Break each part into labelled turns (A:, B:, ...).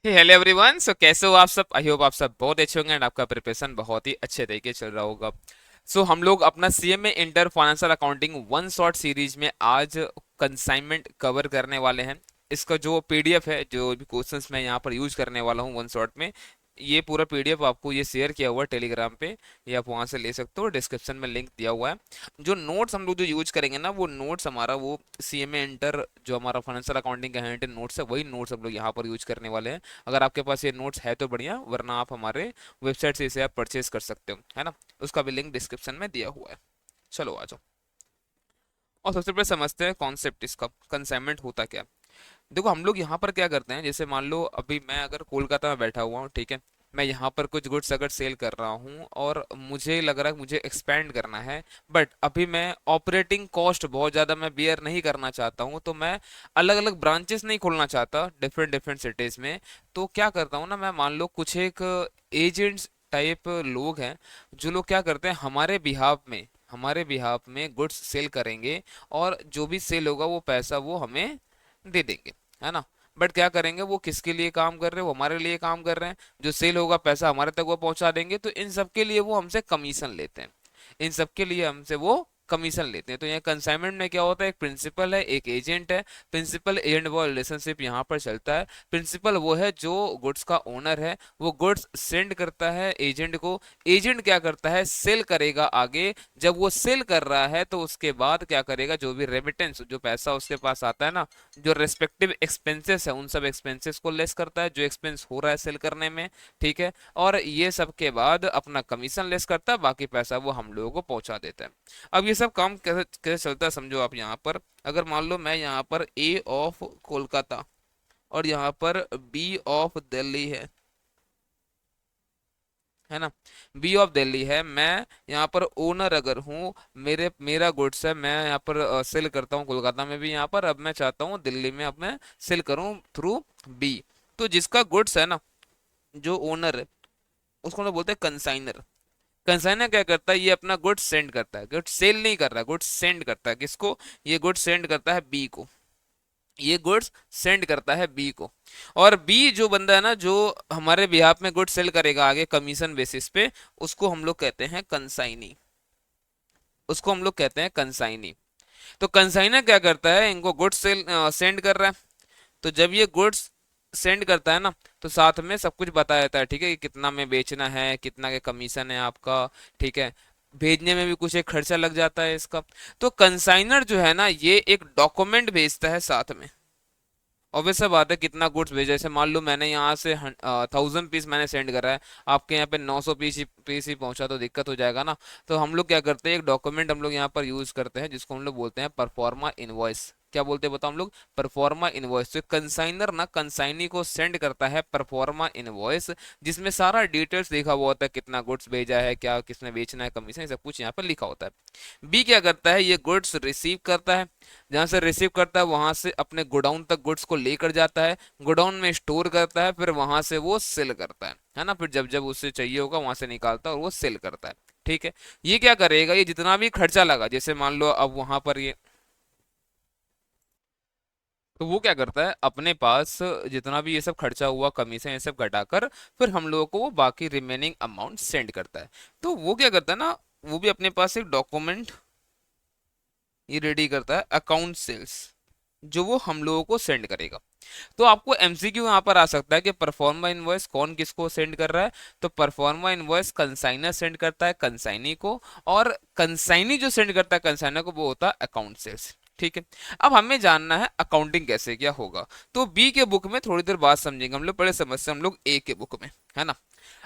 A: Hello everyone. सो कैसे हो आप सब? आई होप आप सब बहुत अच्छे होंगे एंड आपका प्रिपरेशन बहुत ही अच्छे तरीके से चल रहा होगा। सो हम लोग अपना CMA inter financial accounting one shot series में आज कंसाइनमेंट कवर करने वाले हैं। इसका जो पीडीएफ है, जो भी क्वेश्चंस मैं यहाँ पर यूज करने वाला हूँ वन शॉट में, ये पूरा पीडीएफ आपको ये शेयर किया हुआ है टेलीग्राम पे, ये आप वहाँ से ले सकते हो। डिस्क्रिप्शन में लिंक दिया हुआ है। जो नोट्स हम लोग जो यूज करेंगे ना, वो नोट्स हमारा वो सीएमए इंटर जो हमारा फाइनेंशियल अकाउंटिंग का है नोट्स है, वही नोट्स हम लोग यहाँ पर यूज करने वाले हैं। अगर आपके पास ये नोट्स है तो बढ़िया, वरना आप हमारे वेबसाइट से इसे आप परचेज कर सकते हो, है ना। उसका भी लिंक डिस्क्रिप्शन में दिया हुआ है। चलो आ जाओ और सबसे पहले समझते हैं कॉन्सेप्ट इसका, कंसाइनमेंट होता क्या है। देखो हम लोग यहाँ पर क्या करते हैं, जैसे मान लो अभी मैं अगर कोलकाता में बैठा हुआ हूँ, ठीक है। मैं यहाँ पर कुछ गुड्स अगर सेल कर रहा हूँ और मुझे लग रहा है कि मुझे एक्सपेंड करना है, बट अभी मैं ऑपरेटिंग कॉस्ट बहुत ज़्यादा मैं बियर नहीं करना चाहता हूँ, तो मैं अलग अलग ब्रांचेस नहीं खोलना चाहता डिफरेंट डिफरेंट सिटीज़ में। तो क्या करता हूँ ना, मैं मान लो कुछ एक एजेंट्स टाइप लोग हैं, जो लोग क्या करते हैं हमारे बिहाफ में गुड्स सेल करेंगे, और जो भी सेल होगा वो पैसा वो हमें दे देंगे, है ना। बट क्या करेंगे, वो किसके लिए काम कर रहे हैं? वो हमारे लिए काम कर रहे हैं। जो सेल होगा पैसा हमारे तक वो पहुंचा देंगे, तो इन सब के लिए वो हमसे कमीशन लेते हैं। इन सब के लिए हमसे वो कमीशन लेते हैं। तो यहाँ कंसाइनमेंट में क्या होता है, एक प्रिंसिपल है, एक एजेंट है। प्रिंसिपल एजेंट वो रिलेशनशिप यहाँ पर चलता है। प्रिंसिपल वो है जो गुड्स का ओनर है, वो गुड्स सेंड करता है एजेंट को। एजेंट क्या करता है, सेल करेगा आगे। जब वो सेल कर रहा है तो उसके बाद क्या करेगा, जो भी रेमिटेंस, जो पैसा उसके पास आता है ना, जो रेस्पेक्टिव एक्सपेंसेस है, उन सब एक्सपेंसेस को लेस करता है जो एक्सपेंस हो रहा है सेल करने में, ठीक है। और ये सब के बाद अपना कमीशन लेस करता है, बाकी पैसा वो हम लोगों को पहुंचा देता है। अब ये सब काम कैसे कैसे चलता है समझो आप। यहाँ पर अगर मान लो मैं यहाँ पर ए ऑफ कोलकाता और यहाँ पर बी ऑफ दिल्ली है ना। बी ऑफ दिल्ली है, मैं यहाँ पर ओनर अगर हूँ, मेरा गुड्स है, मैं यहाँ पर सेल करता हूँ कोलकाता में भी यहाँ पर। अब मैं चाहता हूँ दिल्ली में अब मैं सेल करूँ थ्रू बी। तो जिसका गुड्स है ना, जो ओनर है, उसको हम लोग बोलते हैं कंसाइनर। कंसाइनर क्या करता है, ये अपना गुड्स सेंड करता है। गुड्स सेल नहीं कर रहा है, गुड्स सेंड करता है। किसको? ये गुड्स सेंड करता है बी को। ये गुड्स सेंड करता है बी को। और बी जो बंदा है ना, जो हमारे बिहाफ में गुड्स सेल करेगा आगे कमीशन बेसिस पे, उसको हम लोग कहते हैं कंसाइनी। उसको हम लोग कहते हैं कंसाइनी। तो कंसाइनर क्या करता है, इनको गुड्स सेल सेंड कर रहा है। तो जब ये गुड्स सेंड करता है ना, तो साथ में सब कुछ बता देता है, ठीक है, कि कितना में बेचना है, कितना के कमीशन है आपका, ठीक है। भेजने में भी कुछ एक खर्चा लग जाता है इसका। तो कंसाइनर जो है ना, ये एक डॉक्यूमेंट भेजता है साथ में। ऑब्वियस सा बात है, कितना गुड्स भेजा। जैसे मान लो मैंने यहाँ से 1000 पीस मैंने सेंड करा है, आपके यहाँ पे 900 पीस ही पहुंचा, तो दिक्कत हो जाएगा ना। तो हम लोग क्या करते हैं, एक डॉक्यूमेंट हम लोग यहाँ पर यूज करते हैं, जिसको हम लोग बोलते हैं परफॉर्मा इनवॉइस। क्या बोलते हैं बताओ हम लोग? Proforma invoice. तो कंसाइनर ना कंसाइनी को सेंड करता है परफॉर्मा इनवॉइस, जिसमें सारा डिटेल्स लिखा हुआ होता है, कितना गुड्स भेजा है, क्या किसने बेचना है, कमीशन, सब कुछ यहाँ पर लिखा होता है। बी क्या करता है, ये गुड्स रिसीव करता है। जहां से रिसीव करता है वहां से अपने गोडाउन तक गुड्स को लेकर जाता है, गोडाउन में स्टोर करता है, फिर वहां से वो सेल करता है ना। फिर जब जब उसे चाहिए होगा वहां से निकालता है और वो सेल करता है, ठीक है। ये क्या करेगा, ये जितना भी खर्चा लगा, जैसे मान लो अब वहां पर ये, तो वो क्या करता है, अपने पास जितना भी ये सब खर्चा हुआ, कमीशन, ये सब घटाकर फिर हम लोगों को वो बाकी रिमेनिंग अमाउंट सेंड करता है। तो वो क्या करता है ना, वो भी अपने पास एक डॉक्यूमेंट ये रेडी करता है, अकाउंट सेल्स, जो वो हम लोगों को सेंड करेगा। तो आपको एमसीक्यू यहाँ पर आ सकता है कि परफॉर्मा इनवॉइस कौन किसको सेंड कर रहा है। तो परफॉर्मा इनवॉइस कंसाइनर सेंड करता है कंसाइनी को, और कंसाइनी जो सेंड करता है कंसाइनर को, वो होता है अकाउंट सेल्स, ठीक है। अब हमें जानना है अकाउंटिंग कैसे क्या होगा। तो बी के बुक में थोड़ी देर बाद समझेंगे हम लोग, पहले समझते हैं हम लोग ए के बुक में, है ना।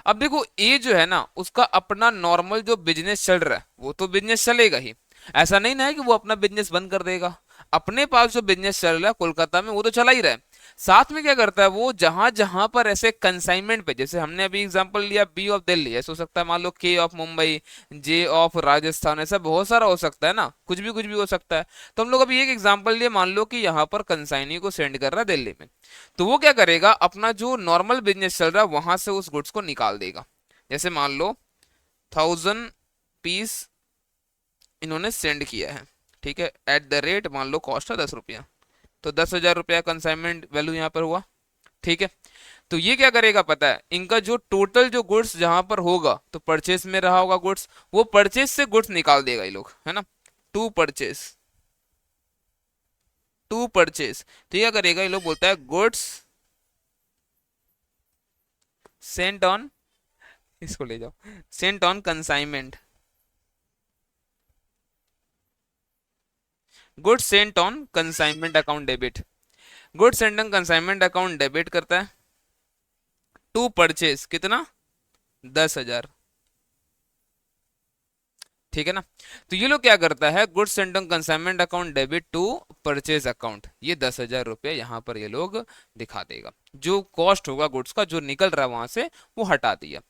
A: अब देखो ए जो है ना, उसका अपना नॉर्मल जो बिजनेस चल रहा है, वो तो बिजनेस चलेगा ही। ऐसा नहीं ना है कि वो अपना बिजनेस बंद कर देगा। अपने पास जो बिजनेस चल रहा है कोलकाता में, वो तो चला ही रहा है। साथ में क्या करता है वो, जहां जहां पर ऐसे कंसाइनमेंट पे, जैसे हमने अभी एग्जांपल लिया बी ऑफ दिल्ली, ऐसा हो सकता है मान लो के of Mumbai, J of Rajasthan, ऐसा बहुत सारा हो सकता है ना, कुछ भी हो सकता है। तो हम लोग अभी एक एग्जांपल लिए, मान लो कि यहाँ पर कंसाइनी को सेंड कर रहा है दिल्ली में। तो वो क्या करेगा, अपना जो नॉर्मल बिजनेस चल रहा है वहां से उस गुड्स को निकाल देगा। जैसे मान लो 1000 पीस इन्होंने सेंड किया है, ठीक है, एट द रेट मान लो कॉस्ट है 10 रुपया। तो 10,000 रुपया कंसाइनमेंट वैल्यू यहाँ पर हुआ, ठीक है। तो ये क्या करेगा पता है, इनका जो टोटल जो गुड्स जहां पर होगा तो परचेस में रहा होगा गुड्स, वो परचेस से गुड्स निकाल देगा ये लोग, है ना। टू परचेस, टू परचेस, तो क्या करेगा ये लोग बोलता है गुड्स सेंट ऑन, इसको ले जाओ, Saint on consignment, goods sent on consignment account debit, goods sent on consignment account debit करता है टू परचेस कितना, 10,000, ठीक है ना। तो ये लोग क्या करता है, goods sent on consignment account debit to purchase account, ये 10,000 रुपये यहाँ पर ये लोग दिखा देगा, जो कॉस्ट होगा गुड्स का जो निकल रहा है वहां से वो हटा दिया।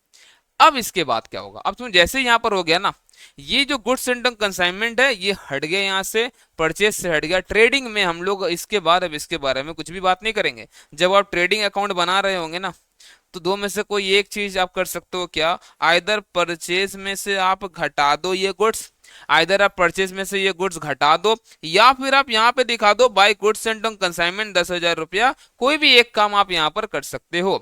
A: अब इसके बाद क्या होगा, अब तुम जैसे यहाँ पर हो गया ना, ये जो गुड्स एंड कंसाइनमेंट है ये हट गया यहाँ से, परचेज से हट गया। ट्रेडिंग में हम लोग इसके बाद अब इसके बारे में कुछ भी बात नहीं करेंगे। जब आप ट्रेडिंग अकाउंट बना रहे होंगे ना, तो दो में से कोई एक चीज आप कर सकते हो क्या, आइदर परचेज में से आप घटा दो ये गुड्स, आइदर आप परचेज में से ये गुड्स घटा दो, या फिर आप यहाँ पे दिखा दो बाय गुड्स एंड कंसाइनमेंट 10,000 रुपया। कोई भी एक काम आप यहाँ पर कर सकते हो,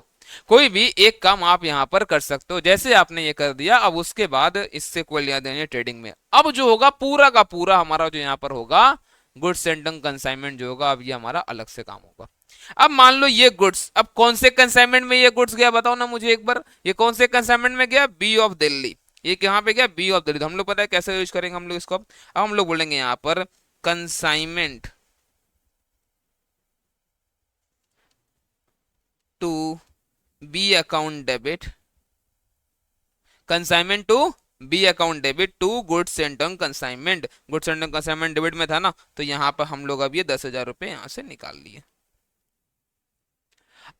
A: कोई भी एक काम आप यहाँ पर कर सकते हो। जैसे आपने ये कर दिया, अब उसके बाद इससे कोई लेना देना ट्रेडिंग में। अब जो होगा पूरा का पूरा हमारा जो यहाँ पर होगा गुड्स एंड कंसाइनमेंट जो होगा, अब ये हमारा अलग से काम होगा। अब मान लो ये गुड्स, अब कौन से कंसाइनमेंट में ये गुड्स गया बताओ ना मुझे एक बार, ये कौन से कंसाइनमेंट में गया, बी ऑफ दिल्ली, ये कहाँ पे गया, बी ऑफ दिल्ली। तो हम लोग पता है कैसे यूज करेंगे हम लोग इसको, अब हम लोग बोलेंगे यहाँ पर consignment to B account debit, consignment to B account debit to goods sent on consignment, goods sent on consignment debit में था ना, तो यहाँ पर हम लोग अब ये 10,000 रुपये यहाँ से निकाल लिए।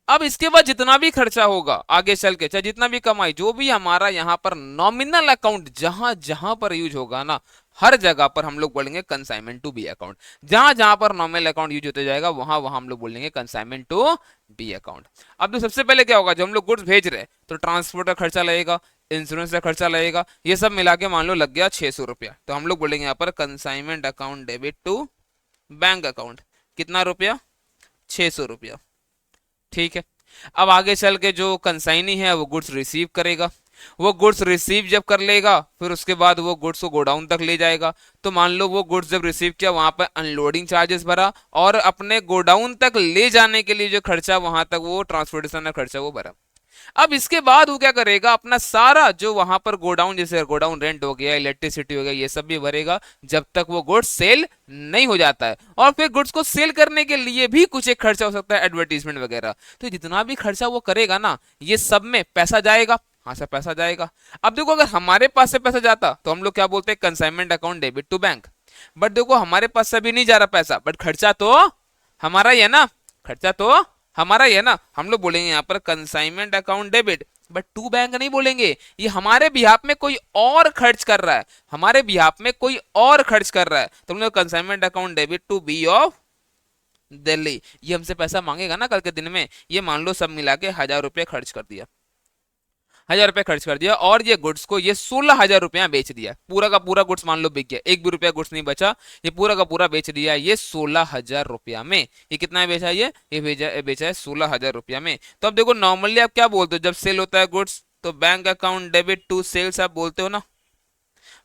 A: अब इसके बाद जितना भी खर्चा होगा आगे चल के, चाहे जितना भी कमाई, जो भी हमारा यहाँ पर नॉमिनल अकाउंट जहां जहां पर यूज होगा ना, हर जगह पर हम लोग बोलेंगे कंसाइनमेंट टू बी अकाउंट। जहां जहां पर नॉमिनल अकाउंट यूज होते जाएगा वहां वहां हम लोग बोलेंगे कंसाइनमेंट टू बी अकाउंट। अब तो सबसे पहले क्या होगा, जब हम लोग गुड्स भेज रहे हैं तो ट्रांसपोर्ट का खर्चा लगेगा, इंश्योरेंस का खर्चा लगेगा, ये सब मिला के मान लो लग गया 600 रुपया। तो हम लोग बोलेंगे यहाँ पर consignment account debit to bank account, कितना रुपया, 600 रुपया, ठीक है। अब आगे चल के जो कंसाइनी है वो गुड्स रिसीव करेगा, वो गुड्स रिसीव जब कर लेगा फिर उसके बाद वो गुड्स को गोडाउन तक ले जाएगा। तो मान लो वो गुड्स जब रिसीव किया, वहां पर अनलोडिंग चार्जेस भरा, और अपने गोडाउन तक ले जाने के लिए जो खर्चा वहां तक वो ट्रांसपोर्टेशन का खर्चा वो भरा। अब इसके बाद वो क्या करेगा, अपना सारा जो वहां पर गोडाउन, जैसे गोडाउन रेंट हो गया, इलेक्ट्रिसिटी हो गया, ये सब भी भरेगा जब तक वो गुड्स सेल नहीं हो जाता है। और फिर गुड्स को सेल करने के लिए भी कुछ एक खर्चा हो सकता है, एडवर्टीजमेंट वगैरह। तो जितना भी खर्चा वो करेगा ना, ये सब में पैसा जाएगा, हाँ सर पैसा जाएगा। अब देखो अगर हमारे पास से पैसा जाता तो हम लोग क्या बोलते हैं, consignment account debit to bank. But देखो हमारे पास से भी नहीं जा रहा पैसा, बट खर्चा तो हमारा ही है ना, खर्चा तो हमारा ही है ना। हम लोग बोलेंगे यहाँ पर consignment account debit, but to bank नहीं बोलेंगे, ये हमारे बिहाफ में कोई और खर्च कर रहा है, हमारे बिहाफ में कोई और खर्च कर रहा है। तो हम लोग consignment account debit to B of Delhi, ये हमसे पैसा मांगेगा ना कल के दिन में, ये मान लो सब मिला के 1,000 रुपये खर्च कर दिया, 1,000 रुपये खर्च कर दिया, और ये गुड्स को ये 16,000 रुपया बेच दिया, पूरा का पूरा गुड्स मान लो बिक गया, एक भी रुपया गुड्स नहीं बचा, ये पूरा का पूरा बेच दिया ये 16,000 रुपया में। ये कितना बेचा है, ये बेचा है 16,000 रुपया में। तो अब देखो नॉर्मली आप क्या बोलते हो जब सेल होता है गुड्स, तो bank account debit to sales आप बोलते हो ना,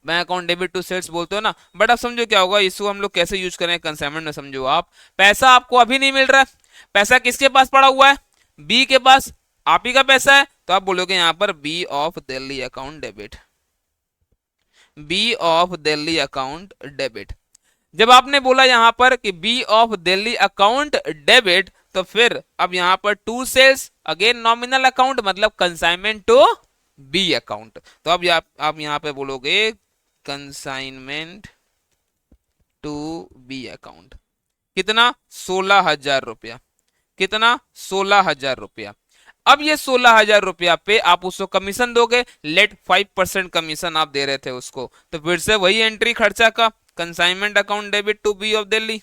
A: bank account debit to sales बोलते हो ना। बट आप समझो क्या होगा, इसको हम लोग कैसे यूज करें कंसाइनमेंट में, समझो आप, पैसा आपको अभी नहीं मिल रहा है, पैसा किसके पास पड़ा हुआ है, बी के पास, आप ही का पैसा है, तो आप बोलोगे यहाँ पर B of Delhi account debit, B of Delhi account debit. जब आपने बोला यहाँ पर कि B of Delhi account debit, तो फिर अब यहाँ पर to sales again nominal account, मतलब कंसाइनमेंट टू बी अकाउंट। तो अब आप यहाँ पे बोलोगे कंसाइनमेंट टू बी अकाउंट, कितना, 16,000 रुपया, कितना, 16,000 रुपया। अब ये 16,000 रुपया पे आप उसको कमीशन दोगे, लेट 5% कमीशन आप दे रहे थे उसको, तो फिर से वही एंट्री खर्चा का, consignment account debit to B of Delhi,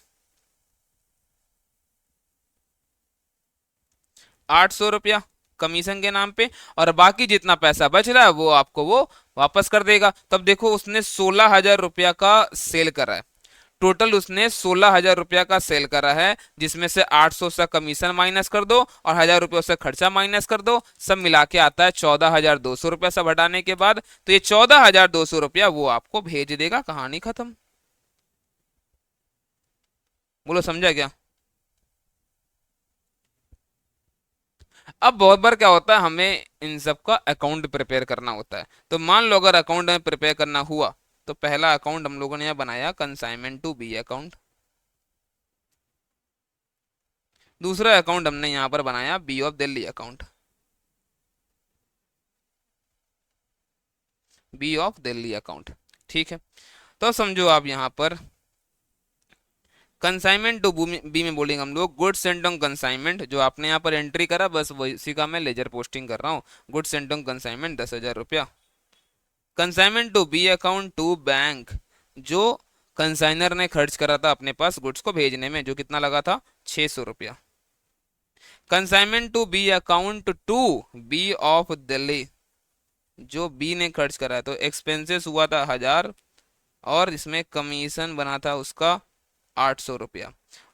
A: 800 रुपया कमीशन के नाम पे, और बाकी जितना पैसा बच रहा है वो आपको वो वापस कर देगा। तब देखो उसने 16,000 रुपया का सेल करा है, टोटल उसने 16,000 रुपया का सेल करा है, जिसमें से 800 से कमीशन माइनस कर दो और 1,000 रुपये से खर्चा माइनस कर दो, सब मिला के आता है 14,200 रुपया। सब हटाने के बाद तो ये 14,200 रुपया वो आपको भेज देगा। कहानी खत्म। बोलो समझा क्या? अब बहुत बार क्या होता है, हमें इन सब का अकाउंट प्रिपेयर करना होता है। तो मान लो अगर अकाउंट में प्रिपेयर करना हुआ, तो पहला अकाउंट हम लोगों ने यहाँ बनाया कंसाइनमेंट टू बी अकाउंट। दूसरा अकाउंट हमने यहाँ पर बनाया B of Delhi account. B of Delhi account, ठीक है। तो समझो आप यहाँ पर कंसाइनमेंट टू बी में बोलेंगे हम लोग गुड्स सेंट ऑन कंसाइनमेंट। जो आपने यहाँ पर एंट्री करा बस वही, उसी का मैं लेजर पोस्टिंग कर रहा हूँ। गुड्स सेंट ऑन कंसाइनमेंट 10,000 रुपया। Consignment to B account to bank, जो कंसाइनर ने खर्च करा था अपने पास गुड्स को भेजने में, जो कितना लगा था 600 रुपया। Consignment to B account to B of Delhi, जो बी ने खर्च करा है, तो एक्सपेंसेस हुआ था 1,000 और इसमें कमीशन बना था उसका 800 रुपया।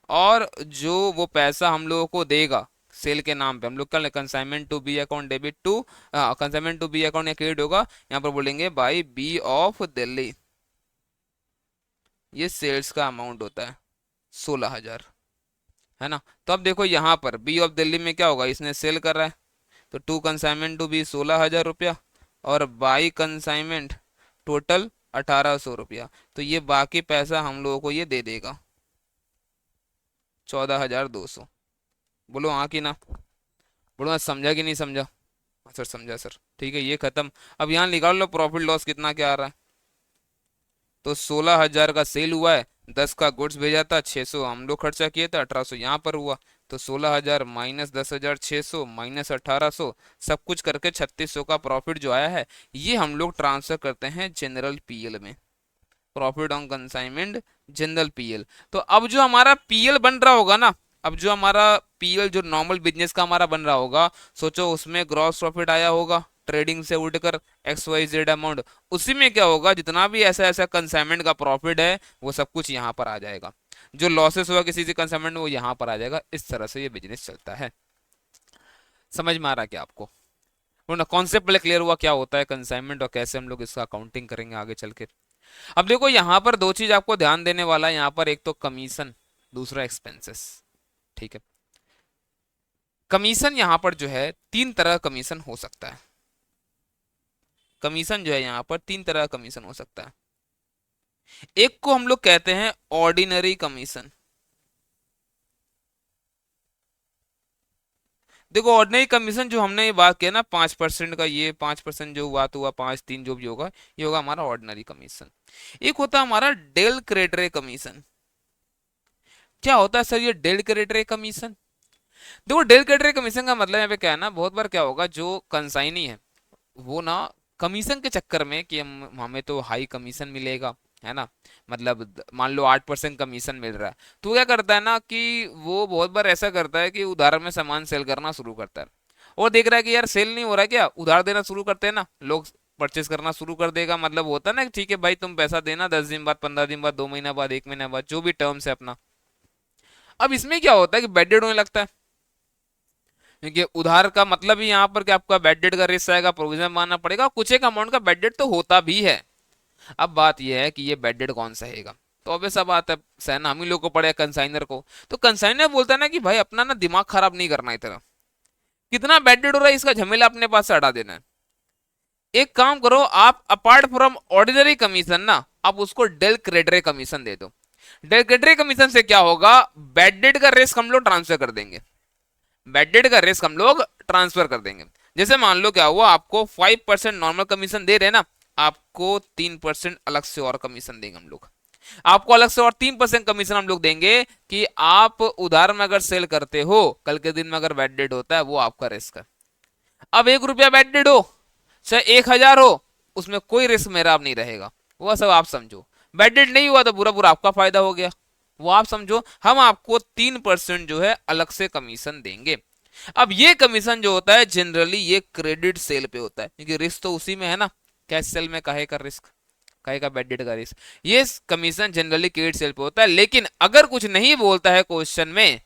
A: और जो वो पैसा हम लोगों को देगा सेल के नाम पे, हम लोग कल consignment to B account debit to consignment to B account या क्रेडिट होगा, यहाँ पर बोलेंगे बाई बी ऑफ दिल्ली। ये सेल्स का अमाउंट होता है 16,000, है ना। तो अब देखो यहाँ पर बी ऑफ दिल्ली में क्या होगा, इसने सेल कर रहा है, तो टू कंसाइनमेंट टू बी 16,000 रुपया और बाई कंसाइनमेंट टोटल 1,800 रुपया। तो ये बाकी पैसा हम लोगों को ये दे देगा 14,200। बोलो हाँ कि ना? बोलो हाँ, समझा कि नहीं समझा? सर समझा सर, ठीक है, ये खत्म। अब यहाँ निकाल लो प्रॉफिट लॉस कितना क्या आ रहा है। तो 16,000 का सेल हुआ है, 10 का गुड्स भेजा था, 600 हम लोग खर्चा किए थे, 1,800 यहाँ पर हुआ। तो 16,000 माइनस 10,600 माइनस 1,800, सब कुछ करके 3,600 का प्रॉफिट जो आया है, ये हम लोग ट्रांसफर करते हैं जनरल पीएल में, profit on consignment general PL. तो अब जो हमारा पीएल बन रहा होगा ना, अब जो हमारा पीएल जो नॉर्मल बिजनेस का हमारा बन रहा होगा, सोचो उसमें ग्रॉस प्रॉफिट आया होगा ट्रेडिंग से उठकर XYZ अमाउंट, उसी में क्या होगा, जितना भी ऐसा ऐसा कंसाइनमेंट का प्रॉफिट है वो सब कुछ यहाँ पर आ जाएगा। जो लॉसेस हुआ किसी से कंसाइनमेंट में वो यहाँ पर आ जाएगा। इस तरह से ये बिजनेस चलता है। समझ में आ रहा है क्या आपको? वो ना कॉन्सेप्ट पहले क्लियर हुआ क्या होता है कंसाइनमेंट और कैसे हम लोग इसका अकाउंटिंग करेंगे आगे चल के। अब देखो यहाँ पर दो चीज आपको ध्यान देने वाला है, यहाँ पर एक तो कमीशन, दूसरा एक्सपेंसेस, ठीक है। कमीशन यहाँ पर जो है तीन तरह का कमीशन हो सकता है। कमीशन जो है यहाँ पर तीन तरह का कमीशन हो सकता है। एक को हम लोग कहते हैं ऑर्डिनरी कमीशन। देखो ऑर्डिनरी कमीशन जो हमने ये बात किया ना 5% का, ये 5% जो हुआ तो हुआ, 5 3 जो भी होगा ये होगा हमारा ऑर्डिनरी कमीशन। एक होता है हमारा डेल क्रेडिटरी कमीशन। क्या होता है सर ये डेल क्रेडिटरी कमीशन? देखो डेल क्रेडिटरी कमीशन का मतलब यहाँ पे क्या है ना, बहुत बार क्या होगा जो कंसाइनी है वो ना कमीशन के चक्कर में कि हमें तो हाई कमीशन मिलेगा, है ना, मतलब मान लो 8% कमीशन मिल रहा है, तो क्या करता है ना कि वो बहुत बार ऐसा करता है कि उधार में सामान सेल करना शुरू करता है। और देख रहा है कि यार सेल नहीं हो रहा है, क्या उधार देना शुरू करते हैं ना लोग, परचेस करना शुरू कर देगा। मतलब होता है ना ठीक है भाई तुम पैसा देना 10 दिन बाद, 15 दिन बाद, 2 महीना बाद, 1 महीना बाद, जो भी टर्म्स है अपना। अब इसमें क्या होता है कि बैड डेट होने लगता है, क्योंकि उधार का मतलब ही यहाँ पर कि आपका बैड डेट का रिस्क आएगा, प्रोविजन मानना पड़ेगा, कुछ एक अमाउंट का बैड डेट तो होता भी है। अब बात यह है कि ये बैड डेट कौन सहेगा, तो अब ऐसा बात है सहना हम ही लोग को पड़ेगा कंसाइनर को। तो कंसाइनर बोलता है ना कि भाई अपना ना दिमाग खराब नहीं करना, इतना कितना बैड डेट हो रहा है इसका झमेला अपने पास से हटा देना है। एक काम करो आप, अपार्ट फ्रॉम ऑर्डिनरी कमीशन ना, आप उसको डेल क्रेडिटरी कमीशन दे दो। डेल क्रेडिटरी कमीशन से क्या होगा, बैड डेट का रिस्क हम लोग ट्रांसफर कर देंगे, बैड डेट का रिस्क हम लोग ट्रांसफर कर देंगे। जैसे मान लो क्या हुआ, आपको 5% नॉर्मल कमीशन दे रहे हैं ना, आपको 3% अलग से और कमीशन देंगे हम लोग। आपको अलग से और 3% कमीशन हम लोग देंगे कि आप उधार में अगर सेल करते हो, कल के दिन में अगर बैड डेट होता है वो आपका रिस्क है। अब 1 रुपया बैड डेट हो चाहे 1,000 हो, उसमें कोई रिस्क मेरा अब नहीं रहेगा, वो सब आप समझो। बैड डेट नहीं हुआ तो पूरा पूरा आपका फायदा हो गया, वो आप समझो। हम आपको 3% जो है अलग से कमीशन देंगे। अब ये कमीशन जो होता है जनरली ये क्रेडिट सेल पे होता है, क्योंकि रिस्क तो उसी में है ना, कैश सेल में काहे का रिस्क, कहे का बैड डेट का रिस्क। ये कमीशन जनरली क्रेडिट सेल पे होता है, लेकिन अगर कुछ नहीं बोलता है क्वेश्चन में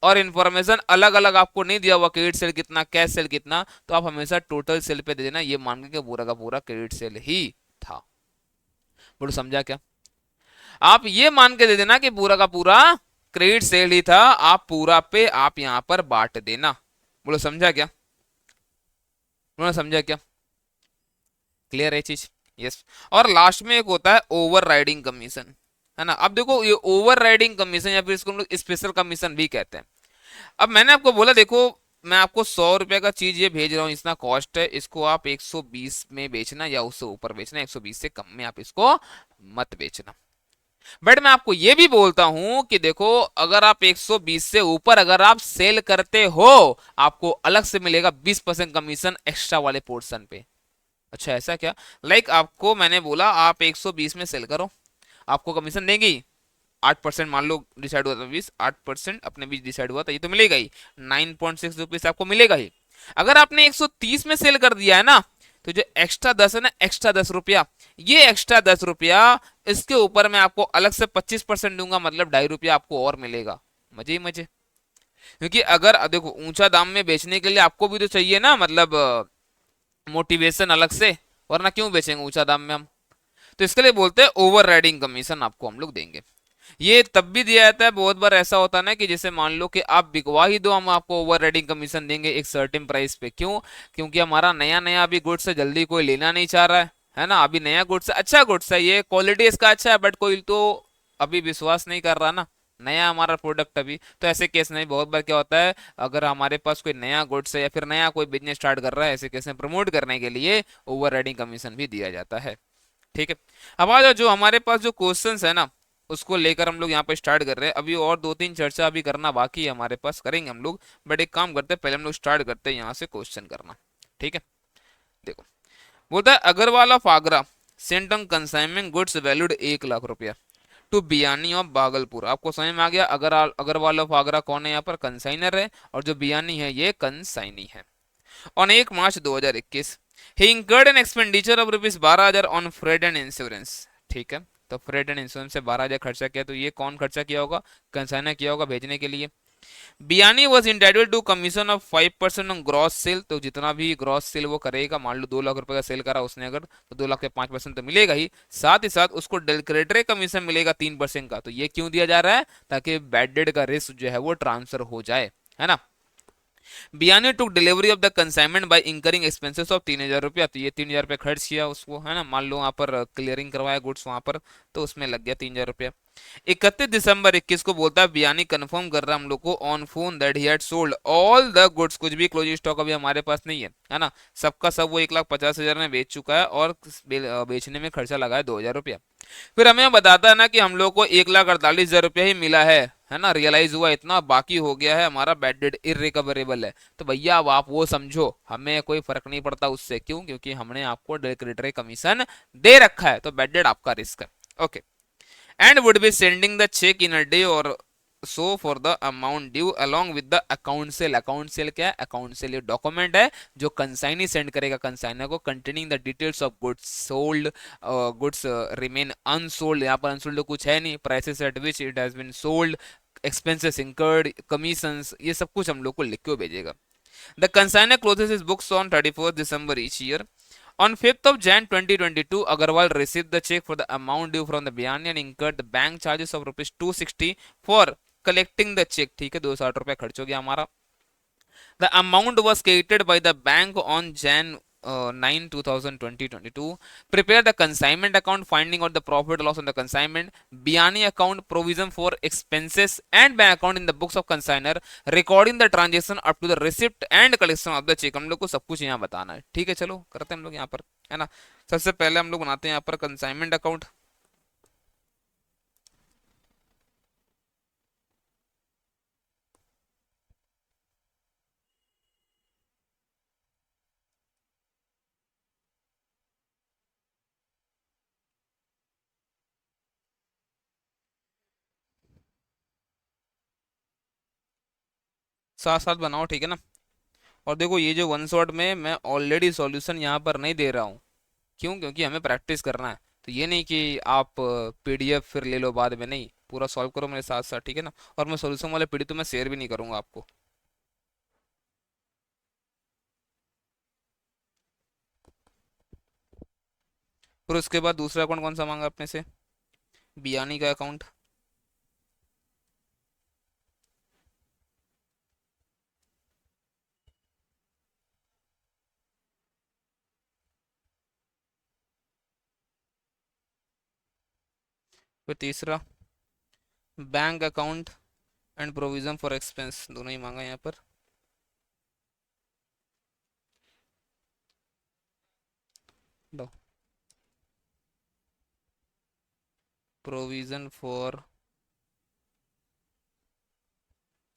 A: और इन्फॉर्मेशन अलग अलग आपको नहीं दिया हुआ, क्रेडिट सेल कितना कैश सेल कितना, तो आप हमेशा टोटल सेल पे दे देना, ये मान के पूरा का पूरा क्रेडिट सेल ही था। बोलो समझा क्या? आप ये मान के दे देना कि पूरा का पूरा क्रेडिट सेल ही था, आप पूरा पे आप यहां पर बांट देना। बोलो समझा क्या? बोलो समझा क्या? क्लियर है चीज? यस। और लास्ट में एक होता है ओवर राइडिंग कमीशन, है ना। अब देखो ये ओवर राइडिंग कमीशन या फिर इसको हम लोग स्पेशल कमीशन भी कहते हैं। अब मैंने आपको बोला देखो, मैं आपको 100 रुपए का चीज ये भेज रहा हूँ, इतना कॉस्ट है, इसको आप 120 में बेचना या उससे ऊपर बेचना, 120 से कम में आप इसको मत बेचना। बट मैं आपको ये भी बोलता हूं कि देखो, अगर आप 120 से ऊपर अगर आप सेल करते हो, आपको अलग से मिलेगा 20% कमीशन एक्स्ट्रा वाले पोर्शन पे। अच्छा ऐसा क्या? आपको मैंने बोला आप 120 में सेल करो, आपको कमीशन देंगी 8%, मान लो डिसाइड हुआ था 20, 8% अपने बीच डिसाइड हुआ था, ये तो मिलेगा ही, 9.6 रुपीज आपको मिलेगा ही। अगर आपने 130 में सेल कर दिया है ना, तो जो एक्स्ट्रा 10 है ना, एक्स्ट्रा 10 रुपया, ये एक्स्ट्रा 10 रुपया इसके ऊपर मैं आपको अलग से 25% दूंगा, मतलब 2.5 रुपया आपको और मिलेगा। मजे ही मजे। क्योंकि अगर देखो ऊंचा दाम में बेचने के लिए आपको भी तो चाहिए ना, मतलब मोटिवेशन अलग से, वरना क्यों बेचेंगे ऊंचा दाम में हम। तो इसके लिए बोलते हैं ओवर राइडिंग कमीशन आपको हम लोग देंगे। ये तब भी दिया जाता है, बहुत बार ऐसा होता है ना कि जैसे मान लो कि आप बिकवा ही दो, हम आपको ओवर राइडिंग कमीशन देंगे एक सर्टेन प्राइस पे। क्यों? क्योंकि हमारा नया नया अभी गुड्स है, जल्दी कोई लेना नहीं चाह रहा है ना। अभी नया गुड्स है, अच्छा गुड्स है, ये क्वालिटी इसका अच्छा है, बट कोई तो अभी विश्वास नहीं कर रहा ना, नया हमारा प्रोडक्ट अभी। तो ऐसे केस नहीं, बहुत बार क्या होता है, अगर हमारे पास कोई नया गुड्स है या फिर नया कोई बिजनेस स्टार्ट कर रहा है, ऐसे केस में प्रमोट करने के लिए ओवर राइडिंग कमीशन भी दिया जाता है। ठीक है। अब आ जाओ, जो हमारे पास जो क्वेश्चंस है ना, उसको लेकर हम लोग यहाँ पे स्टार्ट कर रहे हैं। अभी और दो तीन चर्चा अभी करना बाकी है हमारे पास, करेंगे हम लोग, बट एक काम करते हैं, पहले हम लोग स्टार्ट करते हैं यहाँ से क्वेश्चन करना। ठीक है। देखो, बोलता है Agarwal of Agra sent on consignment goods valued 1 lakh रुपया टू बियानी ऑफ भागलपुर। आपको समझ में आ गया, अगर अग्रवाल ऑफ आगरा कौन है, यहाँ पर कंसाइनर है, और जो बियानी है ये कंसाइनी है। On 1 March 2021 he incurred an expenditure of ₹12,000 on freight and insurance. ठीक है। तो फ्रेड एंड इंश्योरेंस से 12,000 खर्चा किया, तो ये कौन खर्चा किया होगा? कंसाइनर किया होगा भेजने के लिए। Biyani was entitled to commission of 5% on gross sale. तो जितना भी ग्रॉस सेल वो करेगा, मान लो 2 लाख रुपए का सेल करा उसने अगर, तो 2 लाख के 5% तो मिलेगा ही, साथ ही साथ उसको डेलक्रेटरी कमीशन मिलेगा 3% का। तो ये क्यों दिया जा रहा है? ताकि बैड डेट का रिस्क जो है वो ट्रांसफर हो जाए, है ना। Biyani took delivery of the consignment by incurring expenses of 3,000 रुपया। तो ये 3,000 रुपया खर्च किया उसको, है ना। मान लो वहां पर क्लियरिंग करवाया गुड्स वहां पर, तो उसमें लग गया 3,000 रुपया। 31 दिसंबर 21 को बोलता है बियानी कंफर्म कर रहा है हम लोग को on phone that he had sold all the goods. कुछ भी क्लोजिंग स्टॉक अभी हमारे पास नहीं है ना। सबका सब वो 1,50,000 में बेच चुका है, और बेचने में खर्चा लगा है 2,000 रुपया। फिर हमें बताता है ना कि हम लोग को 1,48,000 रुपया ही मिला है ना। रियलाइज हुआ इतना, बाकी हो गया है हमारा बैड डेट इरिकवरेबल है। तो भैया अब आप वो समझो, हमें कोई फर्क नहीं पड़ता उससे। क्यों? क्योंकि हमने आपको डेलक्रेटरी कमीशन दे रखा है, तो बैड डेट आपका रिस्क है। Okay. And would be sending the cheque in a day और so for the amount due along with the account sale. Account sale क्या है? अकाउंट सेल ये डॉक्यूमेंट है जो कंसाइनी सेंड करेगा कंसाइनर को, containing the details of goods sold, goods remain unsold. यहाँ पर अनसोल्ड कुछ है नहीं, prices at which it has been sold, expenses incurred, commissions, ये सब कुछ हम लोग को लिख के भेजेगा। The consignor closes his books on 31st December each year. On 5th of Jan 2022, Agarwal received the check for the amount due from the Biani and incurred the bank charges of ₹260 for collecting the check. ठीक है, 260 रुपया खर्च हो गया हमारा। The amount was credited by the bank on Jan 9, 2022. Prepare the consignment account, finding out the profit or loss on the consignment. Biani account, provision for expenses and bank account in the books of consigner. Recording the transaction up to the receipt and collection of the check. हम लोग को सब कुछ यहाँ बताना है। ठीक है, चलो करते हैं हम लोग यहाँ पर, है ना। सबसे पहले हम लोग बनाते हैं यहाँ पर कंसाइनमेंट अकाउंट। साथ साथ बनाओ, ठीक है ना। और देखो ये जो वन शॉट में मैं ऑलरेडी सॉल्यूशन यहाँ पर नहीं दे रहा हूँ। क्यों? क्योंकि हमें प्रैक्टिस करना है। तो ये नहीं कि आप पीडीएफ फिर ले लो बाद में, नहीं, पूरा सॉल्व करो मेरे साथ साथ, ठीक है ना। और मैं सोल्यूशन वाले पीडीएफ तो मैं शेयर भी नहीं करूंगा आपको। फिर उसके बाद दूसरा अकाउंट कौन सा मांगा अपने से? बियानी का अकाउंट। फिर तीसरा bank account and provision for expense, दोनों ही मांगा यहाँ पर। प्रोविजन फॉर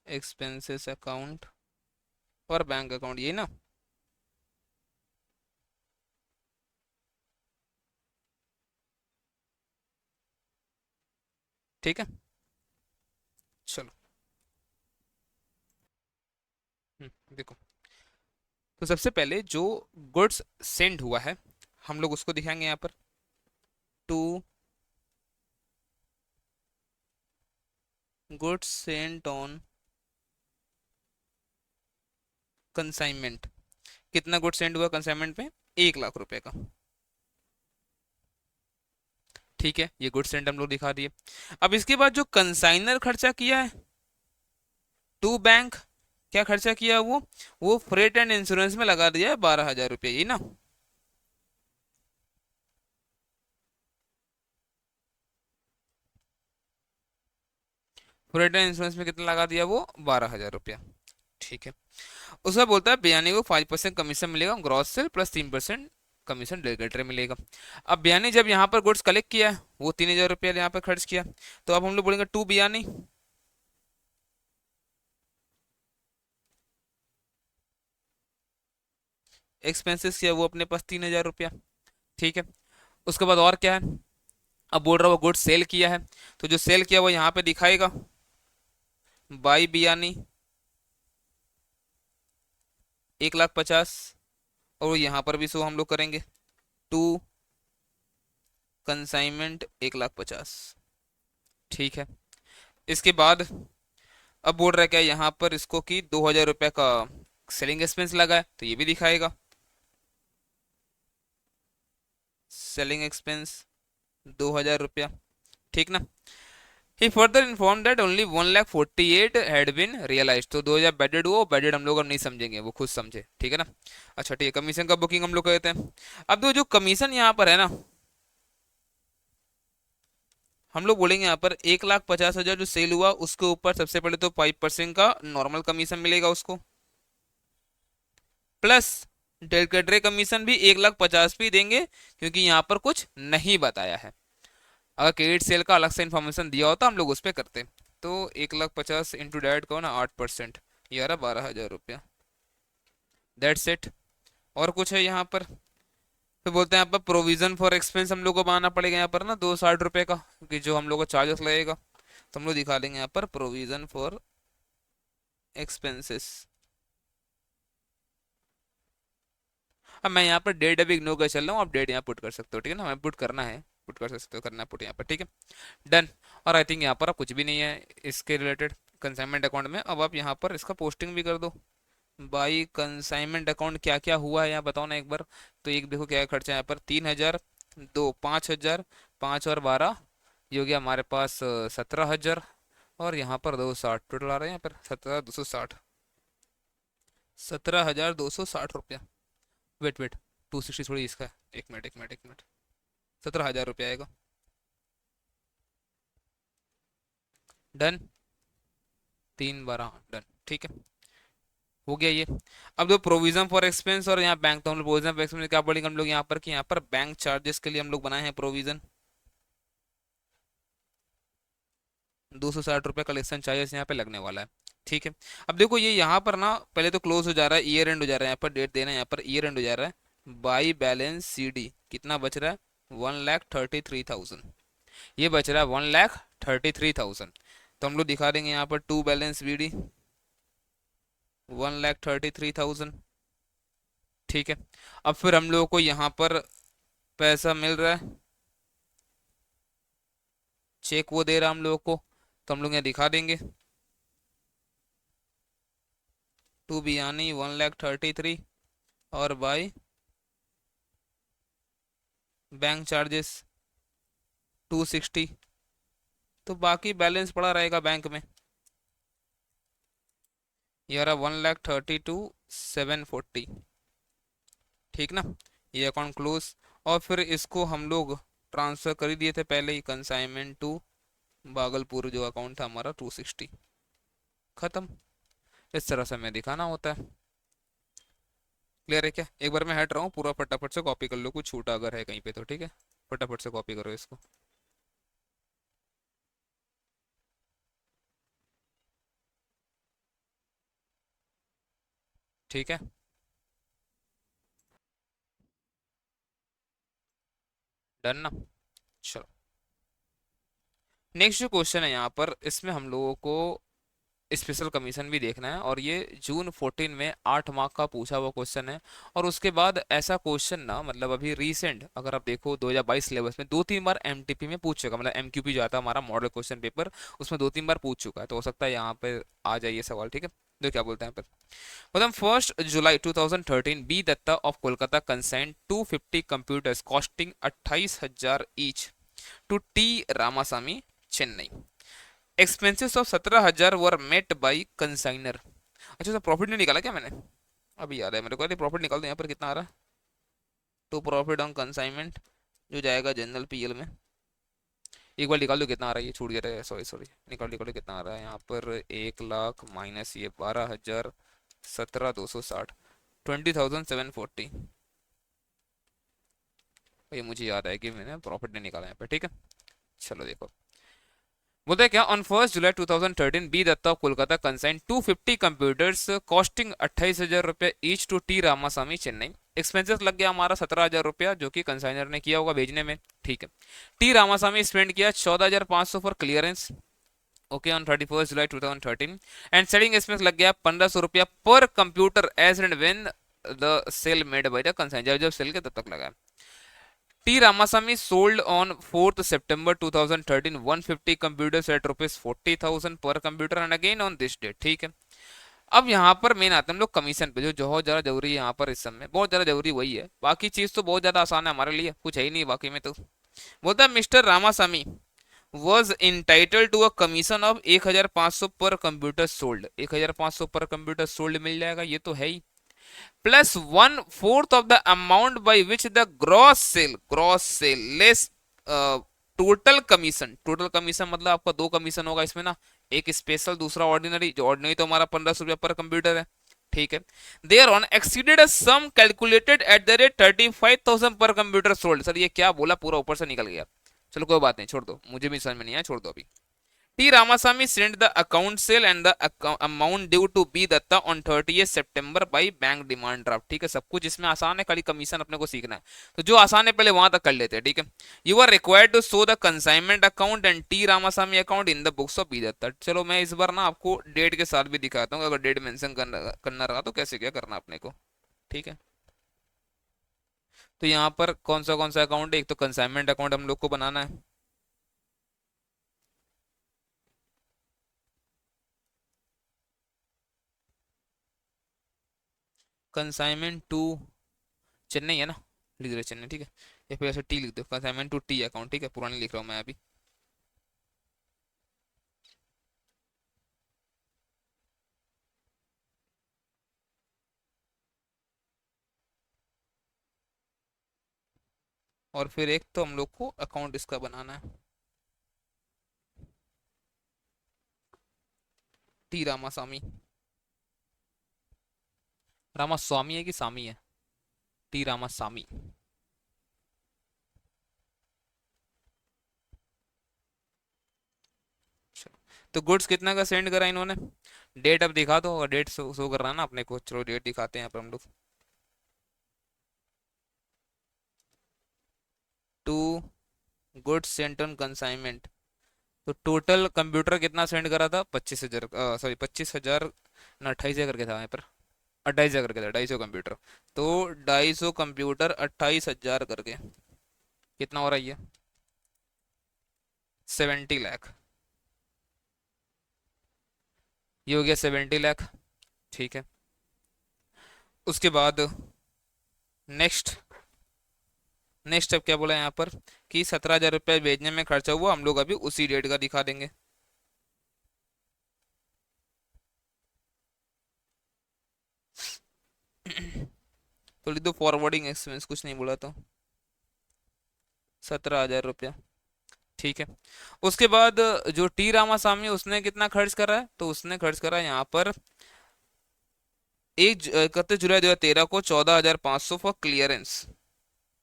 A: एक्सपेंसेस अकाउंट और बैंक अकाउंट, ये ना। ठीक है, चलो। देखो, तो सबसे पहले जो गुड्स सेंड हुआ है हम लोग उसको दिखाएंगे यहाँ पर। To goods sent on consignment. कितना गुड सेंड हुआ कंसाइनमेंट पे? 1 लाख रुपए का। ठीक है, ये गुड सेंड हम लोग दिखा दिए। अब इसके बाद जो कंसाइनर खर्चा किया है टू बैंक, क्या खर्चा किया वो फ्रेट एंड इंश्योरेंस में लगा दिया है 12,000 रुपये, ये ना। फ्रेट एंड इंश्योरेंस में कितना लगा दिया? वो 12,000 रुपया। ठीक है। उसका बोलता है बयानी को 5% कमीशन मिलेगा gross sale plus 3% commission delegator मिलेगा। अब बयानी जब यहाँ पर गुड्स कलेक्ट किया है वो 3,000 रुपया यहाँ पर खर्च किया, तो अब हम लोग बोलेंगे टू बयानी एक्सपेंसेस किया वो अपने पास 3,000 रुपया। ठीक है। उसके बाद और क्या है? अब बोल रहा है वो गुड्स सेल किया है, तो जो सेल किया वो यहाँ पे दिखाएगा बाई बयानी 1,50,000, और वो यहाँ पर भी शो हम लोग करेंगे टू कंसाइनमेंट 1,50,000। ठीक है। इसके बाद अब बोल रहा है क्या यहाँ पर इसको कि 2,000 रुपये का सेलिंग एक्सपेंस लगा है, तो ये भी दिखाएगा सेलिंग एक्सपेंस 2,000 रुपया। ठीक ना। He further inform that only 1,48,000 had been realise, तो 2,000 बेडेड हुआ, बेडेड हम लोग अब नहीं समझेंगे, वो खुद समझे, ठीक है ना। अच्छा ठीक है, कमीशन का बुकिंग हम लोग कहते हैं। अब तो जो कमीशन यहाँ पर है ना, हम लोग बोलेंगे यहाँ पर 1,50,000 जो सेल हुआ उसके ऊपर सबसे पहले तो 5% का नॉर्मल कमीशन मिलेगा उसको, प्लस डेलकटरे कमीशन भी 1,50,000 भी देंगे, क्योंकि यहाँ पर कुछ नहीं बताया है। अगर क्रेडिट सेल का अलग से इन्फॉर्मेशन दिया होता हम लोग उस पर करते। तो 1,50,000 इंटू डाइट करो ना 8%, ये आ रहा 12,000 रुपया। That's it. और कुछ है यहाँ पर? फिर बोलते हैं यहाँ पर प्रोविजन फॉर एक्सपेंस हम लोग को बनाना पड़ेगा यहाँ पर ना 260 रुपये का, क्योंकि जो हम लोग को चार्जेस लगेगा, तो हम लोग दिखा देंगे यहाँ पर प्रोविजन फॉर एक्सपेंसेस। अब मैं यहाँ पर डेट अभी इग्नोर कर चल रहा हूँ, आप डेट यहाँ पुट कर सकते हो, ठीक है ना, हमें पुट करना है, पुट कर सकते हो, करना है पुट यहाँ पर, ठीक है। डन। और आई थिंक यहाँ पर अब कुछ भी नहीं है इसके रिलेटेड कंसाइनमेंट अकाउंट में। अब आप यहाँ पर इसका पोस्टिंग भी कर दो बाई कंसाइनमेंट अकाउंट, क्या क्या हुआ है यहाँ बताओ ना एक बार। तो एक देखो क्या खर्चा है यहाँ पर, 3,000, दो 5,000, 5 और 12, ये हो गया हमारे पास 17,000, और यहाँ पर 260 टोटल आ रहा है यहाँ पर 17,260, 17,260 रुपया। वेट वेट, 260 थोड़ी इसका है, एक मिनट 17,000 रुपया आएगा। डन, 3 12 डन, ठीक है, हो गया ये। अब जो प्रोविजन फॉर एक्सपेंस और यहाँ बैंक, तो हम लोग प्रोविजन फॉर एक्सपेंस क्या बोलेंगे हम लोग यहाँ पर कि यहाँ पर बैंक चार्जेस के लिए हम लोग बनाए हैं प्रोविजन, 260 रुपये कलेक्शन चार्जेस यहाँ पे लगने वाला है। ठीक है। अब देखो ये यहाँ पर ना पहले तो क्लोज हो जा रहा है, ईयर एंड हो जा रहा है, यहाँ पर डेट देना है, यहाँ पर ईयर एंड हो जा रहा है। बाई बैलेंस सी डी कितना बच रहा है? 1,33,000, ये बच रहा है 1,33,000। तो हम लोग दिखा देंगे यहाँ पर टू बैलेंस बी डी 1,33,000। ठीक है। अब फिर हम लोगों को यहाँ पर पैसा मिल रहा है चेक वो दे रहा हम लोगों को, तो हम लोग यहाँ दिखा देंगे। टू बी यानी 1,33,000 और बाय बैंक चार्जेस 260। तो बाकी बैलेंस पड़ा रहेगा बैंक में, ये रहा 1,32,740। ठीक ना, ये अकाउंट क्लोज। और फिर इसको हम लोग ट्रांसफर कर ही दिए थे पहले ही, कंसाइनमेंट टू भागलपुर, जो अकाउंट था हमारा 260। खत्म। इस तरह से हमें दिखाना होता है। क्लियर है क्या? एक बार मैं हट रहा हूँ, पूरा फटाफट से कॉपी कर लो, कुछ छूटा अगर है कहीं पे तो ठीक है, फटाफट से कॉपी करो इसको। ठीक है, डन ना। चलो, नेक्स्ट जो क्वेश्चन है यहाँ पर, इसमें हम लोगों को स्पेशल कमीशन भी देखना है, और ये जून 14 में 8 मार्क का पूछा हुआ क्वेश्चन है। और उसके बाद ऐसा क्वेश्चन ना, मतलब अभी रीसेंट अगर आप देखो 2022 सिलेबस में 2-3 बार एमटीपी में पूछ चुका, मतलब एमक्यूपी जो आता है हमारा मॉडल क्वेश्चन पेपर, उसमें 2-3 बार पूछ चुका है, तो हो सकता है यहाँ पे आ जाए ये सवाल। ठीक है, तो क्या बोलते हैं पर, मतलब 1 July 2013 B Dutta of Kolkata consigned 250 computers costing 28,000 each to T Ramasamy Chennai. Expenses of 17,000 were met by consignor. अच्छा, तो प्रॉफिट नहीं निकाला क्या मैंने? अभी याद है मेरे को, अरे प्रॉफिट निकाल दो, यहाँ पर कितना आ रहा है? तो प्रॉफिट ऑन कंसाइनमेंट जो जाएगा जनरल पीएल में, एक बार निकाल दो कितना आ रहा है, ये छूट गया था, सॉरी सॉरी, निकाल निकालो कितना आ रहा है यहाँ पर, 1 लाख माइनस ये 12,000, 17,260, 20,740। ये मुझे याद है कि मैंने प्रॉफिट नहीं निकाला यहाँ पे। ठीक है, चलो देखो, बोलते हैं क्या, on 1 July 2013 B Dutta of Kolkata consign 250 computers costing 28,000 रुपये each to T Ramasamy Chennai. Expenses लग गया हमारा 17,000 रुपया, जो कि कंसाइनर ने किया होगा भेजने में। ठीक है, टी रामासामी स्पेंड किया 14,500 for clearance, okay, on 31 July 2013। And selling expense लग गया 1,500 रुपया per computer as and when the sale made by the consignor, जब जब सेल के तब तक लगा। T. Ramasamy sold on 4th September 2013 150 computers at rupees 40,000 per computer and again on this date। ठीक है, अब यहाँ पर मेन आते हैं हम लोग कमीशन पे, जो बहुत ज्यादा जरूरी है यहाँ पर, इस समय बहुत ज्यादा जरूरी वही है, बाकी चीज तो बहुत ज्यादा आसान है हमारे लिए, कुछ है ही नहीं बाकी में तो। बोलता है mister Ramasamy was entitle to a commission of 1,500 per computer sold. 1,500 per computer sold मिल जाएगा, ये तो है ही, plus 1/4 of the amount by which the gross sale less total commission. Total commission मतलब आपका दो कमीशन होगा इसमें ना, एक स्पेशल दूसरा ऑर्डिनरी, जो ऑर्डिनरी तो हमारा 1,500 रुपया पर कंप्यूटर है। ठीक है, there on exceeded a sum calculated at the rate 35,000 पर कंप्यूटर सोल्ड। सर ये क्या बोला, पूरा ऊपर से निकल गया, चलो कोई बात नहीं, छोड़ दो, मुझे भी समझ में नहीं आया, छोड़ दो अभी। T. Ramasamy sent the account sale and the amount due to B Datta on 30th September by bank demand draft। ठीक है, सब कुछ इसमें आसान है, खाली कमीशन अपने को सीखना है, तो जो आसान है पहले वहां तक कर लेते हैं। ठीक है, you are required to show the consignment account and T Ramasamy account in the books of B Datta. चलो मैं इस बार ना आपको डेट के साथ भी दिखाता हूँ, अगर डेट मेंशन करना रहा तो कैसे क्या करना अपने को। ठीक है, तो यहाँ पर कौन सा अकाउंट है, एक तो कंसाइनमेंट अकाउंट हम लोग को बनाना है। कंसाइनमेंट टू चेन्नई है ना, लिख दो चेन्नई। ठीक है, या फिर ऐसे टी लिख दो, कंसाइनमेंट टू टी अकाउंट। ठीक है, पुरानी लिख रहा हूँ मैं अभी। और फिर एक तो हम लोग को अकाउंट इसका बनाना है, टी रामास्वामी। रामास्वामी है कि सामी है? टी रामास्वामी। चलो, तो गुड्स कितना का सेंड करा इन्होंने, डेट अब दिखा दो, और डेट शो कर रहा है ना अपने को, चलो डेट दिखाते हैं यहाँ पर हम लोग। To goods sent on consignment, तो टोटल कंप्यूटर कितना सेंड करा था, 25,000, सॉरी 25,000 ना 28,000 करके था यहाँ पर, 28,000 करके था, 250 कंप्यूटर। तो 250 कंप्यूटर 28,000 करके कितना हो रहा है ये? 70 लाख। ये हो गया 70 लाख। ठीक है। उसके बाद नेक्स्ट, नेक्स्ट अब क्या बोला यहाँ पर कि 17,000 रुपये भेजने में खर्चा हुआ, हम लोग अभी उसी डेट का दिखा देंगे। तो लिख दो फॉरवर्डिंग एक्सपेंस, कुछ नहीं बोला तो 17,000 रुपया। ठीक है। उसके बाद जो टी रामास्वामी उसने कितना खर्च करा है, तो उसने खर्च करा है यहाँ पर 31 जुलाई 2013 को 14,500 फॉर क्लियरेंस।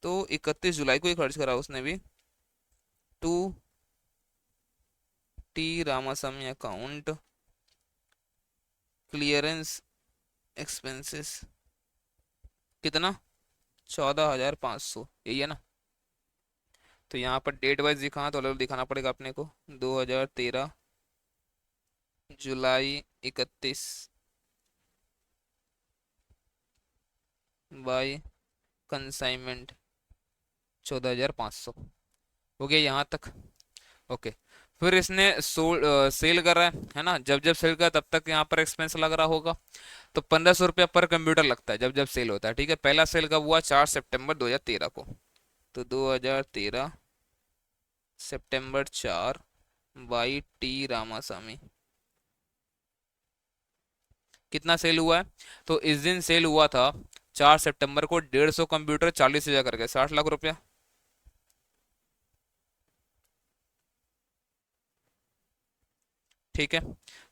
A: तो 31 जुलाई को ही खर्च करा उसने भी। To T Ramaswamy account clearance expenses कितना, 14,500, यही है ना। तो यहाँ पर डेट वाइज दिखाना तो अलग दिखाना पड़ेगा अपने को। 2013 जुलाई 31 बाय कंसाइनमेंट 14,500। हो गया यहाँ तक। ओके। फिर इसने सेल कर रहा है ना, जब जब सेल कर तब तक यहाँ पर एक्सपेंस लग रहा होगा। तो 1,500 रुपया पर कंप्यूटर लगता है जब जब सेल होता है। ठीक है। पहला सेल कब हुआ, 4 सितंबर 2013 को। तो 2013 सितंबर 4 बाई टी रामास्वामी। कितना सेल हुआ है, तो इस दिन सेल हुआ था 4 सितंबर को 150 कंप्यूटर 40,000 करके 60 लाख रुपया। ठीक है।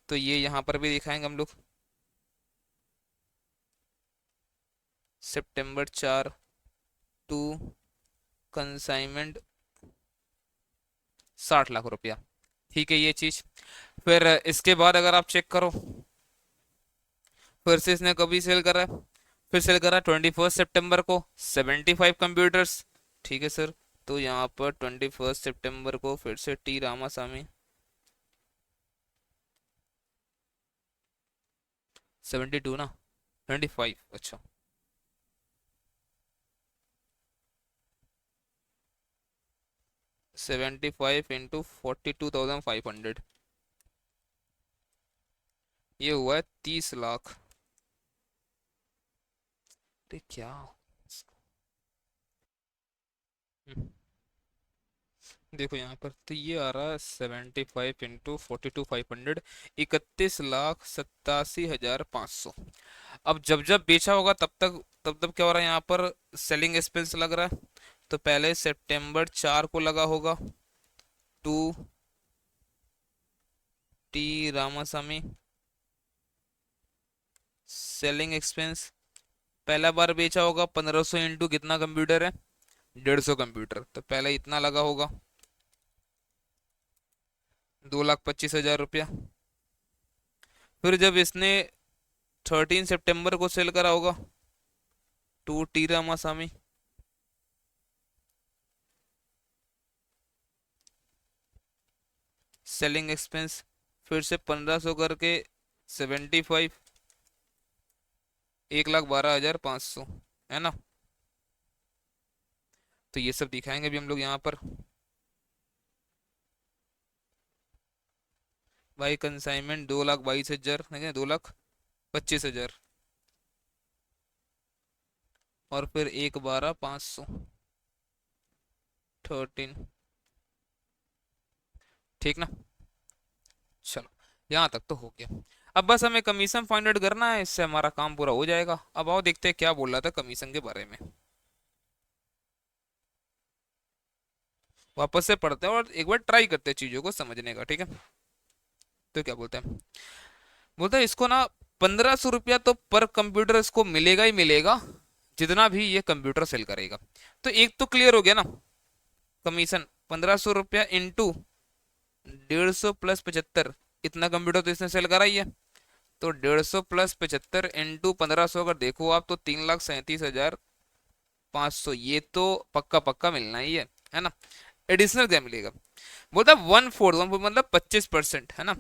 A: तो ये यहाँ पर भी दिखाएंगे हम लोग। September 4 टू कंसाइनमेंट 60 लाख रुपया। ठीक है ये चीज। फिर इसके बाद अगर आप चेक करो, फिर से इसने कभी सेल करा है, फिर सेल करा 21 सितंबर को 75 कंप्यूटर्स। ठीक है सर। तो यहाँ पर 21 सितंबर को फिर से टी रामास्वामी 72 ना, 25, अच्छा। 75 इंटू 42,500, ये हुआ है 30 लाख। अरे क्या, हम्म, देखो यहाँ पर तो ये आ रहा है 75 इंटू 42,500, 31,87,500। अब जब जब बेचा होगा तब तब क्या हो रहा है यहाँ पर, सेलिंग एक्सपेंस लग रहा है। तो पहले September 4 को लगा होगा to T Ramaswamy selling expense. पहला बार बेचा होगा 1,500 इंटू कितना कंप्यूटर है, 150 कंप्यूटर, तो पहले इतना लगा होगा 2,25,000 रुपया। फिर जब इसने 13 सितंबर को सेल करा होगा to T Ramaswamy selling expense, फिर से 1,500 करके 75, 1,12,500, है ना। तो ये सब दिखाएंगे भी हम लोग यहाँ पर। भाई कंसाइनमेंट 2,22,000, 2,25,000, और फिर 1,12,500, 13। ठीक ना। चलो यहाँ तक तो हो गया। अब बस हमें कमीशन फाइंड आउट करना है, इससे हमारा काम पूरा हो जाएगा। अब आओ देखते हैं क्या बोल रहा था कमीशन के बारे में। वापस से पढ़ते हैं और एक बार ट्राई करते हैं चीजों को समझने का। ठीक है। तो क्या बोलते हैं, बोलते हैं इसको ना 1,500 रुपया तो पर कंप्यूटर इसको मिलेगा ही मिलेगा, जितना भी ये कंप्यूटर सेल करेगा। तो एक तो क्लियर हो गया ना, कमीशन 1,500 रुपया इंटू 150 प्लस 75, इतना कंप्यूटर तो इसने सेल करा ही है। तो 150 प्लस 75 इंटू 1,500 अगर देखो आप तो 3,37,500, ये तो पक्का पक्का मिलना ही है ना। एडिशनल क्या मिलेगा, बोलता 1/4, 1/4 मतलब 25%, है ना।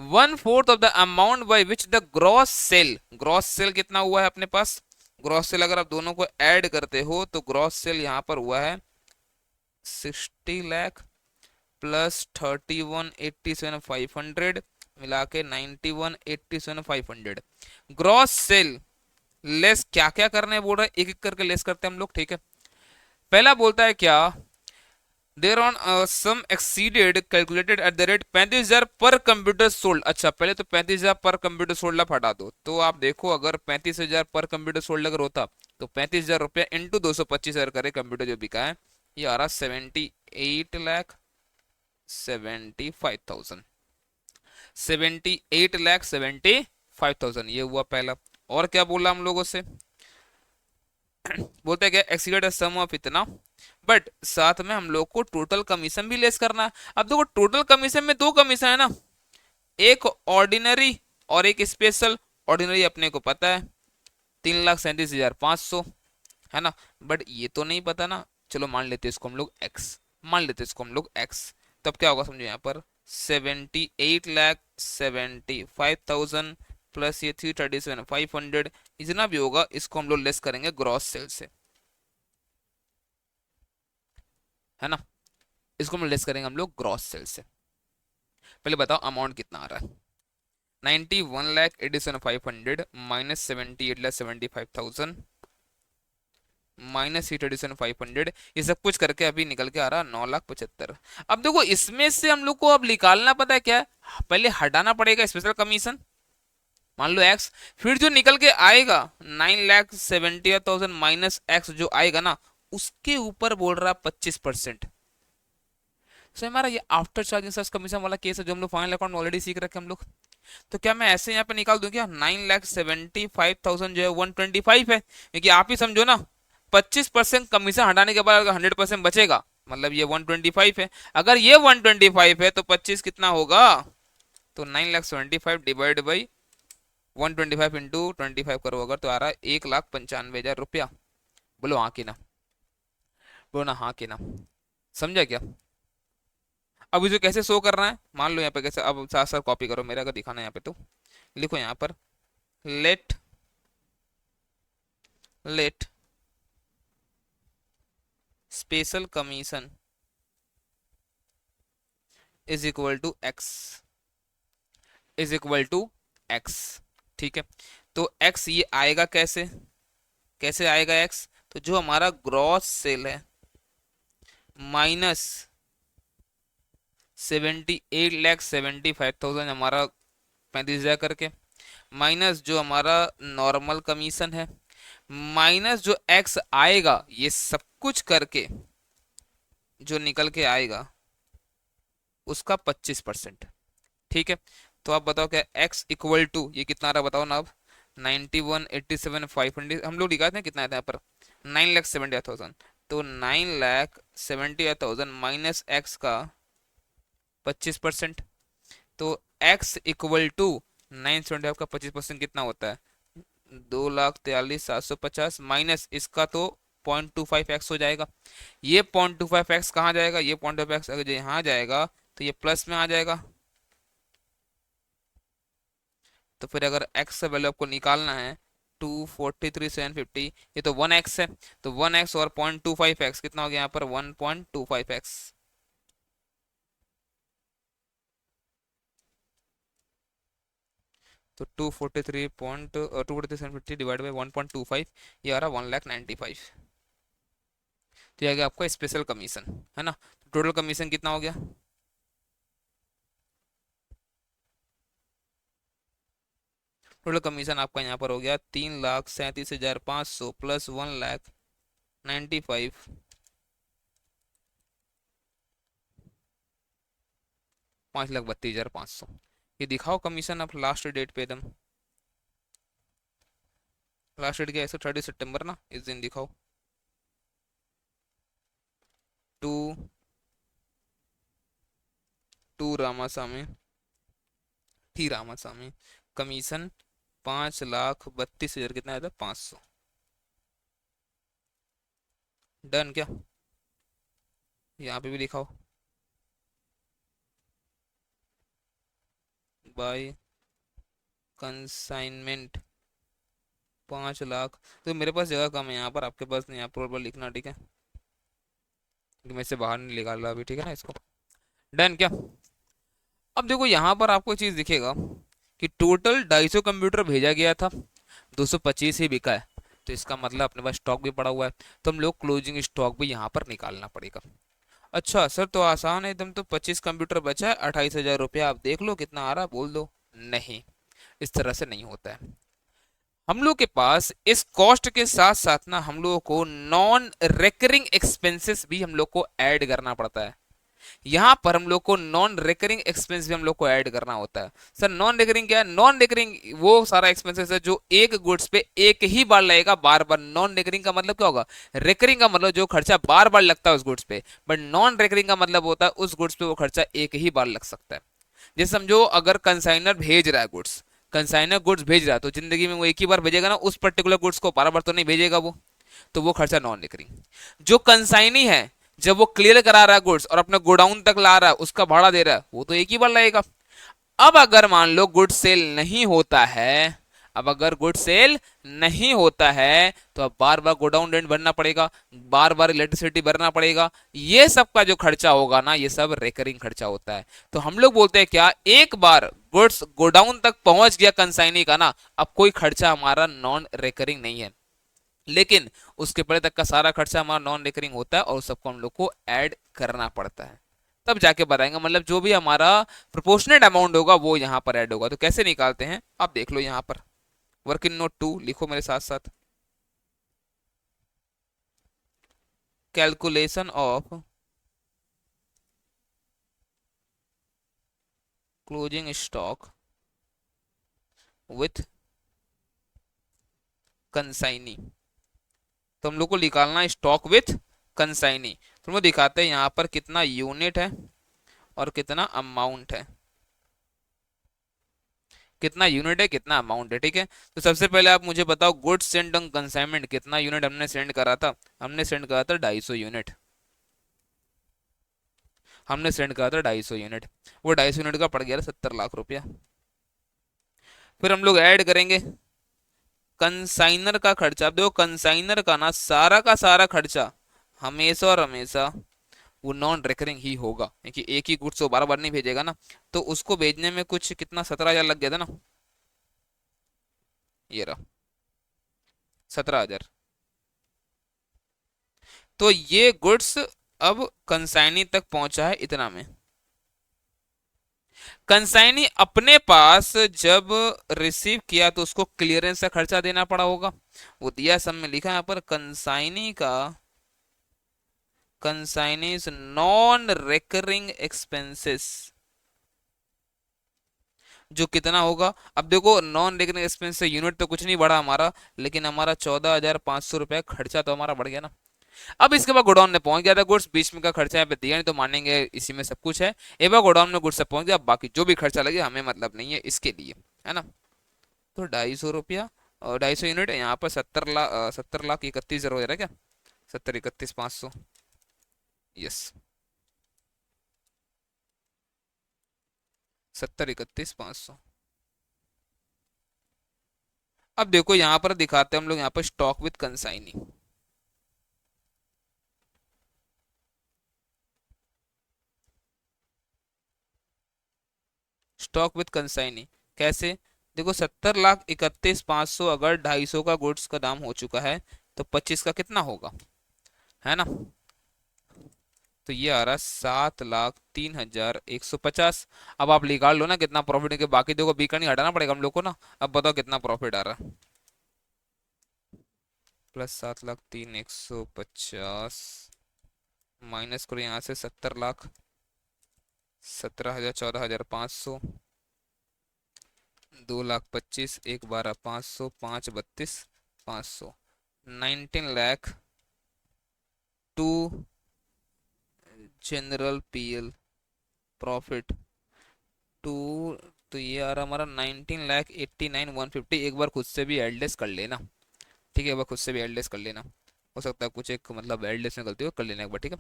A: 1/4 of the amount by which the gross sale, gross sale कितना हुआ है अपने पास, ग्रॉस सेल अगर आप दोनों को ऐड करते हो तो ग्रॉस सेल यहाँ पर हुआ है 60 लाख प्लस 31,87,500 मिला के 91,87,500 ग्रॉस सेल लेस क्या क्या करने बोल रहा है, एक एक करके लेस करते हैं हम लोग, ठीक है। पहला बोलता है क्या, thereon sum exceeded calculated at the rate 35,000 पर कंप्यूटर सोल्ड। अच्छा पहले तो 35,000 पर कंप्यूटर सोल्ड आप हटा दो, तो आप देखो अगर 35,000 पर कंप्यूटर सोल्ड अगर होता तो 35,000 रुपया इंटू 225,000 करे कंप्यूटर जो बिका है, ये आ रहा 78,75,000, 78,75,000 ये हुआ पहला। और क्या बोला हम लोगों से, बोलते हैं क्या, एक्सीडेड सम ऑफ इतना, बट साथ में हम लोग को टोटल कमीशन भी लेस करना है। अब देखो टोटल कमीशन में दो कमीशन है ना, एक ऑर्डिनरी और एक स्पेशल। ऑर्डिनरी अपने को पता है 3,37,500 है ना, बट ये तो नहीं पता ना, चलो मान लेते हैं इसको हम लोग एक्स, मान लेते हैं इसको हम लोग एक्स। तब क्या होगा समझो यहाँ पर 78,75,000 प्लस ये 337,500, इतना भी होगा, इसको हम लोग लेस करेंगे ग्रॉस सेल से, है ना, इसको हम लेस करेंगे हम लोग ग्रॉस सेल से। पहले बताओ अमाउंट कितना आ रहा है, 91,87,500 माइनस 78,75,000 माइनस 337,500, ये सब कुछ करके अभी निकल के आ रहा 9,75,000। अब देखो इसमें से हम लोग को अब निकालना पता है क्या है, पहले हटाना पड़ेगा स्पेशल कमीशन, मान लो एक्स, फिर जो निकल के आएगा 9,70,000 माइनस एक्स जो आएगा ना, उसके ऊपर बोल रहा 25%। सो हमारा ये आफ्टर चार्जिंग सर्विस कमीशन वाला केस है जो हम लोग फाइनल अकाउंट में ऑलरेडी सीख रखे हम लोग। तो क्या मैं ऐसे यहाँ पे निकाल दूं क्या, 9,75,000 जो है 125 है, क्योंकि आप ही समझो ना 25% कमीशन हटाने के बाद अगर 100% बचेगा, मतलब ये 125 है, अगर ये 125 है तो 25 कितना होगा, तो 9,75,000 डिवाइड बाई 125 इंटू 25 करो अगर, तो आ रहा है 1,95,000 रुपया। बोलो हाँ कि ना, बोलो ना हाँ कि ना, समझा क्या। अब इसे कैसे शो करना है, मान लो यहाँ पे कैसे, अब साथ साथ कॉपी करो मेरा, अगर दिखाना है यहाँ पे तो लिखो यहाँ पर let let special commission is equal to X, is equal to X, ठीक है। तो एक्स ये आएगा कैसे, कैसे आएगा एक्स, तो जो हमारा ग्रॉस सेल है माइनस 78,75,000 हमारा 35,000 करके, माइनस जो हमारा नॉर्मल कमीशन है, माइनस जो एक्स आएगा, ये सब कुछ करके जो निकल के आएगा उसका 25%, ठीक है। तो आप बताओ क्या एक्स इक्वल टू ये कितना आ रहा है बताओ ना अब, 91,87,500 हम लोग लिखा थे कितना आया था यहाँ पर 9,70,000, तो 9,70,000 माइनस एक्स का 25%, तो x इक्वल टू 975 का 25% कितना होता है, 2,43,750 माइनस इसका तो 0.25x हो जाएगा। ये 0.25x कहाँ जाएगा, ये 0.25x अगर यहाँ जाएगा तो ये प्लस में आ जाएगा, तो फिर अगर x का वैल्यू आपको निकालना है 243,750, ये तो 1x है, तो 1x और 0.25x कितना हो गया यहाँ पर 1.25x, तो 243,750 डिवाइड बाई 1.25, ये आ रहा 1,95,000, तो ये आ गया आपका स्पेशल कमीशन, है ना। टोटल कमीशन कितना हो गया, टोटल कमीशन आपका यहाँ पर हो गया 3,37,500 प्लस 1,95,000, 5,32,500, ये दिखाओ कमीशन अब लास्ट डेट पे एकदम, लास्ट डेट क्या है 30 सितंबर ना, इस दिन दिखाओ, to to Ramaswamy T Ramaswamy, commission 5,32,000 कितना आया था 500, डन क्या, यहाँ पे भी दिखाओ बाय कंसाइनमेंट 5,00,000, तो मेरे पास जगह कम है यहाँ पर, आपके पास नहीं, यहाँ पर लिखना ठीक है, क्योंकि मैं इससे बाहर नहीं निकाल रहा अभी, ठीक है ना इसको, डन क्या? अब देखो यहाँ पर आपको चीज दिखेगा कि टोटल 250 कंप्यूटर भेजा गया था, 225 ही बिका है, तो इसका मतलब अपने पास स्टॉक भी पड़ा हुआ है, तो हम लोग क्लोजिंग स्टॉक भी यहाँ पर निकालना पड़ेगा। अच्छा सर तो आसान है एकदम, तो 25 कंप्यूटर बचा है, 28,000 रुपया, आप देख लो कितना आ रहा है, बोल दो। नहीं, इस तरह से नहीं होता है। हम लोग के पास इस कॉस्ट के साथ साथ ना हम लोगों को नॉन रेकरिंग एक्सपेंसेस भी हम लोग को ऐड करना पड़ता है। यहाँ पर हम लोग को नॉन रेकरिंग एक्सपेंस भी हम लोग को ऐड करना होता है। सर नॉन रेकरिंग क्या है? नॉन रेकरिंग वो सारा एक्सपेंसेस है जो एक गुड्स पे एक ही बार लगेगा, बार बार। नॉन रेकरिंग का मतलब क्या होगा? रेकरिंग का मतलब जो खर्चा बार बार लगता है उस गुड्स पे, बट नॉन रेकरिंग का मतलब होता है उस गुड्स पे वो खर्चा एक ही बार लग सकता है। जैसे समझो अगर कंसाइनर भेज रहा है गुड्स, कंसाइनर गुड्स भेज रहा है, तो जिंदगी में वो एक ही बार भेजेगा ना उस पर्टिकुलर गुड्स को, बार बार तो नहीं भेजेगा वो, तो वो खर्चा नॉन रिकरिंग। जो कंसाइनी है, जब वो क्लियर करा रहा है गुड्स और अपने गोडाउन तक ला रहा है, उसका भाड़ा दे रहा है, वो तो एक ही बार लगेगा। अब अगर मान लो गुड सेल नहीं होता है, अब अगर गुड सेल नहीं होता है तो अब बार बार गोडाउन रेंट भरना पड़ेगा, बार बार इलेक्ट्रिसिटी भरना पड़ेगा, ये सब का जो खर्चा होगा ना, ये सब रेकरिंग खर्चा होता है। तो हम लोग बोलते हैं क्या, एक बार गुड्स गोडाउन तक पहुंच गया कंसाइनी का ना, अब कोई खर्चा हमारा नॉन रेकरिंग नहीं है, लेकिन उसके पहले तक का सारा खर्चा हमारा नॉन रिकरिंग होता है और उस सबको हम लोग को ऐड करना पड़ता है, तब जाके बताएंगे। मतलब जो भी हमारा प्रोपोर्शनेट अमाउंट होगा वो यहाँ पर ऐड होगा। तो कैसे निकालते हैं आप देख लो, यहाँ पर वर्किंग नोट 2 लिखो मेरे साथ साथ। Calculation of closing stock with consignee. तो हम लोग को निकालना है स्टॉक विथ कंसाइनी। तो हम लोग दिखाते हैं यहाँ पर कितना यूनिट है और कितना अमाउंट है, कितना यूनिट है कितना अमाउंट है, ठीक है। तो सबसे पहले आप मुझे बताओ, गुड्स सेंड ऑन कंसाइनमेंट कितना यूनिट हमने सेंड करा था? हमने सेंड करा था 250 यूनिट, हमने सेंड करा था 250 यूनिट। वो 250 यूनिट का पड़ गया था 70 लाख रुपया। फिर हम लोग ऐड करेंगे कंसाइनर का खर्चा। अब देखो कंसाइनर का सारा खर्चा हमेशा और हमेशा वो नॉन रिकरिंग ही होगा, क्योंकि एक ही गुड्स को बार बार नहीं भेजेगा ना, तो उसको भेजने में कुछ कितना 17,000 लग गया था ना, ये रहा 17,000। तो ये गुड्स अब कंसाइनी तक पहुंचा है इतना में। कंसाइनी अपने पास जब रिसीव किया तो उसको क्लियरेंस का खर्चा देना पड़ा होगा, वो दिया सब में लिखा है यहाँ पर। कंसाइनी का, कंसाइनीज नॉन रिकरिंग एक्सपेंसेस जो कितना होगा? अब देखो नॉन रिकरिंग एक्सपेंस से यूनिट तो कुछ नहीं बढ़ा हमारा, लेकिन हमारा 14,500 रुपया खर्चा तो हमारा बढ़ गया ना। अब इसके बाद गोडाउन में पहुंच गया था गुड्स, बीच में का खर्चा यहाँ पे दिया नहीं तो मानेंगे इसी में सब कुछ है। एक बार गोडाउन में गुड्स से पहुंच गया, बाकी जो भी खर्चा लगे हमें मतलब नहीं है इसके लिए, है ना। तो 250 रुपया और 250 यूनिट यहाँ पर 70 लाख, 70,31,000 हो जा रहा है क्या? 70,31,500, यस, 70,31,500। अब देखो यहाँ पर दिखाते हैं हम लोग यहाँ पर stock with consignee. Stock with consignee कैसे? देखो 70,31,500 अगर 250 का गुड्स का दाम हो चुका है, तो 25 का कितना होगा, है ना। तो ये आ रहा 7,03,150। अब आप निकाल लो ना कितना प्रॉफिट है, कि बाकी देखो बीकर नहीं हटाना पड़ेगा हम लोग को ना। अब बताओ कितना प्रॉफिट आ रहा है? प्लस 7,03,150 माइनस करो यहाँ से 70 lakh, 17,000, 14,500, 2,25,000, 1,12,500, 5,32,500, 19 lakh to general PL profit to. तो ये आ रहा हमारा 19,89,150। एक बार खुद से भी एडलेस कर लेना, ठीक है, एक बार खुद से भी एडलेस कर लेना, हो सकता है कुछ एक मतलब एडलेस में गलती हो, कर लेना एक बार, ठीक है।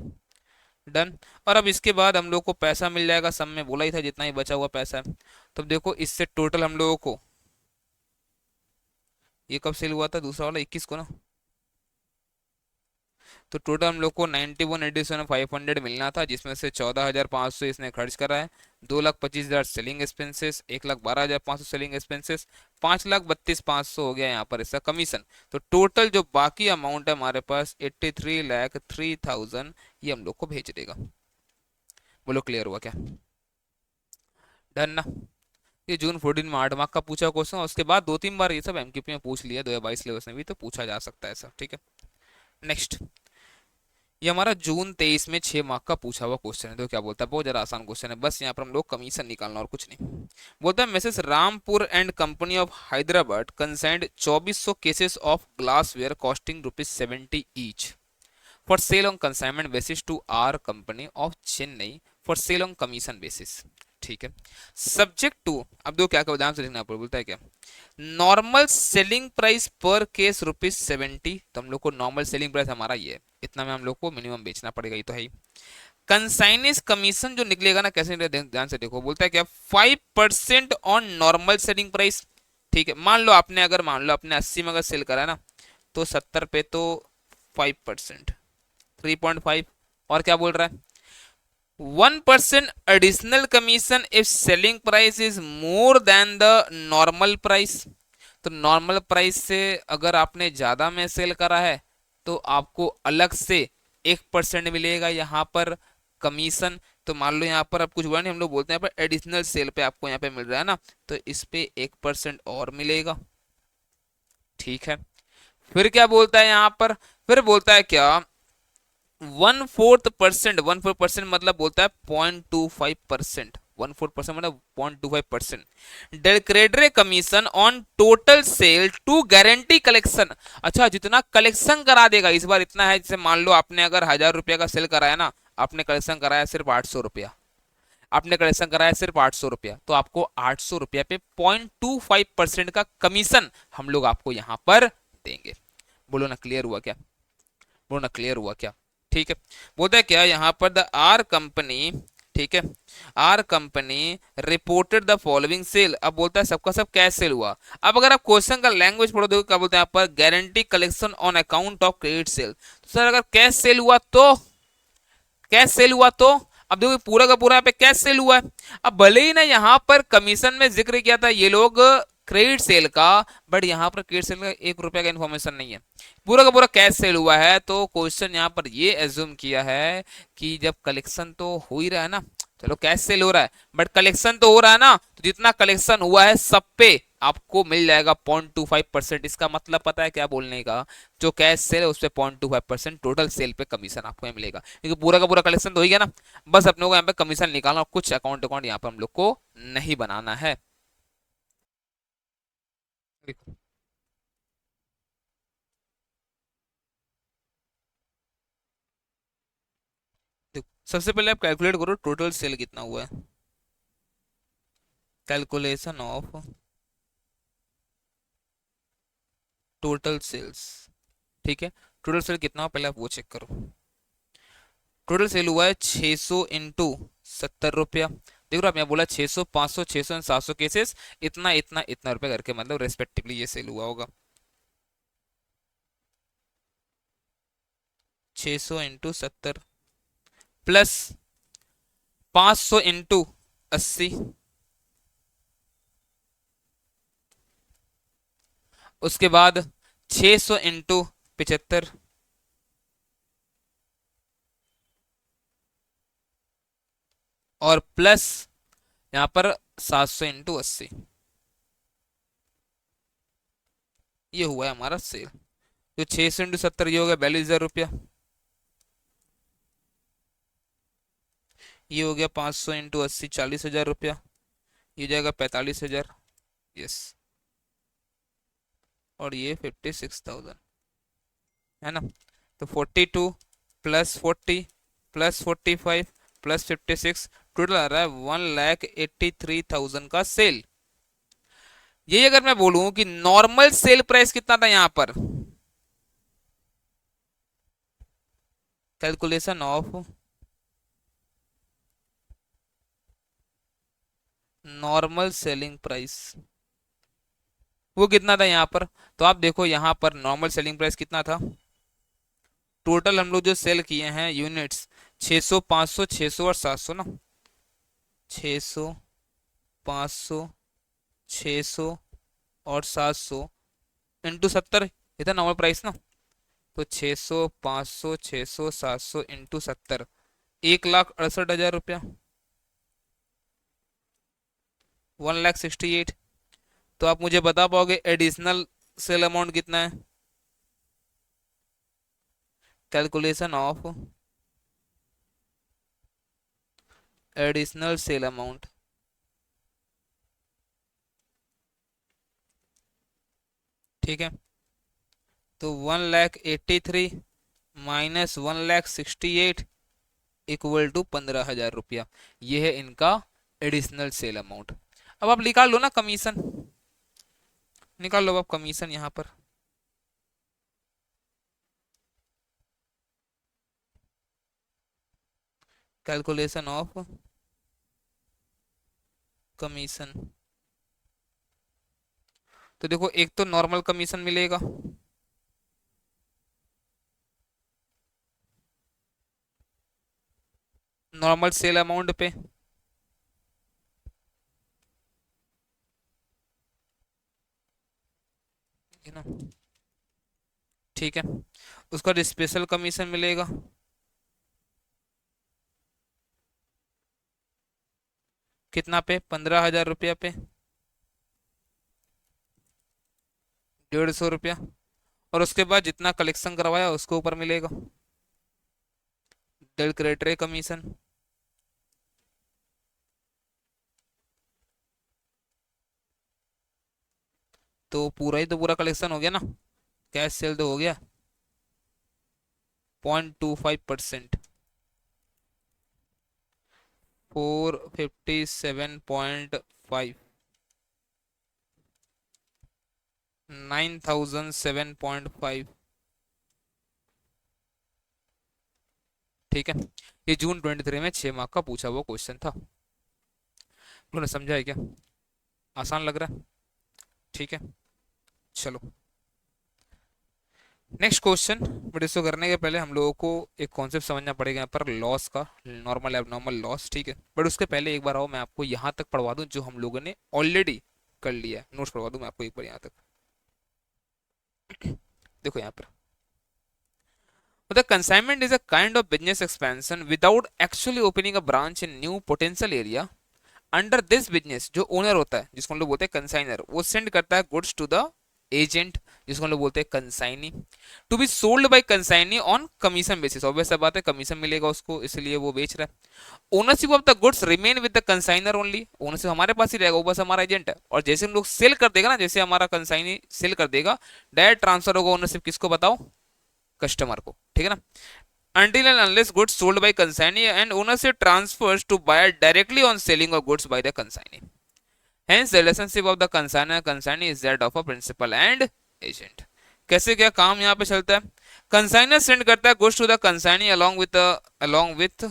A: डन। और अब इसके बाद हम लोग को पैसा मिल जाएगा, सब में बोला ही था जितना ही बचा हुआ पैसा है। तो अब देखो इससे टोटल हम लोगों को, ये कब सेल हुआ था दूसरा वाला? 21 को ना। तो टोटल हम लोग को 91,87,500 मिलना था, जिसमें से 14,500 इसने खर्च करा है, 2,25,000 सेलिंग एक्सपेंसेस, 1,12,500 सेलिंग एक्सपेंसेस, 5,32,500 हो गया यहाँ पर इसका कमीशन। तो टोटल जो बाकी अमाउंट है हमारे पास 83,03,000, ये हम लोग को भेज देगा। बोलो क्लियर हुआ क्या? डन ना? ये जून 14 में 8 मार्क का पूछा क्वेश्चन, उसके बाद 2-3 बार ये सब एमक्यूपी में पूछ लिया, 2022 सिलेबस में भी तो पूछा जा सकता है सब। ठीक है, नेक्स्ट। ये हमारा जून 23 में 6 मार्क का पूछा हुआ क्वेश्चन है। तो क्या बोलता है, बहुत जरा आसान क्वेश्चन है, बस यहाँ पर हम लोग कमीशन निकालना और कुछ नहीं। बोलता है Mrs Rampur and company of Hyderabad consigned 2400 cases of glassware costing ₹70 each for sale on consignment basis to R company of Chennai for sale on commission basis. ठीक है, सब्जेक्ट टू, अब दो क्या क्या ध्यान से लिखना पर बोलता है क्या, नॉर्मल सेलिंग प्राइस पर केस ₹70। तो हम लोग को नॉर्मल सेलिंग प्राइस हमारा ये है, इतना में हम लोग को मिनिमम बेचना पड़ेगा, ये तो है ही। कंसाइनिस कमीशन जो निकलेगा ना कैसे निकलेगा, ध्यान से देखो, बोलता है क्या 5% ऑन नॉर्मल सेलिंग प्राइस। ठीक है, मान लो आपने 80 में अगर सेल करा है ना, तो 70 पे तो 5%, 3.5। और क्या बोल रहा है, 1% additional commission if selling price is more than the normal price। तो नॉर्मल प्राइस से अगर आपने ज्यादा में सेल करा है तो आपको अलग से 1% मिलेगा यहाँ पर कमीशन। तो मान लो यहाँ पर अब कुछ हुआ नहीं, हम लोग बोलते हैं यहाँ पर एडिशनल सेल पे आपको यहाँ पे मिल रहा है ना, तो इस पे 1% और मिलेगा। ठीक है, फिर क्या बोलता है यहाँ पर, फिर बोलता है क्या 1/4%, 1/4% मतलब बोलता है 0.25%, 1/4% मतलब 0.25% del credit commission on total sale to guarantee collection. अच्छा, जितना कलेक्शन करा देगा इस बार इतना है, जैसे मान लो आपने अगर 1,000 रुपया का सेल कराया ना, आपने कलेक्शन कराया सिर्फ 800 रुपया, आपने कलेक्शन कराया सिर्फ 800 रुपया, तो आपको 800 रुपया पे 0.25% का कमीशन हम लोग आपको यहाँ पर देंगे। बोलो ना क्लियर हुआ क्या? बोलो ना क्लियर हुआ क्या? ठीक है, बोलता है क्या यहाँ पर द आर कंपनी, ठीक है, R company reported the following sale. अब बोलता है सबका सब कैश सेल हुआ। अब अगर आप क्वेश्चन का लैंग्वेज पढ़ो देखो क्या बोलते हैं यहाँ पर, guarantee collection on account of credit sale. तो सर अगर कैश सेल हुआ तो, कैश सेल हुआ तो, अब देखो पूरा का पूरा यहाँ पे कैश सेल हुआ है। अब भले ही ना यहाँ पर कमीशन में जिक्र किया था ये लोग क्रेडिट सेल का, बट यहाँ पर क्रेडिट सेल का 1 रुपया का इन्फॉर्मेशन नहीं है, पूरा का पूरा कैश सेल हुआ है। तो क्वेश्चन यहाँ पर ये एज्यूम किया है कि जब कलेक्शन तो हो ही रहा है ना, चलो कैश सेल हो रहा है बट कलेक्शन तो हो रहा है ना, तो जितना कलेक्शन हुआ है सब पे आपको मिल जाएगा 0.25%। इसका मतलब पता है क्या बोलने का, जो कैश सेल है उस पर 0.25% टोटल सेल पे कमीशन आपको मिलेगा, क्योंकि पूरा का पूरा कलेक्शन तो हो गया ना, बस अपने को यहाँ पे कमीशन निकालना, कुछ अकाउंट अकाउंट यहाँ पर हम लोग को नहीं बनाना है। देखो देखो, सबसे पहले आप कैलकुलेट करो टोटल सेल कितना हुआ है, कैलकुलेशन ऑफ टोटल सेल्स। ठीक है, टोटल सेल कितना हुआ पहले आप वो चेक करो। टोटल सेल हुआ है 600 इंटू 70 रुपया। देख रहे हो आप, यहाँ बोला 600, 500, 600 700 केसेस, इतना इतना इतना रुपया करके मतलब रेस्पेक्टिवली ये सेल हुआ होगा। 600 इंटू 70 प्लस 500 इंटू 80, उसके बाद 600 इंटू 75, और प्लस यहाँ पर 700 इंटू 80, ये हुआ है हमारा सेल। जो 600 इंटू 70 ये हो गया 42,000 रुपया, ये हो गया 500 इंटू 80 40,000 रुपया, ये हो जाएगा 45,000, यस, और ये 56,000 है ना। तो 42 प्लस 40 प्लस 45 प्लस 56, टोटल आ रहा है 1,83,000 का सेल। यही अगर मैं बोलूं कि नॉर्मल सेल प्राइस कितना था यहां पर, calculation of normal selling price, वो कितना था यहाँ पर, तो आप देखो यहाँ पर नॉर्मल सेलिंग प्राइस कितना था टोटल हम लोग जो सेल किए हैं यूनिट्स 600, 500, 600 और 700 ना, 600, 500, 600 और 700 इंटू 70, ये था नॉर्मल प्राइस ना। तो 600, 500, 600, 700 इंटू 70, 1,68,000 रुपया, 1,68,000। तो आप मुझे बता पाओगे एडिशनल सेल अमाउंट कितना है? Calculation of additional sale amount. ठीक है, तो 1,83,000 माइनस 1,68,000 इक्वल टू 15,000 रुपया। ये है इनका एडिशनल सेल अमाउंट। अब आप निकाल लो ना कमीशन, निकाल लो आप कमीशन यहाँ पर। Calculation of commission. तो देखो एक तो नॉर्मल कमीशन मिलेगा, नॉर्मल सेल अमाउंट पे, है ना। ठीक है, उसका स्पेशल कमीशन मिलेगा, कितना पे? 15,000 रुपया पे, 150 रुपया। और उसके बाद जितना कलेक्शन करवाया उसके ऊपर मिलेगा डेढ़ क्रेडिटरी कमीशन। तो पूरा ही तो पूरा कलेक्शन हो गया ना, कैश सेल तो हो गया 0.25%, 457.5, 9,007.5। ठीक है, ये जून 23 में 6 मार्क का पूछा हुआ क्वेश्चन था। उन्होंने समझा है क्या? आसान लग रहा है? ठीक है, चलो नेक्स्ट क्वेश्चन। बट इसको करने के पहले हम लोगों को एक कॉन्सेप्ट समझना पड़ेगा यहाँ पर, लॉस का, नॉर्मल एबनॉर्मल लॉस। ठीक है, बट उसके पहले एक बार आओ मैं आपको यहाँ तक पढ़वा दूं जो हम लोगों ने ऑलरेडी कर लिया है, नोट्स पढ़वा दूं मैं आपको एक बार यहाँ तक। देखो यहाँ पर, the consignment is a kind of business expansion without actually opening a branch in new potential area. Under this business जो ओनर होता है जिसको हम लोग बोलते हैं कंसाइनर, वो सेंड करता है गुड्स टू द एजेंट जिसको हम लोग बोलते हैं consignee, to be sold by consignee on commission basis. Obvious सा बात है, कमीशन मिलेगा उसको, इसलिए वो बेच रहा है। Ownership of the goods remain with the consignor only, ownership हमारे पास ही रहेगा, वो बस हमारा एजेंट है। और जैसे हम लोग सेल कर देगा ना, जैसे हमारा कंसाइनी सेल कर देगा, डायरेक्ट ट्रांसफर होगा ओनरशिप किसको बताओ? कस्टमर को। ठीक है ना। Until and unless goods sold by consignee and ownership transfers to buyer directly on selling of goods by the consignee. Hence the relationship of the consignor consignee is that of a principal and agent. कैसे क्या काम यहाँ पे चलता है? Consignor send करता है goods to the consignee along with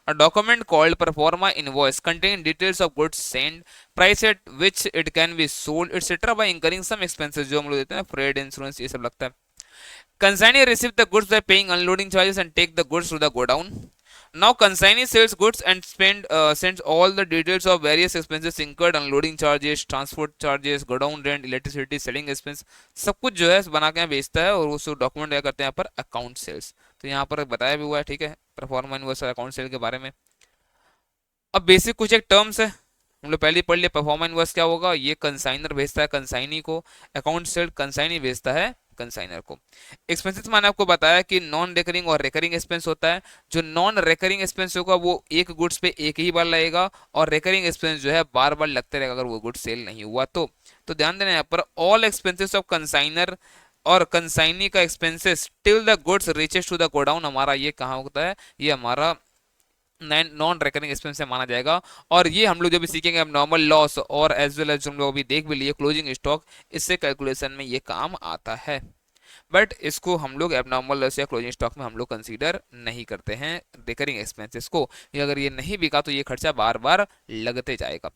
A: a document called performa invoice containing details of goods sent, price at which it can be sold, etc. by incurring some expenses जो हम लोग देते हैं, freight, insurance, ये सब लगता है। Consignee receive the goods by paying unloading charges and take the goods to the godown. Now consignee sells goods and sends all the details of various expenses incurred, unloading charges, transport charges, godown rent, electricity, selling expense, सब कुछ जो है बना के बेचता है और उस डॉक्यूमेंट क्या करते हैं यहाँ पर? Account sales. तो यहाँ पर बताया भी हुआ है, ठीक है, परफॉर्मा इनवॉइस अकाउंट सेल के बारे में। अब बेसिक कुछ एक टर्म्स है, हम लोग पहले पढ़ लिए। परफॉर्मा इनवॉइस क्या होगा? ये कंसाइनर भेजता है कंसाइनी को, अकाउंट सेल कंसाइनी भेजता है कंसाइनर को। एक्सपेंसेस मैंने आपको बताया कि नॉन रेकरिंग और रेकरिंग एक्सपेंस होता है। जो नॉन रेकरिंग एक्सपेंस होगा वो एक गुड्स पे एक ही बार लगेगा, और रेकरिंग एक्सपेंस जो है बार बार लगते रहेगा अगर वो गुड्स सेल नहीं हुआ तो ध्यान देना यहाँ पर, ऑल एक्सपेंसेस ऑफ कंसाइनर और कंसाइनी का expenses till the goods reaches to the godown, हमारा ये कहाँ होता है? ये हमारा नॉन रेकरिंग एक्सपेंस से माना जाएगा। और ये हम लोग जो भी सीखेंगे अब नॉर्मल लॉस और एज वेल एज हम लोग अभी देख भी लिए क्लोजिंग स्टॉक, इससे कैलकुलेशन में ये काम आता है। बट इसको हम लोग एबनॉर्मल लॉस या क्लोजिंग स्टॉक में हम लोग कंसीडर नहीं करते हैं रिकरिंग एक्सपेंसेस को। अगर ये नहीं बिका तो ये खर्चा बार बार लगते जाएगा।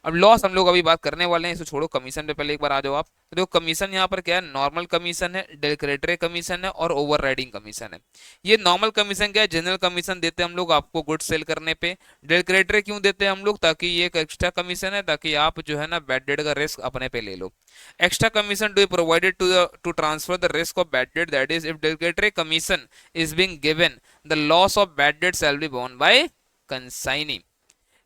A: अब लॉस हम लोग अभी बात करने वाले हैं, इसे छोड़ो, कमीशन पे पहले एक बार आ जाओ आप। तो देखो कमीशन यहाँ पर क्या है, नॉर्मल कमीशन है, डिक्लेरेटरी कमीशन है और ओवर राइडिंग कमीशन है। ये नॉर्मल कमीशन क्या है, जनरल कमीशन देते हैं हम लोग आपको गुड सेल करने पे। डिक्लेरेटरी क्यों देते हैं हम लोग, ताकि ये एक एक्स्ट्रा कमीशन है, ताकि आप जो है ना बैड डेट का रिस्क अपने पे ले लो। Extra commission to provided to transfer the risk of bad debt, that is if declaratory commission is being given the loss of bad debt shall be borne by consignee.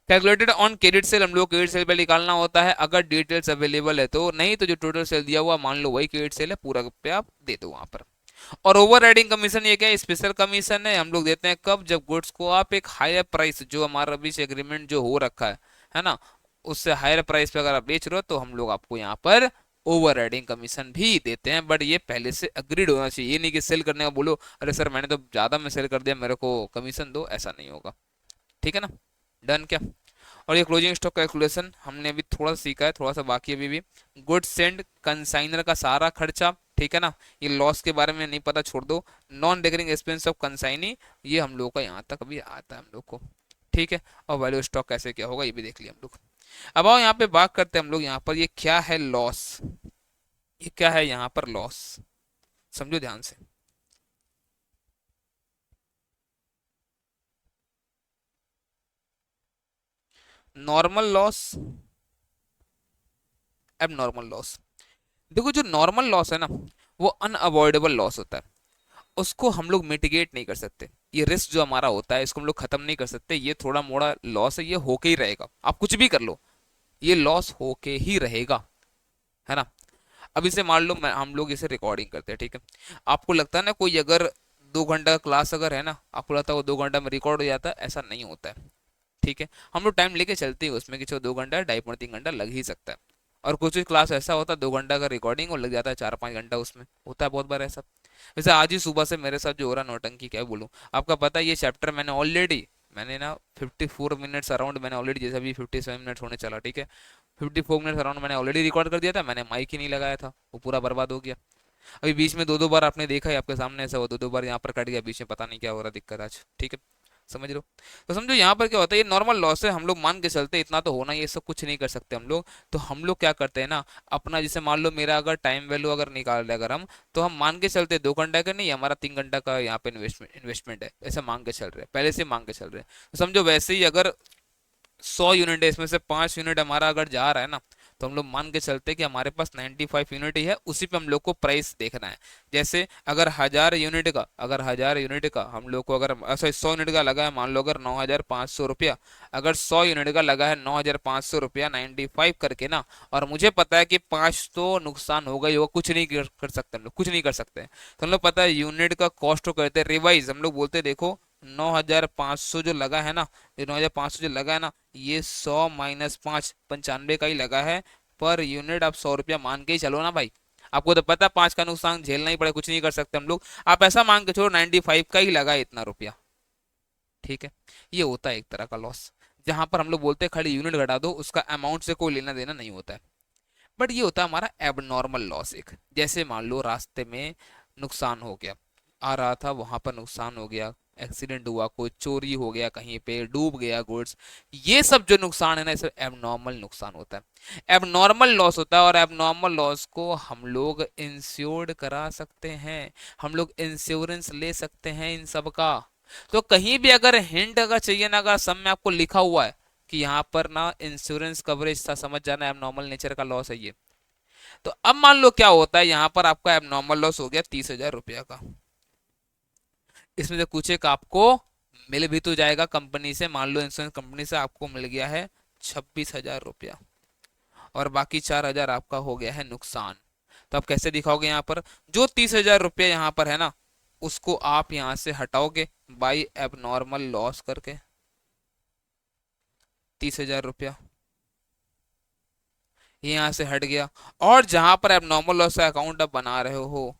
A: Calculated on credit sale, हम लोग credit sale पे निकालना होता है, अगर details available है तो, नहीं तो जो टोटल सेल दिया हुआ मान लो वही क्रेडिट सेल है, पूरा पे आप दे दो वहां पर। और ओवर राइडिंग कमीशन ये क्या है, स्पेशल कमीशन है, हम लोग देते हैं कब, जब गुड्स को आप एक हायर प्राइस, जो हमारा बीच एग्रीमेंट जो हो रखा है ना, उससे हायर प्राइस पे अगर आप बेच रहे हो तो हम लोग आपको यहाँ पर ओवर राइडिंग कमीशन भी देते हैं। बट ये पहले से अग्रीड होना चाहिए, ये नहीं कि सेल करने का बोलो अरे सर मैंने तो ज्यादा में सेल कर दिया मेरे को कमीशन दो, ऐसा नहीं होगा। ठीक है ना, डन क्या। और ये क्लोजिंग स्टॉक कैलकुलेशन हमने अभी थोड़ा सा सीखा है, थोड़ा सा बाकी अभी भी। गुड सेंड कंसाइनर का सारा खर्चा, ठीक है ना, ये लॉस के बारे में नहीं पता छोड़ दो। Non recurring expense of consignee, ये हम लोग का यहाँ तक अभी आता है हम लोग को, ठीक है। और वैल्यू स्टॉक कैसे क्या होगा ये भी देख लिया हम लोग। अब आओ यहाँ पे बात करते हैं हम लोग, यहाँ पर ये क्या है लॉस, ये क्या है यहाँ पर लॉस, समझो ध्यान से। नॉर्मल लॉस, अब नॉर्मल लॉस, देखो जो नॉर्मल लॉस है ना वो अनअवॉइडेबल लॉस होता है, उसको हम लोग मिटिगेट नहीं कर सकते। ये रिस्क जो हमारा होता है इसको हम लोग खत्म नहीं कर सकते, ये थोड़ा मोड़ा लॉस है, ये होके ही रहेगा, आप कुछ भी कर लो ये लॉस होके ही रहेगा, है ना। अब इसे मान लो हम लोग इसे रिकॉर्डिंग करते हैं, ठीक है। आपको लगता है ना कोई अगर 2 घंटा का क्लास अगर है ना, आपको लगता है वो 2 घंटा में रिकॉर्ड हो जाता है, ऐसा नहीं होता है, ठीक है। हम लोग टाइम लेके चलते हैं उसमें कि चलो 2 घंटा, 2.5 3 घंटा लग ही सकता है। और कुछ कुछ क्लास ऐसा होता है 2 घंटा का रिकॉर्डिंग और लग जाता है 4 5 घंटा, उसमें होता है बहुत बार ऐसा। वैसे आज ही सुबह से मेरे साथ जो हो रहा नौटंकी क्या बोलूं, आपका पता है ये चैप्टर मैंने ना 54 मिनट्स अराउंड, मैंने ऑलरेडी, जैसे अभी 57 मिनट्स होने चला, ठीक है, 54 मिनट्स अराउंड मैंने ऑलरेडी रिकॉर्ड कर दिया था, मैंने माइक ही नहीं लगाया था, वो पूरा बर्बाद हो गया। अभी बीच में 2 2 बार आपने देखा है आपके सामने ऐसा, वो 2 2 बार यहाँ पर कट गया बीच में, पता नहीं क्या हो रहा दिक्कत आज, ठीक है, समझ लो। तो समझो यहाँ पर क्या होता है, ये नॉर्मल लॉस है, हम लोग मान के चलते इतना तो होना, ये सब कुछ नहीं कर सकते हम लोग। तो हम लोग क्या करते हैं ना, अपना जैसे मान लो मेरा अगर टाइम वैल्यू अगर निकाल रहे अगर हम, तो हम मान के चलते 2 घंटा का नहीं, हमारा 3 घंटा का यहाँ पे इन्वेस्टमेंट है, ऐसा मांग के चल रहे हैं, पहले से मांग के चल रहे हैं। तो समझो वैसे ही अगर 100 यूनिट है, इसमें से 5 यूनिट हमारा अगर जा रहा है ना, तो हम लोग मान के चलते हैं कि हमारे पास 95 यूनिट ही है, उसी पे हम लोग को प्राइस देखना है। जैसे अगर 1000 यूनिट का, अगर 1000 यूनिट का हम लोग को अगर ऐसा 100 यूनिट का लगा है, मान लो अगर 9500 रुपया, अगर 100 यूनिट का लगा है 9500 रुपया 95 करके ना, और मुझे पता है कि 5 तो नुकसान होगा ही होगा, कुछ नहीं कर सकते हम लोग, कुछ नहीं कर सकते। तो हम लोग पता है यूनिट का कॉस्ट को कहते हैं रिवाइज, हम लोग बोलते हैं देखो 9500 जो लगा है ना, ये 9500 जो लगा है ना, ये 100 - 5 95 का ही लगा है पर यूनिट, आप 100 रुपया मान के ही चलो ना भाई। आपको तो पता है 5 का नुकसान झेलना ही पड़े, कुछ नहीं कर सकते हम लोग, आप ऐसा मान के चलो 95 का ही लगा है इतना रुपया, ठीक है। ये होता है एक तरह का लॉस, जहां पर हम लोग बोलते हैं खाली यूनिट घटा दो, उसका अमाउंट से कोई लेना देना नहीं होता है। बट ये होता है हमारा एबनॉर्मल लॉस एक, जैसे मान लो रास्ते में नुकसान हो गया, आ रहा था वहां पर नुकसान हो गया, एक्सीडेंट हुआ, कोई चोरी हो गया, कहीं पे डूब गया गुड्स, ये सब जो नुकसान है ना, इसे एबनॉर्मल नुकसान होता है, एबनॉर्मल लॉस होता है। और एबनॉर्मल लॉस को हम लोग इंश्योर्ड करा सकते हैं, हम लोग इंश्योरेंस ले सकते हैं इन सब का। तो कहीं भी अगर हिंट अगर चाहिए ना, अगर सब में आपको लिखा हुआ है कि यहाँ पर ना इंश्योरेंस कवरेज था, समझ जाना एबनॉर्मल नेचर का लॉस है ये। तो अब मान लो क्या होता है, यहाँ पर आपका एबनॉर्मल लॉस हो गया 30,000 रुपया का, इसमें से कुछ एक आपको मिल भी तो जाएगा कंपनी से, मान लो इंश्योरेंस कंपनी से आपको मिल गया है 26,000 रुपया, और बाकी 4,000 आपका हो गया है नुकसान। तो आप कैसे दिखाओगे यहाँ पर, जो 30,000 रुपया यहाँ पर है ना, उसको आप यहाँ से हटाओगे बाई एबनॉर्मल लॉस करके, 30,000 रुपया ये यहाँ से हट गया। और जहां पर एबनॉर्मल लॉस का अकाउंट आप बना रहे हो,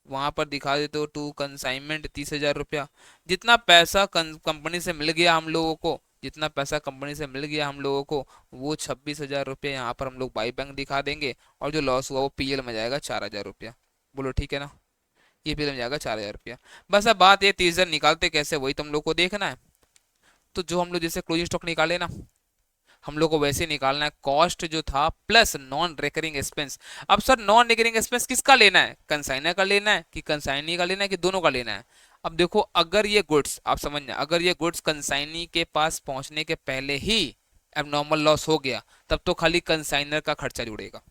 A: वहां पर दिखा देते हो टू कंसाइनमेंट 30,000 रुपया, जितना पैसा कंपनी से मिल गया हम लोगों को, जितना पैसा कंपनी से मिल गया हम लोगों को, वो 26,000 रुपया यहाँ पर हम लोग बाई बैंक दिखा देंगे, और जो लॉस हुआ वो पीएल में जाएगा 4,000 रुपया। बोलो ठीक है ना, ये पीएल में जाएगा 4,000 रुपया। बस अब बात ये 30,000 निकालते कैसे, वही तुम लोग को देखना है। तो जो हम लोग जैसे क्लोजिंग स्टॉक निकाले ना, हम लोग को वैसे निकालना है कॉस्ट जो था प्लस नॉन रिकरिंग एक्सपेंस। अब सर नॉन रिकरिंग एक्सपेंस किसका लेना है, कंसाइनर का लेना है कि कंसाइनी का लेना है कि दोनों का लेना है। अब देखो अगर ये गुड्स आप समझना, अगर ये गुड्स कंसाइनी के पास पहुंचने के पहले ही एबनॉर्मल लॉस हो गया तब तो खाली कंसाइनर का खर्चा जुड़ेगा।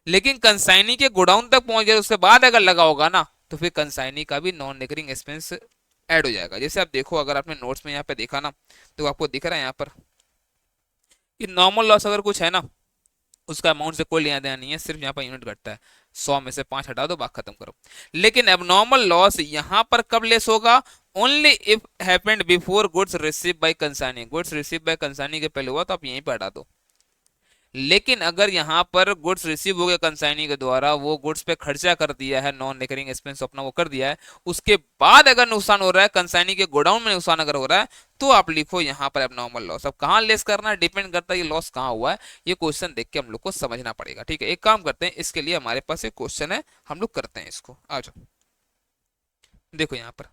A: लेकिन कंसाइनी के गोडाउन तक पहुंच गया उसके बाद अगर लगा होगा ना तो फिर कंसाइनी का भी नॉन रिकरिंग एक्सपेंस ऐड हो जाएगा। जैसे आप देखो अगर आपने नोट्स में यहाँ पे देखा ना तो आपको दिख रहा है यहाँ पर कि नॉर्मल लॉस अगर कुछ है ना उसका अमाउंट से कोई लेना देना नहीं है, सिर्फ यहाँ पर यूनिट घटता है। 100 में से 5 हटा दो, बात खत्म करो। लेकिन एबनॉर्मल लॉस यहाँ पर कब लेस होगा, only if happened before goods receive by consignee. Goods receive by consignee के पहले हुआ तो आप यहीं पर हटा दो। लेकिन अगर यहाँ पर गुड्स रिसीव हो गए कंसाइनी के द्वारा, वो गुड्स पे खर्चा कर दिया है, नॉन रिकरिंग एक्सपेंस अपना वो कर दिया है, उसके बाद अगर नुकसान हो रहा है, कंसाइनी के गोडाउन में नुकसान अगर हो रहा है, तो आप लिखो यहाँ पर एबनॉर्मल लॉस। अब कहाँ लेस करना है डिपेंड करता है ये लॉस कहाँ हुआ है, ये क्वेश्चन देख के हम लोग को समझना पड़ेगा। ठीक है, एक काम करते हैं, इसके लिए हमारे पास एक क्वेश्चन है, हम लोग करते हैं इसको। आ जाओ देखो यहाँ पर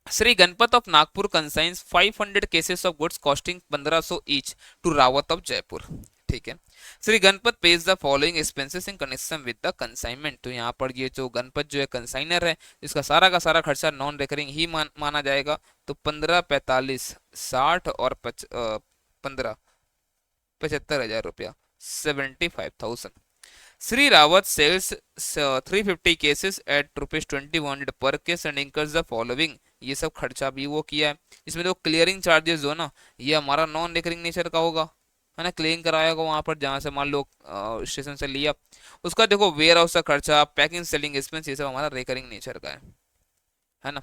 A: Shri Ganpat of Nagpur consigns 500 cases of goods costing 1500 each to Rawat of Jaipur. ठीक है, Shri Ganpat pays the following expenses in connection with the consignment. तो यहाँ पर ये जो गणपत जो है कंसाइनर है, इसका सारा का सारा खर्चा नॉन रिकरिंग ही माना जाएगा। तो 15, 45, 60 और 15, 75,000 रुपया, 75,000। Sri Rawat sells 350 cases at ₹2100 per case and incurs the following। ये सब खर्चा भी वो किया है। इसमें जो क्लियरिंग चार्जेस जो ना, ये हमारा नॉन रिकरिंग नेचर का होगा, है ना, क्लियरिंग कराएगा वहां पर जहां से मान लो स्टेशन से लिया। उसका देखो वेयर हाउस का खर्चा, पैकिंग सेलिंग एक्सपेंस, ये सब हमारा रिकरिंग नेचर का है ना।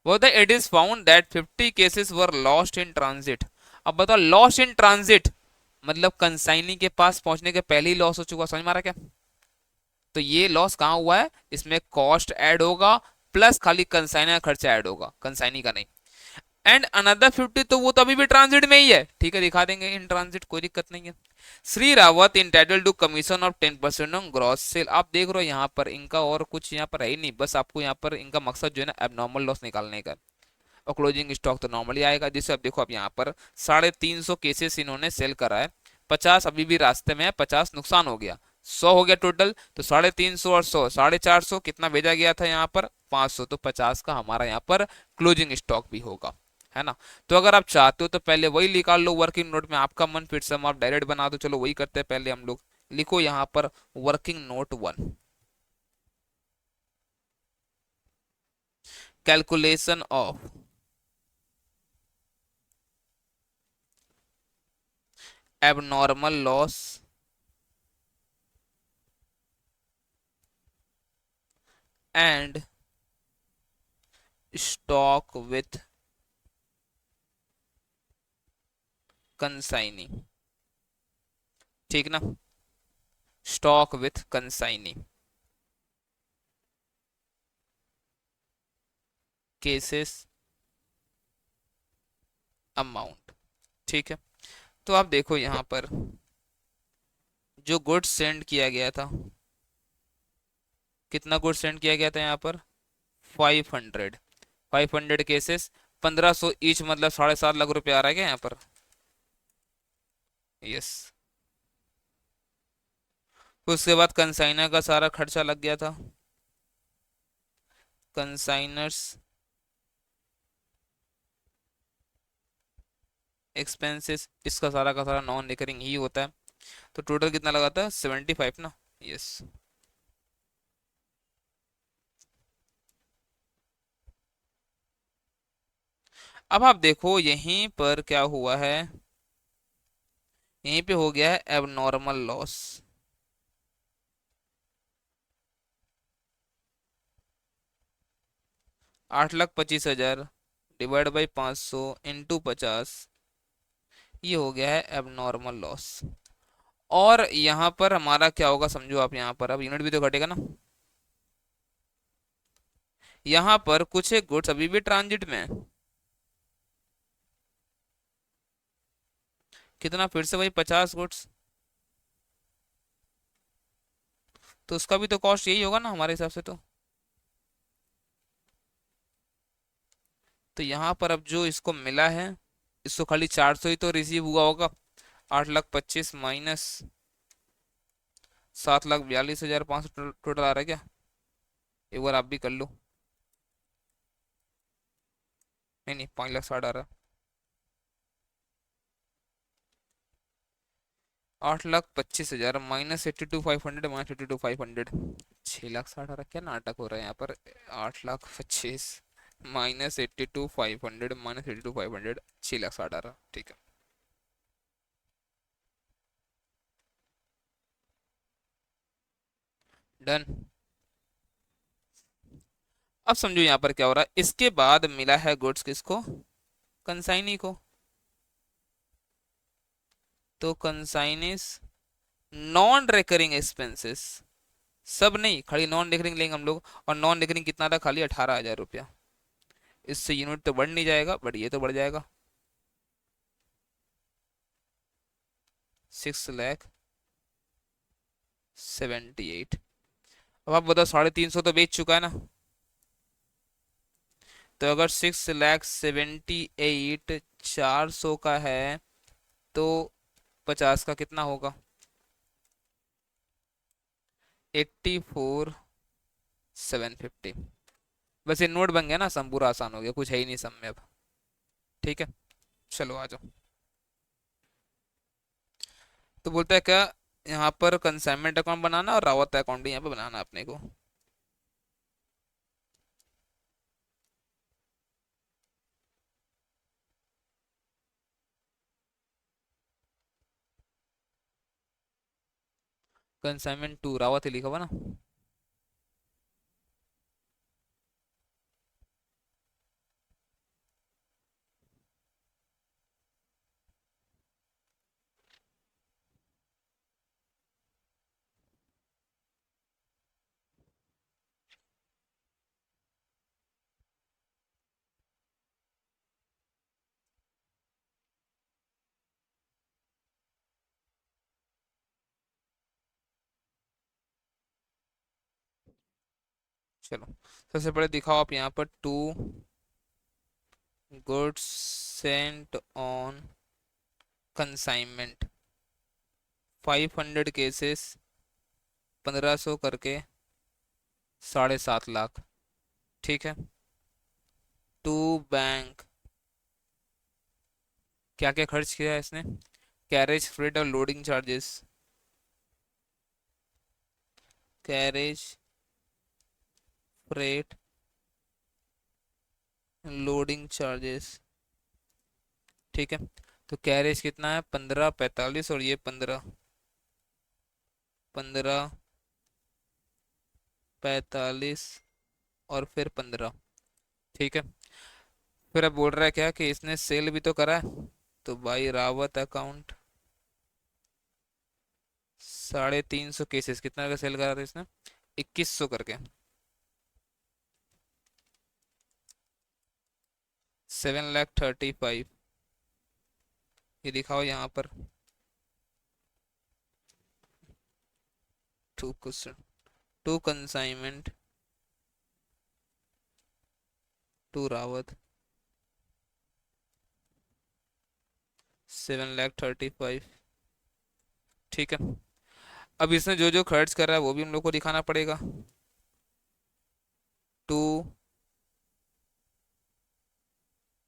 A: वो it is found that 50 cases were lost in transit. अब बताओ लॉस्ट इन ट्रांजिट मतलब कंसाइनी के पास पहुंचने के पहले ही लॉस हो चुका, समझ मारा क्या। तो ये लॉस कहाँ हुआ है, इसमें कॉस्ट ऐड होगा प्लस खाली कंसाइनर का खर्चा ऐड होगा, कंसाइनी का नहीं। एंड अनदर 50 तो वो तो अभी भी ट्रांजिट में ही है, ठीक है, दिखा देंगे इन ट्रांजिट, कोई दिक्कत नहीं है। Shri Rawat entitle to commission of 10% on gross sale. आप देख रहे हो यहाँ पर इनका और कुछ यहाँ पर है ही नहीं, बस आपको यहाँ पर इनका मकसद जो है ना एबनॉर्मल लॉस निकालने का। और क्लोजिंग स्टॉक तो नॉर्मली आएगा। जैसे अब देखो आप यहाँ पर 350 केसेस इन्होंने सेल करा है, 50 अभी भी रास्ते में है, 50 नुकसान हो गया, 100 हो गया टोटल। तो 350 और 100, 450, कितना भेजा गया था यहाँ पर 500, तो 50 का हमारा यहाँ पर क्लोजिंग स्टॉक भी होगा, है ना। तो अगर आप चाहते हो तो पहले वही निकाल लो वर्किंग नोट में, आपका मन फिर से आप डायरेक्ट बना दो। चलो वही करते हैं, पहले हम लोग लिखो यहाँ पर working note 1, calculation of abnormal loss and stock with consignee। ठीक ना, stock with consignee cases amount. ठीक है, तो आप देखो यहाँ पर जो गुड्स सेंड किया गया था, कितना गुड्स सेंड किया गया था यहाँ पर 500, 500 केसेस 1500 ईच, मतलब 7.5 लाख रुपया आ रहा है क्या यहाँ पर। यस, उसके बाद कंसाइनर का सारा खर्चा लग गया था, कंसाइनर्स एक्सपेंसेस, इसका सारा का सारा नॉन रिकरिंग ही होता है। तो टोटल कितना लगा था 75 ना। यस, अब आप देखो यहीं पर क्या हुआ है, यहीं पे हो गया है abnormal loss. 8,25,000 divide by 500 into 50, ये हो गया है एबनॉर्मल लॉस। और यहाँ पर हमारा क्या होगा समझो आप, यहाँ पर अब यूनिट भी तो घटेगा ना। यहाँ पर कुछ एक गुड्स अभी भी ट्रांजिट में है, कितना फिर से वही 50 गुड्स, तो उसका भी तो कॉस्ट यही होगा ना हमारे हिसाब से। तो यहाँ पर अब जो इसको मिला है इसको खाली 400 ही तो रिसीव हुआ होगा। 8,25,000 माइनस 7,42,500 टोटल आ रहा है क्या? एक बार आप भी कर लो। नहीं नहीं, 5,60,000 आ रहा है। 8,25,000 माइनस 82,500 माइनस 82,500, 6,60,000। क्या नाटक हो रहा है यहाँ पर? 8,25,000 माइनस 82,500 माइनस 82,500, 6,60,000। ठीक है, डन। अब समझो यहाँ पर क्या हो रहा है। इसके बाद मिला है गुड्स किसको? कंसाइनी को। तो कंसाइनिस नॉन रिकरिंग एक्सपेंसेस, सब नहीं, खाली नॉन रिकरिंग लेंगे हम लोग। और नॉन रिकरिंग कितना था? खाली 18,000 रुपया। इससे यूनिट तो बढ़ नहीं जाएगा, बट ये तो बढ़ जाएगा। 6,78,000। अब आप बताओ, 350 तो बेच चुका है ना। तो अगर 6,78,000 400 का है, तो 50 का कितना होगा? 84,750। बस ये नोट बन गया ना, सम पूरा आसान हो गया, कुछ है ही नहीं सम में अब। ठीक है, चलो आ जाओ। तो बोलता है क्या, यहाँ पर कंसाइनमेंट अकाउंट बनाना और रावत अकाउंट भी यहाँ पे बनाना है अपने को। कंसाइनमेंट टू रावत ही लिखा हुआ ना। चलो, सबसे पहले दिखाओ आप यहाँ पर, to goods sent on consignment, 500 cases, 1,500 करके 7.5 लाख। ठीक है। टू बैंक, क्या क्या खर्च किया है इसने? कैरेज फ्रेट और loading charges, carriage freight loading charges. ठीक है। तो कैरेज कितना है? 15,45 और ये 15,45 और फिर 15। ठीक है। फिर अब बोल रहा है क्या कि इसने सेल भी तो करा है। तो भाई रावत अकाउंट, 350 केसेस, कितना का सेल करा था इसने? 2,100 करके, 7,35,000। ये दिखाओ यहाँ पर। To question, to consignment, to Rawat, 7,35,000। ठीक है। अब इसने जो जो खर्च कर रहा है वो भी हम लोग को दिखाना पड़ेगा। टू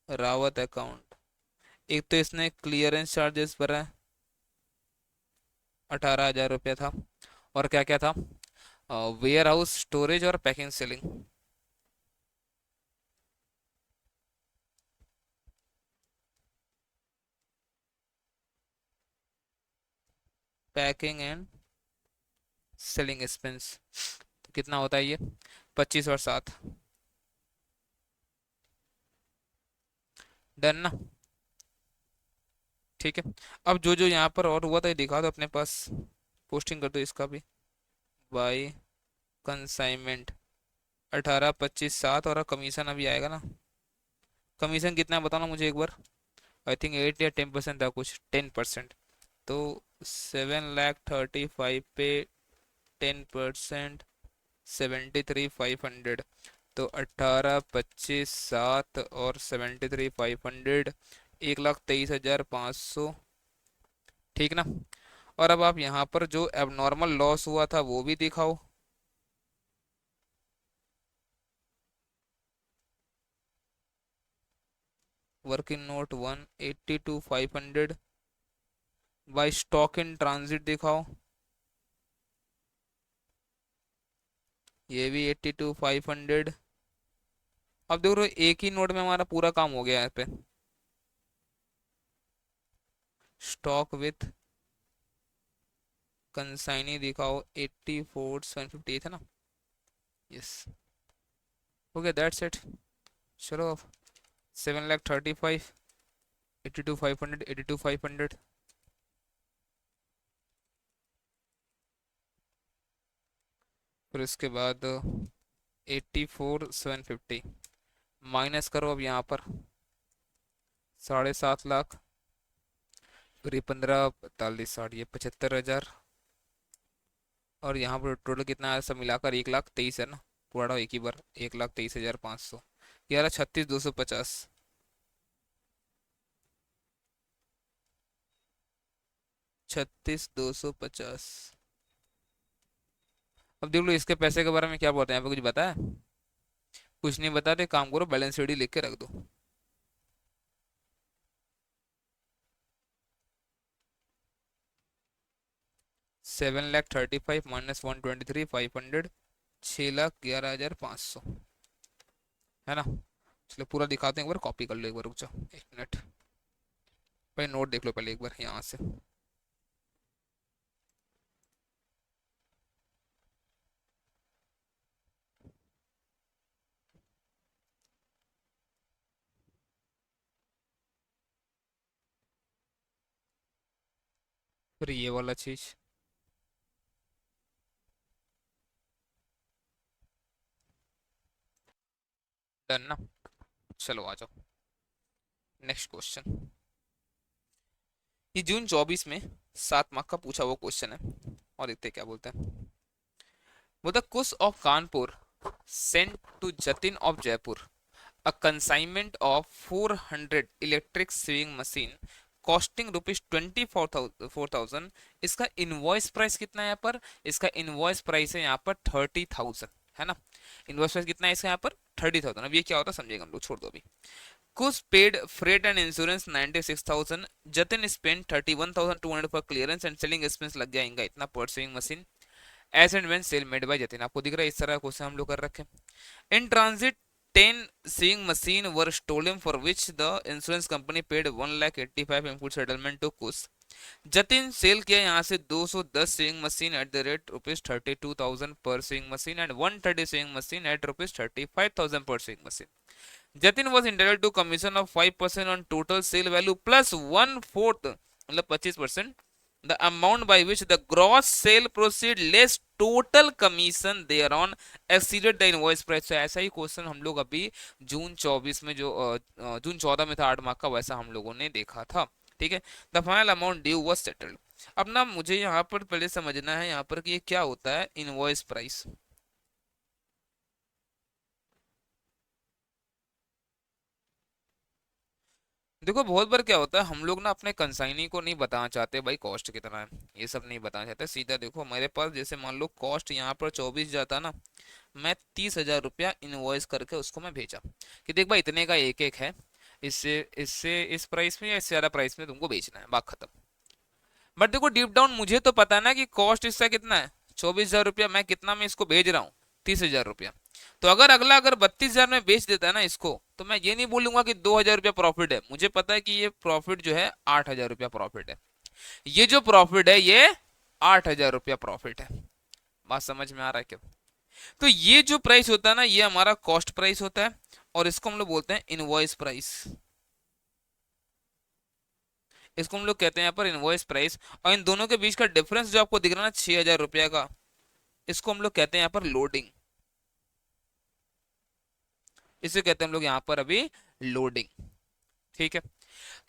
A: रावत अकाउंट, एक तो इसने क्लियरेंस चार्जेस भरा है, 18,000 रुपया था। और क्या क्या था? वेयर हाउस स्टोरेज और packing selling. Packing and selling expense, तो कितना होता है ये? 25 और 7। डन ना। ठीक है। अब जो जो यहाँ पर और हुआ था ये दिखा दो अपने पास, पोस्टिंग कर दो इसका भी। बाय कंसाइनमेंट, 18, 25, 7, और कमीशन अभी आएगा ना। कमीशन कितना है बताना मुझे एक बार। आई थिंक 8 या 10% था, कुछ 10%। तो 7,35,000 पे 10%, 73,500। तो 18, 25, 7 और 73,500, 1,23,500, ठीक ना। और अब आप यहाँ पर जो एबनॉर्मल लॉस हुआ था वो भी दिखाओ। Working note 182,500 by stock in transit दिखाओ, ये भी 82,500। अब देखो एक ही नोट में हमारा पूरा काम हो गया यहाँ पे। स्टॉक विथ कंसाइनी दिखाओ, 84,750 था ना। Yes, okay that's it. चलो अब 7,35,000, 82,500, 82,500। फिर उसके बाद 84,750 माइनस करो अब यहाँ पर 7.5 लाख, फिर ये 15, 45, 60, ये 75,000। और यहाँ पर टोटल कितना है सब मिलाकर 1,23,000 है ना। पूरा एक ही बार 1,23,500, 36,250। 36,250। अब देख लो इसके पैसे के बारे में क्या बोलते हैं, यहाँ पे कुछ बता है? कुछ नहीं बताते, काम करो बैलेंस शीट ही लिख के रख दो। 7,35,000 माइनस 123,500, 6,11,500, है ना। चलो पूरा दिखाते हैं, एक बार कॉपी कर लो, एक बार रुक जाओ 1 मिनट। भाई नोट देख लो पहले एक बार यहाँ से। फिर ये वाला चीज, डन ना। चलो आ जाओ नेक्स्ट क्वेश्चन। ये जून 24 में 7 मार्क का पूछा वो क्वेश्चन है, और देखते हैं क्या बोलते हैं। वो the Kush of Kanpur sent to Jatin of Jaipur a consignment of 400 electric sewing machine costing rupees 24,000। इसका इनवॉइस प्राइस कितना है यहाँ पर? इसका इनवॉइस प्राइस है यहाँ पर 30,000, है ना। इनवॉइस प्राइस कितना है इसका यहाँ पर? 30,000। अब ये क्या होता है समझेगा हम लोग, छोड़ दो अभी। कुछ paid freight and insurance 96,000। Jatin spend 31,200 for clearance and selling expense लग जाएगा इतना per sewing machine. As and when sale made by Jatin, आपको दिख रहा है इस तरह का क्वेश्चन हम लोग कर रखे। In transit 10 sewing machine were stolen for which the insurance company paid 1,85,000 input settlement to Kush. Jatin sale किया यहाँ से 210 sewing machine at the rate ₹32,000 per sewing machine and 130 sewing machine at ₹35,000 per sewing machine. Jatin was entitled to commission of 5% on total sale value plus 1/4 मतलब 25% the amount by which the gross sale proceed less total commission thereon exceeded the invoice price। तो ऐसा ही question हम लोग अभी जून 24 में जो जून 14 में था 8 मार्क का, वैसा हम लोगों ने देखा था, ठीक है। The final amount due was settled. अब ना मुझे यहाँ पर पहले समझना है यहाँ पर कि ये क्या होता है इनवॉइस प्राइस। देखो बहुत बार क्या होता है हम लोग ना अपने कंसाइनी को नहीं बताना चाहते भाई कॉस्ट कितना है, ये सब नहीं बताना चाहते। सीधा देखो मेरे पास जैसे मान लो कॉस्ट यहाँ पर 24 जाता ना, मैं 30,000 रुपया इनवॉइस करके उसको मैं भेजा कि देख भाई इतने का एक एक है, इससे इससे इस प्राइस में या इससे ज्यादा प्राइस में तुमको बेचना है, बात खत्म। बट देखो डीप डाउन मुझे तो पता है ना कि कॉस्ट इसका कितना है 24,000 रुपया, मैं कितना में इसको भेज रहा हूँ 30,000 रुपया। तो अगर अगला अगर 32,000 में बेच देता है ना इसको, तो मैं ये नहीं बोलूंगा कि 2,000 रुपया प्रॉफिट है, मुझे पता है कि ये प्रॉफिट जो है 8,000 रुपया प्रॉफिट है। ये जो प्रॉफिट है ये 8,000 रुपया प्रॉफिट है। बात समझ में आ रहा है क्या? तो ये जो प्राइस होता है ना ये हमारा कॉस्ट प्राइस होता है, और इसको हम लोग बोलते हैं इनवॉइस प्राइस। इसको हम लोग कहते हैं यहाँ पर इनवॉइस प्राइस। और इन दोनों के बीच का डिफरेंस जो आपको दिख रहा है ना 6,000 रुपया का, इसको हम लोग कहते हैं यहाँ पर लोडिंग। इसे कहते हैं हम लोग यहाँ पर अभी लोडिंग, ठीक है।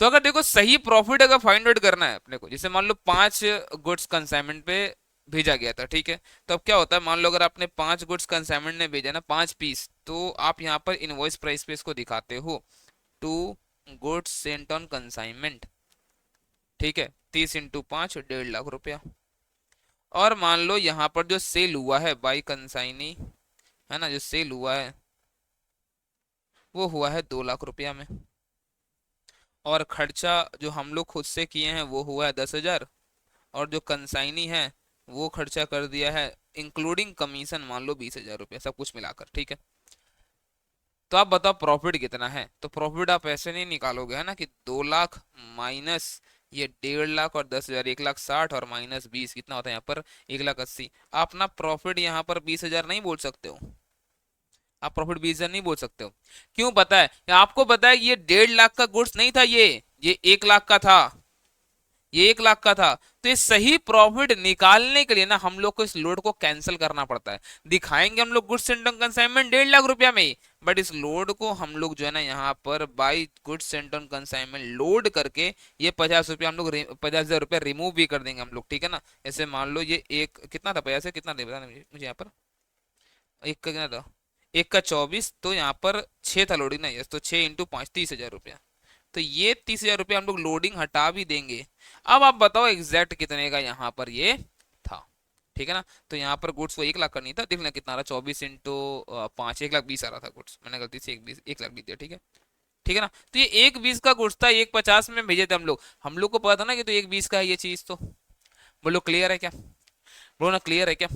A: तो अगर देखो सही प्रॉफिट अगर फाइंड आउट करना है अपने को, जैसे मान लो 5 गुड्स कंसाइनमेंट पे भेजा गया था, ठीक है। तो अब क्या होता है मान लो अगर आपने 5 गुड्स कंसाइनमेंट ने भेजा ना 5 पीस, तो आप यहाँ पर इनवॉइस प्राइस पे इसको दिखाते हो गुड्स सेंट ऑन कंसाइनमेंट, ठीक है, 30 × 5 1.5 लाख रुपया। और मान लो यहाँ पर जो सेल हुआ है बाई कंसाइनी, है ना, जो सेल हुआ है वो हुआ है 2 लाख रुपया में। और खर्चा जो हम लोग खुद से किए हैं वो हुआ है 10,000। और जो कंसाइनी है वो खर्चा कर दिया है इंक्लूडिंग कमीशन, मान लो 20,000 रुपया, सब कुछ मिलाकर, ठीक है। तो आप बताओ प्रॉफिट कितना है? तो प्रॉफिट आप ऐसे नहीं निकालोगे, है ना, कि 2 लाख माइनस ये 1.5 लाख और 10,000, 1,60,000 और माइनस 20 कितना होता है यहाँ पर? 1,80,000। आप ना प्रॉफिट यहाँ पर 20,000 नहीं बोल सकते हो, आप प्रॉफिट 20,000 नहीं बोल सकते हो। क्यों पता है? आपको पता है ये 1.5 लाख का गुड्स नहीं था, ये 1 लाख का था, ये 1 लाख का था। तो ये सही प्रॉफिट निकालने के लिए ना हम लोग को इस लोड को कैंसिल करना पड़ता है। दिखाएंगे हम लोग goods sent on consignment 1.5 lakh रुपया में ही, बट इस लोड को हम लोग जो है ना यहाँ पर by goods sent on consignment load करके ये 50 रुपया हम लोग 50,000 रुपया रिमूव भी कर देंगे हम लोग, ठीक है ना। ऐसे मान लो ये एक कितना था, 50 कितना दे बता मुझे यहाँ पर, एक का कितना था, एक का 24, तो यहाँ पर 6 था लोडिंग ना, यस, तो 6 × 5 30,000 रुपया। तो ये 30,000 रुपया हम लोग लोडिंग हटा भी देंगे। अब आप बताओ एग्जैक्ट कितने का यहाँ पर ये था, ठीक है ना। तो यहाँ पर गुड्स को 1 लाख का नहीं था, देख लें कितना आ रहा, 24 × 5 1,20,000 आ रहा था गुड्स, मैंने गलती से 1,20,000 1 लाख लिख दिया, ठीक है, ठीक है ना। तो ये 1,20,000 का गुड्स था, 1,50,000 में भेजे थे हम लोग को पता था ना कि तो 1,20,000 का है ये चीज। तो बोलो क्लियर है क्या? बोलो ना क्लियर है क्या?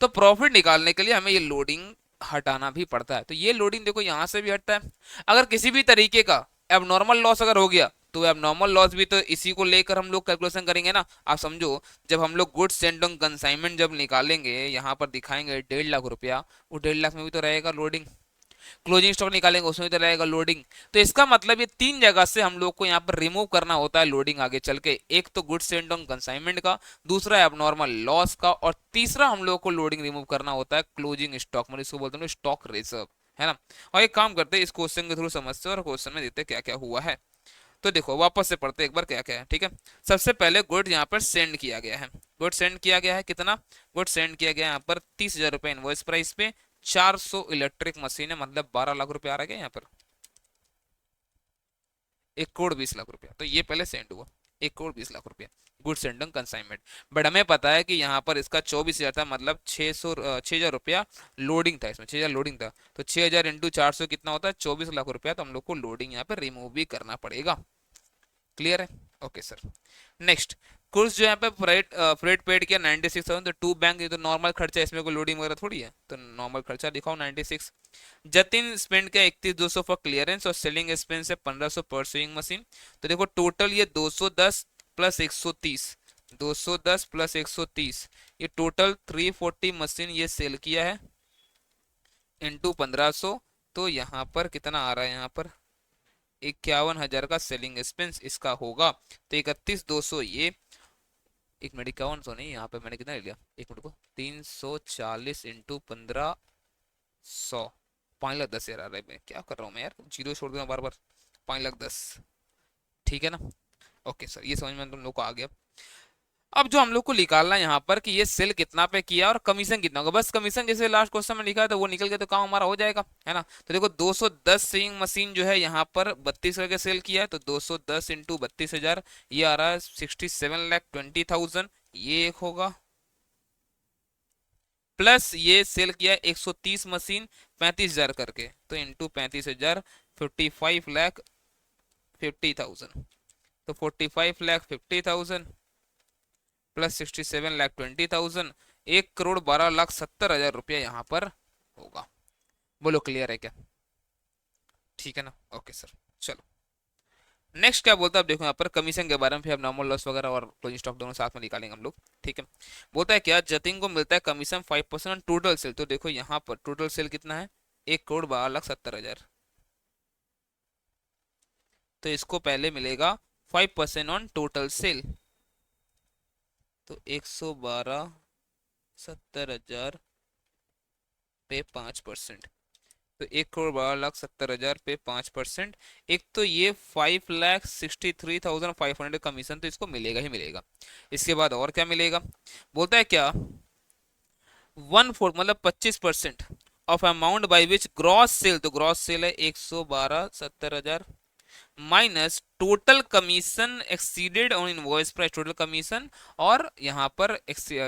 A: तो प्रॉफिट निकालने के लिए हमें ये लोडिंग हटाना भी पड़ता है। तो ये लोडिंग देखो यहाँ से भी हटता है। अगर किसी भी तरीके का एबनॉर्मल लॉस अगर हो गया तो एबनॉर्मल लॉस भी तो इसी को लेकर हम लोग कैलकुलेशन करेंगे ना। आप समझो, जब हम लोग गुड्स सेंट ऑन कंसाइनमेंट जब निकालेंगे यहाँ पर दिखाएंगे 1.5 लाख रुपया, वो 1.5 लाख में भी तो रहेगा लोडिंग। क्लोजिंग स्टॉक निकालेंगे उसमें भी तो रहेगा लोडिंग। तो इसका मतलब ये 3 जगह से हम लोग को यहाँ पर रिमूव करना होता है लोडिंग आगे चल के। एक तो गुड्स सेंट ऑन कंसाइनमेंट का, दूसरा एबनॉर्मल लॉस का, और तीसरा हम लोग को लोडिंग रिमूव करना होता है क्लोजिंग स्टॉक, मतलब इसको बोलते हैं स्टॉक रिजर्व, है ना। और एक काम करते हैं, इस क्वेश्चन के थ्रू समझते हैं और क्वेश्चन में देखते हैं क्या क्या हुआ है। तो देखो वापस से पढ़ते एक बार क्या क्या है, ठीक है। सबसे पहले गुड यहाँ पर सेंड किया गया है, गुड सेंड किया गया है कितना, गुड सेंड किया गया है यहाँ पर 30,000 रुपये इनवॉइस प्राइस पे। 400 इलेक्ट्रिक मशीन है, मतलब 12 लाख रुपया आ रहा है यहाँ पर, 1,20,00,000 रुपया। तो ये पहले सेंड हुआ 1,20,00,000 रुपया good send on consignment. But हमें पता है कि यहाँ पर इसका 24,000 था, मतलब 6,000 रुपया लोडिंग था, इसमें 6,000 लोडिंग था। तो 6,000 × 400 कितना होता है, 24 लाख रुपया। तो हम लोग को लोडिंग यहाँ पर रिमूव भी करना पड़ेगा। क्लियर है? Okay sir. नेक्स्ट कुछ जो यहाँ पे फ्रेट पेड किया 96,000, तो टू बैंक, ये तो नॉर्मल खर्चा है, इसमें कोई लोडिंग वगैरह थोड़ी है, तो नॉर्मल खर्चा दिखाओ 96। जतिन स्पेंड किया 31,200 फॉर क्लियरेंस और सेलिंग एक्सपेंस है 1,500 पर स्विंग मशीन। तो देखो टोटल ये 210 प्लस 130, 210 प्लस 130, ये टोटल 340 मशीन ये सेल किया है इंटू 1,500। तो यहाँ पर कितना आ रहा है, यहाँ पर 51,000 का सेलिंग एक्सपेंस इसका होगा। तो 31,200 ये, एक मिनट, 5100 नहीं, यहाँ पे मैंने कितना ले लिया, एक मिनट को, 340 इंटू 1,500, 5,10,000 आ रहा है। मैं क्या कर रहा हूँ मैं यार, जीरो छोड़ दूंगा बार बार, 5,10,000, ठीक है ना। ओके सर, ये समझ में तुम लोग को आ गया। अब जो हम लोग को निकालना है यहाँ पर कि ये सेल कितना पे किया और कमीशन कितना होगा, बस कमीशन जैसे लास्ट क्वेश्चन में लिखा है तो वो निकल गया तो काम हमारा हो जाएगा, है ना। तो देखो 210 सेइंग मशीन जो है यहाँ पर 32 करके सेल किया है, तो 210 इंटू 32,000, ये आ रहा है 67,20,000, ये एक होगा। प्लस ये सेल किया 130 मशीन 35,000 करके, तो इंटू 35,000, 45,50,000, तो 45,50,000 प्लस 67,20,000, 1,12,70,000 रुपया यहाँ पर होगा। बोलो क्लियर है क्या? ठीक है ना। ओके सर, चलो नेक्स्ट क्या बोलता है, अब देखो यहाँ पर कमीशन के बारे में, फिर नॉर्मल लॉस वगैरह और क्लोजिंग स्टॉक दोनों साथ में निकालेंगे हम लोग, ठीक है। बोलता है क्या, जतिन को मिलता है कमीशन 5% ऑन टोटल सेल। तो देखो यहाँ पर टोटल सेल कितना है, 1,12,70,000, तो इसको पहले मिलेगा 5% ऑन टोटल सेल, तो 1,12,70,000 पे 5%, तो 1,12,70,000 पे 5%। एक तो ये 5,63,500 कमीशन तो इसको मिलेगा ही मिलेगा। इसके बाद और क्या मिलेगा, बोलता है क्या, 1/4 मतलब 25% of amount by which gross sale, तो ग्रॉस सेल है 1,12,70,000 minus total commission exceeded on invoice price, total commission, और यहाँ पर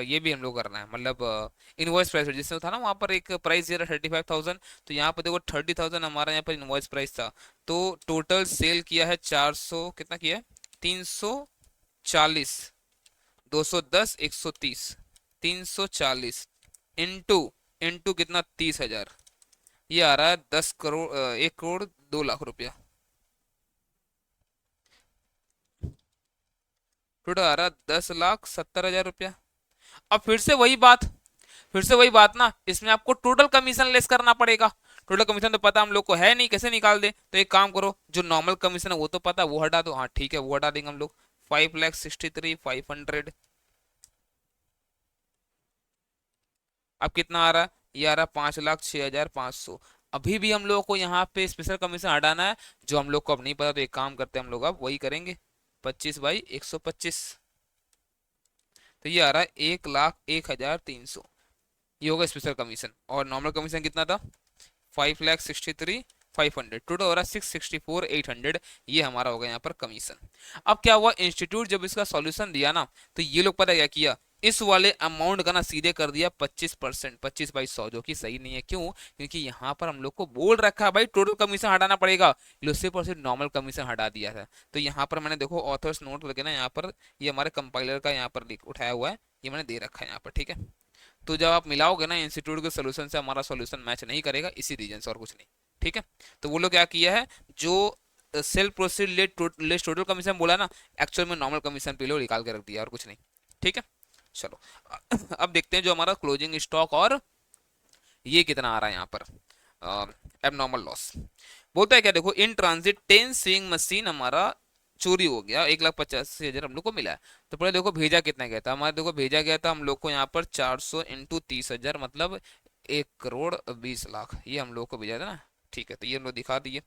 A: ये भी हम लोग करना है, मतलब इनवॉइस प्राइस जिसमें था ना वहाँ पर एक प्राइस दिया था 35,000, तो यहाँ पर देखो 30,000 हमारा यहाँ पर इनवॉइस प्राइस था, तो टोटल सेल किया है 400, कितना किया है, 340, 210, 130, 340 इंटू इंटू कितना, 30,000, ये आ रहा है 10 करोड़, 1 करोड़ 2 लाख रुपया, टोटल आ रहा है 10,70,000 रुपया। अब फिर से वही बात ना, इसमें आपको टोटल कमीशन लेस करना पड़ेगा। टोटल कमीशन तो पता हम लोग को है नहीं, कैसे निकाल दे, तो एक काम करो, जो नॉर्मल कमीशन है वो तो पता, वो हटा दो, हाँ ठीक है वो हटा देंगे हम लोग, 5,63,500। अब कितना आ रहा है, ये आ रहा है 5,06,500। अभी भी हम लोग को यहाँ पे स्पेशल कमीशन हटाना है, जो हम लोग को अब नहीं पता, तो एक काम करते हैं हम लोग, अब वही करेंगे, 25/125, तो ये आ रहा है 1,01,300, ये होगा स्पेशल कमीशन। और नॉर्मल कमीशन कितना था, 5,63,500, टोटल हो रहा है 664,800, ये हमारा होगा यहाँ पर कमीशन। अब क्या हुआ, इंस्टीट्यूट जब इसका सॉल्यूशन दिया ना, तो ये लोग पता क्या किया, इस वाले अमाउंट का ना सीधे कर दिया 25%, 25/100, जो कि सही नहीं है। क्यों, क्योंकि यहाँ पर हम लोग को बोल रखा है भाई टोटल कमीशन हटाना पड़ेगा, लो परसेंट नॉर्मल कमीशन हटा दिया था। तो यहाँ पर मैंने देखो ऑथर्स नोट करके ना यहाँ पर, ये हमारे कंपाइलर का यहाँ पर उठाया हुआ है, ये मैंने दे रखा है यहाँ पर, ठीक है। तो जब आप मिलाओगे ना इंस्टीट्यूट के सोल्यूशन से, हमारा सोल्यूशन मैच नहीं करेगा, इसी रीजन से और कुछ नहीं, ठीक है। तो वो लोग क्या किया है, जो cell proceed less total commission बोला ना, एक्चुअल में नॉर्मल कमीशन पे लो निकाल के रख दिया, और कुछ नहीं, ठीक है। चलो अब देखते हैं जो हमारा क्लोजिंग स्टॉक, और ये कितना आ रहा है यहाँ पर एबनॉर्मल लॉस। बोलता है क्या, देखो इन ट्रांजिट 10 स्विंग मशीन हमारा चोरी हो गया, 1,85,000 हम लोग को मिला है। तो पहले देखो भेजा कितना गया था, हमारे देखो भेजा गया था हम लोग को यहाँ पर 400 इंटू 30,000, मतलब 1,20,00,000, ये हम लोग को भेजा था ना, ठीक है। तो ये हम लोग दिखा दिए।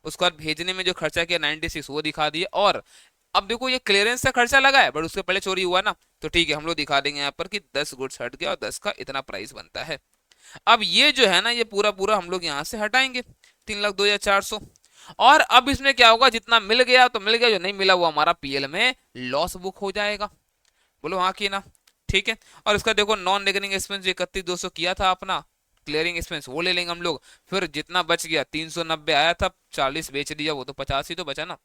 A: उसके बाद भेजने में जो खर्चा किया 96, वो दिखा दिए। और अब देखो ये क्लियरेंस का खर्चा लगा है, बट उसके पहले चोरी हुआ ना, तो ठीक है हम लोग दिखा देंगे यहाँ पर कि 10 गुड्स हट गया और 10 का इतना प्राइस बनता है। अब ये जो है ना, ये पूरा पूरा हम लोग यहाँ से हटाएंगे, 3,02,400। और अब इसमें क्या होगा, जितना मिल गया तो मिल गया, जो नहीं मिला वो हमारा पीएल में लॉस बुक हो जाएगा। बोलो हाँ कि ना, ठीक है। और इसका देखो नॉन रेकरिंग एक्सपेंस 31,200 किया था अपना, क्लियरिंग एक्सपेंस वो ले लेंगे हम लोग। फिर जितना बच गया 390 आया था, 40 बेच दिया, वो तो 50 ही तो बचा ना,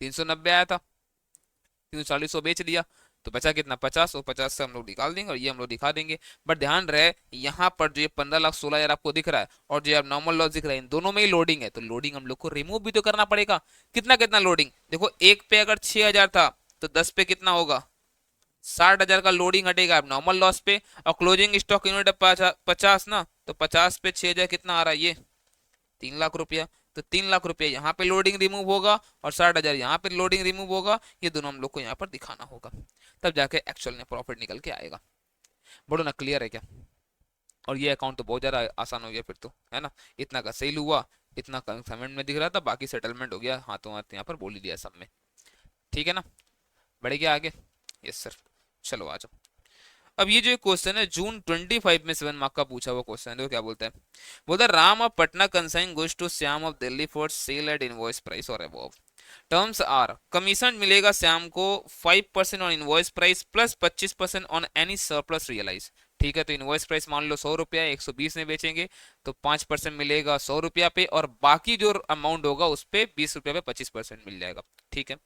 A: 390 आया था, 340 बेच दिया, तो बचा कितना 50, और 50 से हम लोग निकाल देंगे, और ये हम लोग दिखा देंगे। बट ध्यान रहे यहाँ पर जो ये 15,16,000 आपको दिख रहा है, और जो नॉर्मल लॉस दिख रहा है, इन दोनों में ही लोडिंग है, तो लोडिंग हम लोग को रिमूव भी तो करना पड़ेगा। कितना कितना लोडिंग, देखो एक पे अगर 6,000 था, तो 10 पे कितना होगा, 60,000 का लोडिंग हटेगा अब नॉर्मल लॉस पे। और क्लोजिंग स्टॉक यूनिट 50 ना, तो 50 पे 6,000 कितना आ रहा है, ये 3,00,000 रुपया। तो 3,00,000 रुपया यहाँ पे लोडिंग रिमूव होगा, और 60,000 यहाँ पे लोडिंग रिमूव होगा, ये दोनों हम लोग को यहाँ पर दिखाना होगा, तब जाके एक्चुअल में प्रॉफिट निकल के आएगा। बोलो ना, क्लियर है क्या। और ये अकाउंट तो बहुत ज्यादा आसान हो गया फिर तो, है ना। इतना का सेल हुआ, इतना कंसाइनमेंट में दिख रहा था, बाकी सेटलमेंट हो गया हाथों हाथ, यहाँ पर बोल ही दिया सब में, ठीक है ना। बढ़ गया आगे, यस सर। चलो आ जाओ। अब ये जो क्वेश्चन है जून 25 में 7 मार्क का पूछा हुआ क्वेश्चन है, देखो क्या बोलता है। बोलता है Ram of Patna consign goes to Shyam of Delhi for sale at invoice price or above. Terms are, commission मिलेगा श्याम को 5% on invoice price plus 25% on any surplus realise, ठीक है। तो इनवॉइस प्राइस मान लो 100 रुपया, 120 में बेचेंगे, तो 5% मिलेगा 100 रुपया पे, और बाकी जो अमाउंट होगा उस पे 20 रुपया पे 25% मिल जाएगा, ठीक है।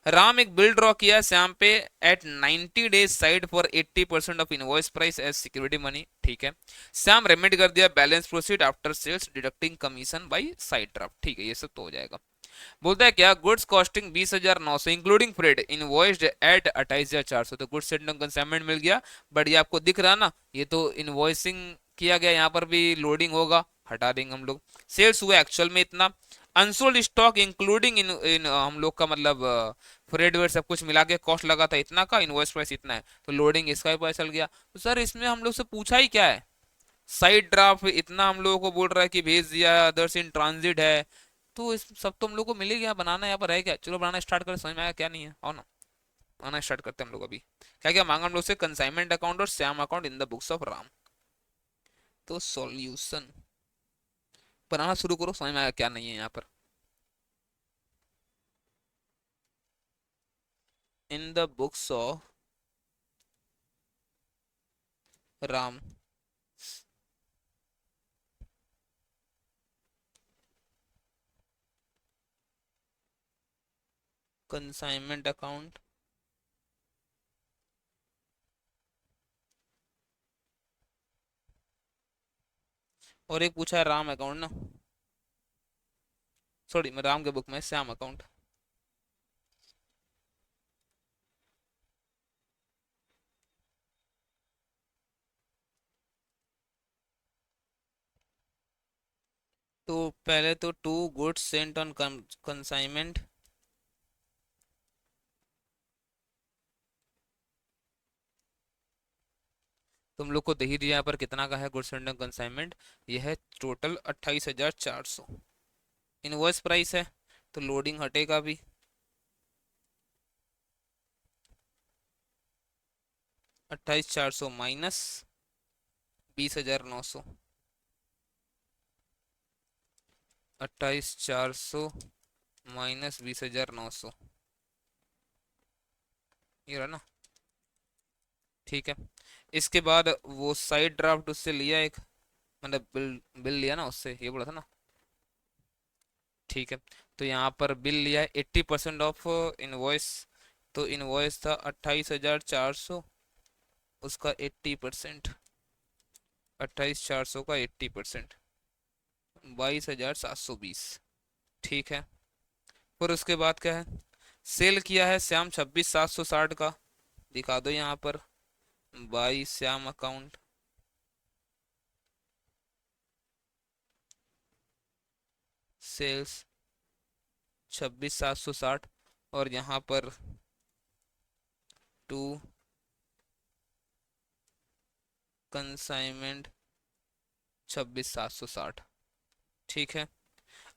A: राम एक बिल ड्रॉ किया श्याम पे at 90 days sight for 80% of invoice price as security money, ठीक है। श्याम रेमिट कर दिया balance proceed after sales deducting commission by sight draft, ठीक है, ये सब तो हो जाएगा। बोलता है क्या, goods costing 20,900 including freight invoiced at 28,400, तो गुड्स सेटल कंसाइनमेंट मिल गया। बट ये आपको दिख रहा ना, ये तो इनवॉइसिंग किया गया, यहाँ पर भी लोडिंग होगा, हटा देंगे हम लोग। सेल्स हुआ एक्चुअल में इतना, अनसोल्ड स्टॉक इंक्लूडिंग इन हम लोग का मतलब फ्रेड वेड सब कुछ मिला के कॉस्ट लगा था इतना का, इनवॉइस प्राइस इतना है, तो लोडिंग इसका भी पता चल गया। तो सर इसमें हम लोग से पूछा ही क्या है, साइड ड्राफ्ट इतना हम लोगों को बोल रहा है कि भेज दिया, अदर्स इन ट्रांजिट है, तो इस सब तो हम लोग को मिल ही गया, बनाना यहाँ पर है क्या। चलो बनाना स्टार्ट करें, समझ में आया क्या नहीं है, और ना बनाना स्टार्ट करते हैं हम लोग। अभी क्या क्या मांगा हम लोग से, कंसाइनमेंट अकाउंट और Shyam account in the books of Ram. तो सॉल्यूशन बनाना शुरू करो, समझ में आया क्या नहीं है यहाँ पर। इन the books of Ram. Consignment account. और एक पूछा है राम अकाउंट ना, सॉरी मैं राम के बुक में श्याम अकाउंट। तो पहले तो to goods sent on consignment. तुम लोग को दे ही दिया यहाँ पर कितना का है गुड्स सेंट ऑन कंसाइनमेंट। ये है टोटल 28,400। इनवॉइस प्राइस है तो लोडिंग हटेगा भी। 28,400 माइनस 20,900। 28,400 माइनस 20,900, ये रहा ना। ठीक है, इसके बाद वो साइड ड्राफ्ट उससे लिया एक, मतलब बिल बिल लिया ना उससे, ये बोला था ना। ठीक है, तो यहाँ पर बिल लिया है 80% ऑफ इनवॉइस। तो इनवॉइस था 28,400, उसका 80%, 28,400 का 80%, 22,720। ठीक है, फिर उसके बाद क्या है, सेल किया है श्याम 26,760 का, दिखा दो यहाँ पर, बाई श्याम अकाउंट। सेल्स 26,760, और यहाँ पर टू कंसाइनमेंट 26,760। ठीक है,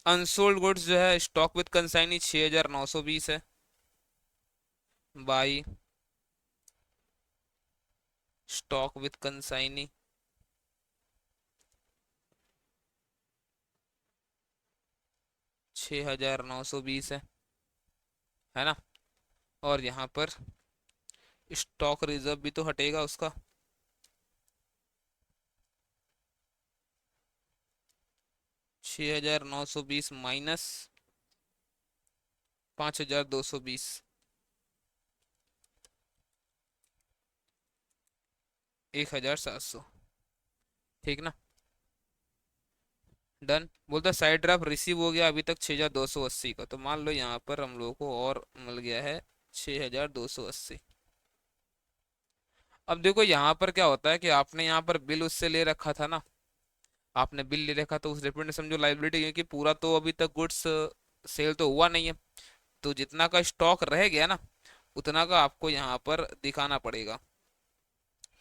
A: अनसोल्ड गुड्स जो है स्टॉक विद कंसाइनी 6,920 है, बाई स्टॉक विद कंसाइनी 6,920 है ना। और यहाँ पर स्टॉक रिजर्व भी तो हटेगा उसका, 6,920 माइनस 5,220, 1,700। ठीक ना, डन। बोलता साइड ड्राफ्ट रिसीव हो गया अभी तक 6,280 का, तो मान लो यहाँ पर हम लोगों को और मिल गया है 6,280। अब देखो यहाँ पर क्या होता है कि आपने यहाँ पर बिल उससे ले रखा था ना, आपने बिल ले रखा तो उस डिपेंड समझो लाइबिलिटी, क्योंकि पूरा तो अभी तक गुड्स सेल तो हुआ नहीं है। तो जितना का स्टॉक रह गया ना, उतना का आपको यहाँ पर दिखाना पड़ेगा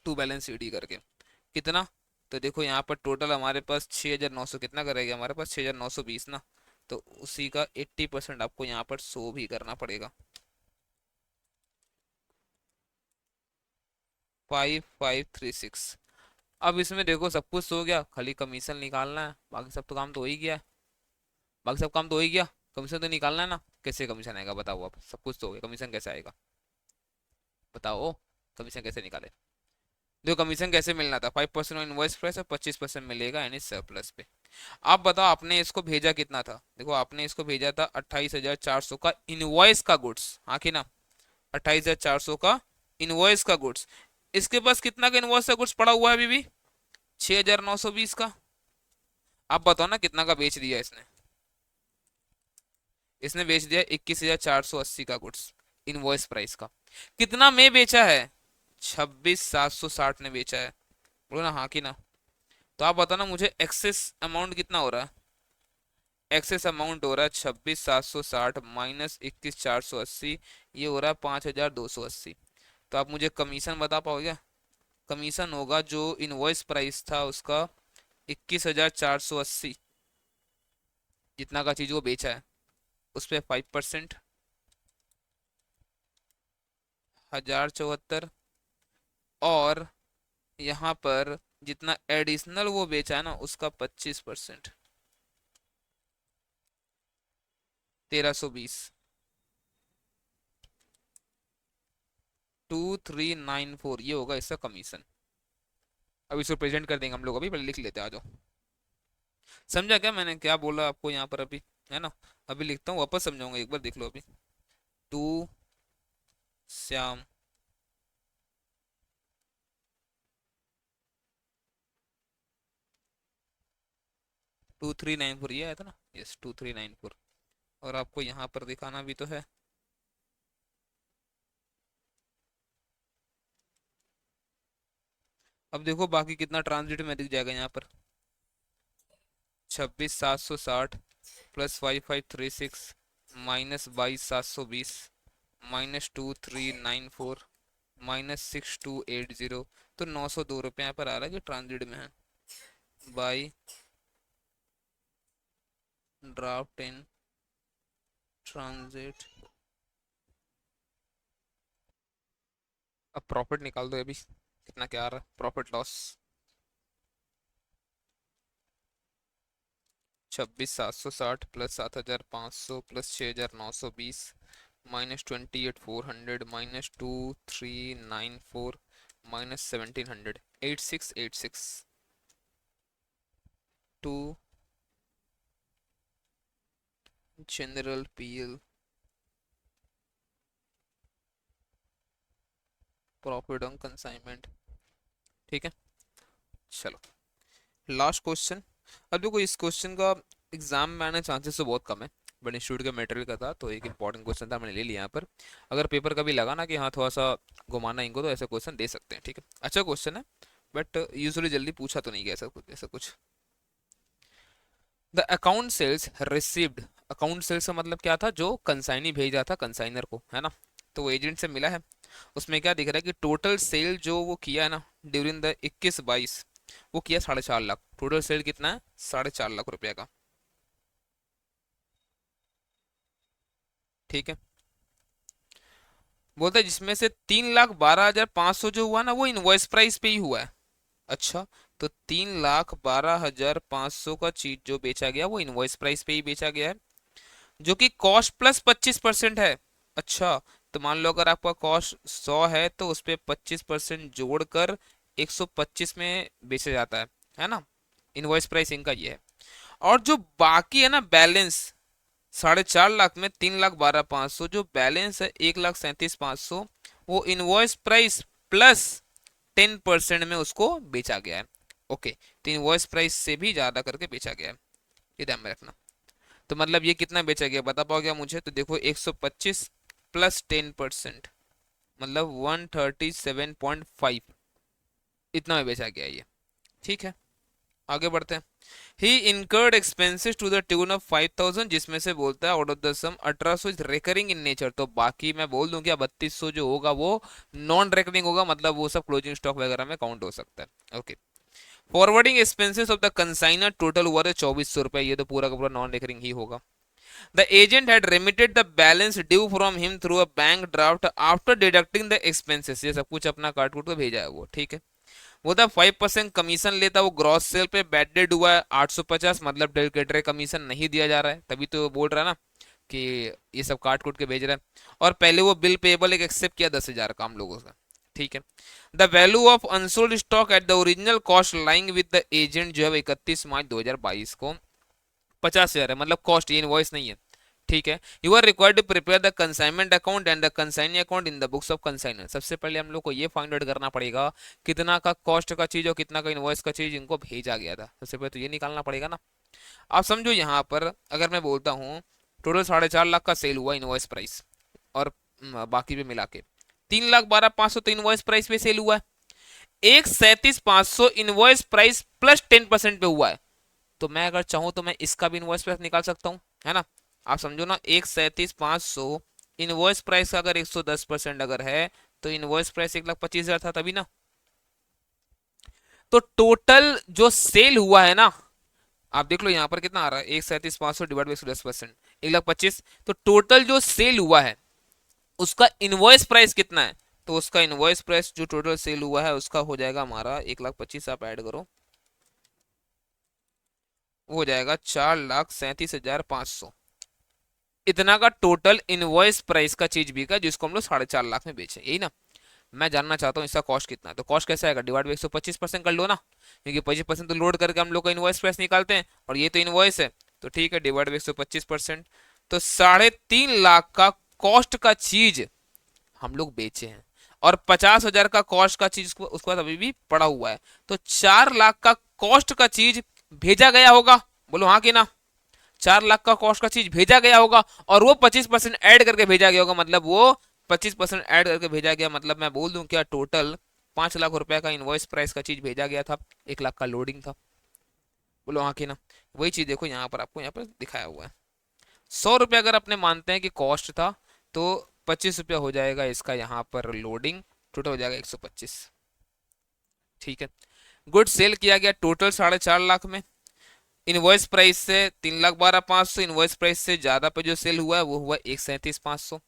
A: टू बैलेंस शीट करके। कितना, तो देखो यहाँ पर टोटल हमारे पास 6,900 कितना करेगा, हमारे पास 6,920 ना, तो उसी का 80% आपको यहाँ पर शो भी करना पड़ेगा। 5,536। अब इसमें देखो सब कुछ हो गया, खाली कमीशन निकालना है, बाकी सब तो काम तो हो ही गया। बाकी सब काम तो हो ही गया, कमीशन तो निकालना है ना। कैसे कमीशन आएगा बताओ, आप सब कुछ तो हो गया, कमीशन कैसे आएगा बताओ, कमीशन कैसे निकाले। देखो कमीशन कैसे मिलना था, 5% इनवॉइस प्राइस और 25% मिलेगा यानी सरप्लस पे। आप बताओ आपने इसको भेजा कितना था, देखो आपने इसको भेजा था 28,400 का इनवॉइस का गुड्स, हाँ कि ना। 28,400 का इनवॉइस का गुड्स, इसके पास कितना का इनवॉइस का गुड्स पड़ा हुआ है अभी भी, 6,920 का। आप बताओ ना कितना का बेच दिया इसने। इसने बेच दिया 21,480 का गुड्स, इनवॉइस प्राइस का। कितना में बेचा है, 26,760 ने बेचा है। बोलो ना हाँ कि ना। तो आप बताओ ना मुझे एक्सेस अमाउंट कितना हो रहा है। एक्सेस अमाउंट हो रहा है 26,760 माइनस 21,480, ये हो रहा है 5,280। तो आप मुझे कमीशन बता पाओगे क्या। कमीशन होगा जो इनवॉइस प्राइस था उसका 21,480, जितना का चीज वो बेचा है उस पर 5%, 1,074। और यहाँ पर जितना एडिशनल वो बेचा है ना उसका 25%, 1,320। 2394 ये होगा इसका कमीशन। अब इसको प्रेजेंट कर देंगे हम लोग, अभी पहले लिख लेते हैं, आ जाओ। समझा क्या मैंने क्या बोला आपको यहाँ पर अभी, है ना? अभी लिखता हूँ, वापस समझाऊंगा, एक बार देख लो अभी। टू श्याम 2394 ये आया था ना, यस 2394। और आपको यहाँ पर दिखाना भी तो है। अब देखो बाकी कितना ट्रांजिट में दिख जाएगा यहाँ पर। 26760 +5536 -22,720 -2394 -6280, तो 902 रुपये यहाँ पर आ रहा है जो ट्रांजिट में है, बाई ड्राफ्ट इन ट्रांजिट। अब प्रॉफिट निकाल दो अभी, कितना क्या आ रहा है profit loss. 26,760 +7,500 +6,920 -28,400 -2394 -1,700, 8686 to general PL profit on consignment. ठीक है, चलो लास्ट क्वेश्चन। अब देखो इस क्वेश्चन का एग्जाम में आने चांसेस तो बहुत कम है, बट इंस्टीट्यूट के मटेरियल का था तो एक इंपॉर्टेंट क्वेश्चन था, मैंने ले लिया यहाँ पर। अगर पेपर कभी लगा ना कि हाँ थोड़ा सा घुमाना इनको, तो ऐसा क्वेश्चन दे सकते हैं। ठीक है, अच्छा क्वेश्चन है, बट यूजुअली जल्दी पूछा तो नहीं गया ऐसा कुछ। The account sales received, account sales का मतलब क्या था, जो कंसाइनी भेजा था कंसाइनर को, है ना? तो वो एजेंट से मिला है, उसमें क्या दिख रहा है कि टोटल सेल जो वो किया है ना ड्यूरिंग द 21-22, वो किया 4.5 लाख। टोटल सेल कितना है? 4.5 लाख रुपए का। ठीक है, बोलता है जिसमें से 3,12,500 जो हुआ ना वो इनवॉइस प्राइस पे ही हुआ है। अच्छा, तो 3,12,500 का चीज जो बेचा गया वो इनवॉइस प्राइस पे ही बेचा गया है, जो कि कॉस्ट प्लस 25% है। अच्छा, तो मान लो अगर आपका कॉस्ट 100 है तो उस पे 25% जोड़कर 125 में बेचा जाता है ना? इनवॉइस प्राइस इनका ये है। और जो बाकी है ना बैलेंस 4.5 लाख में 3,12,500 जो बैलेंस है 1,37,500, वो इनवॉइस प्राइस प्लस 10% में उसको बेचा गया है। ओके, तो इनवॉइस प्राइस से भी ज्यादा करके बेचा गया है, ये ध्यान में रखना। तो मतलब ये कितना बेचा गया बता पाओगे मुझे? तो देखो 125 प्लस 10%, मतलब 137.5, इतना में बेचा गया ये। ठीक है, आगे बढ़ते हैं। He incurred expenses to the tune of 5,000, जिसमें से बोलता है out of the sum 1,800 is recurring in nature, तो बाकी मैं बोल दूं क्या 3,200 जो होगा वो नॉन रिकरिंग होगा, मतलब वो सब क्लोजिंग स्टॉक वगैरह में काउंट हो सकता है। Okay, forwarding expenses of the consignor total हुआ था 2,400 रुपए, ये तो पूरा का पूरा नॉन रिकरिंग ही होगा। The agent had remitted the balance due from him through a bank draft after deducting the expenses, ये सब कुछ अपना काट कूट के भेजा है वो। ठीक है, वो था 5% कमीशन लेता, वो ग्रॉस सेल पे बैड डेट हुआ है 850, मतलब डेलिकेटरी कमीशन नहीं दिया जा रहा है, तभी तो वो बोल रहा है ना कि ये सब काट कूट के भेज रहा है। और पहले वो बिल पेबल एक एक्सेप्ट किया 10,000 का हम लोगों का। ठीक है, the value of unsold stock at the original cost lying with the agent जो है 31 मार्च 2022 को 50,000 है, मतलब कॉस्ट, ये इनवॉइस नहीं है। ठीक है, you are required to prepare the consignment account and the consignee account in the books of consignor. सबसे पहले हम लोग को ये फाइंड आउट करना पड़ेगा कितना का कॉस्ट का चीज और कितना का इनवॉइस का चीज इनको भेजा गया था, सबसे पहले तो ये निकालना पड़ेगा ना। आप समझो यहाँ पर अगर मैं बोलता हूँ टोटल 4.5 लाख का सेल हुआ इनवॉइस प्राइस, और बाकी पे मिला के 3,12,500 तो इनवॉइस प्राइस पे सेल हुआ है, 1,37,500 इनवॉइस प्राइस प्लस 10% पे हुआ है, तो मैं अगर चाहूं तो मैं इसका भी इनवॉइस प्राइस निकाल सकता हूं, है ना? आप समझो ना, 1,37,500 इनवॉइस प्राइस का अगर 110% अगर है तो इनवॉइस प्राइस 1,25,000 था तभी ना। तो टोटल जो सेल हुआ है ना, आप देख लो यहाँ पर कितना आ रहा है, 1,37,500 डिवाइड बाई 110%, 1,25,000। तो टोटल जो सेल हुआ है उसका इनवॉइस प्राइस कितना है? तो उसका इनवॉइस प्राइस जो टोटल सेल हुआ है उसका हो जाएगा हमारा 1,25,000, आप ऐड करो, वो हो जाएगा 4,37,500। इतना का टोटल इनवॉइस प्राइस का चीज बिका जिसको हम लोग 4.5 लाख में बेचे, यही ना? मैं जानना चाहता हूँ इसका कॉस्ट कितना है, तो कॉस्ट कैसे आएगा, डिवाइड बाई 125% कर लो ना, क्योंकि 25% तो लोड करके हम लोग का इनवॉइस प्राइस निकालते हैं और ये तो इनवॉइस है, तो ठीक है डिवाइड बाई 125%। तो 3.5 लाख का कॉस्ट का चीज हम लोग बेचे हैं और 50,000 का कॉस्ट का चीज उसके बाद अभी भी पड़ा हुआ है, तो 4 लाख का कॉस्ट का चीज भेजा गया होगा, बोलो हाँ कि ना। 4 लाख का कॉस्ट का चीज भेजा गया होगा और वो 25% ऐड करके भेजा गया होगा, मतलब वो 25% ऐड करके भेजा गया, मतलब मैं बोल दूं क्या टोटल 5 लाख रुपए का इनवॉइस प्राइस का चीज भेजा गया था, 1 लाख का लोडिंग था, बोलो हाँ कि ना। वही चीज देखो यहाँ पर आपको यहाँ पर दिखाया हुआ है। 100 रुपये अगर अपने मानते हैं कि कॉस्ट था, तो 25 रुपया हो जाएगा इसका यहाँ पर लोडिंग, टोटल हो जाएगा 125। ठीक है, गुड सेल किया गया टोटल 4.5 लाख में, इनवॉइस प्राइस से 3,12,500, इनवॉइस प्राइस से ज्यादा पे जो सेल हुआ है वो हुआ 1,37,500।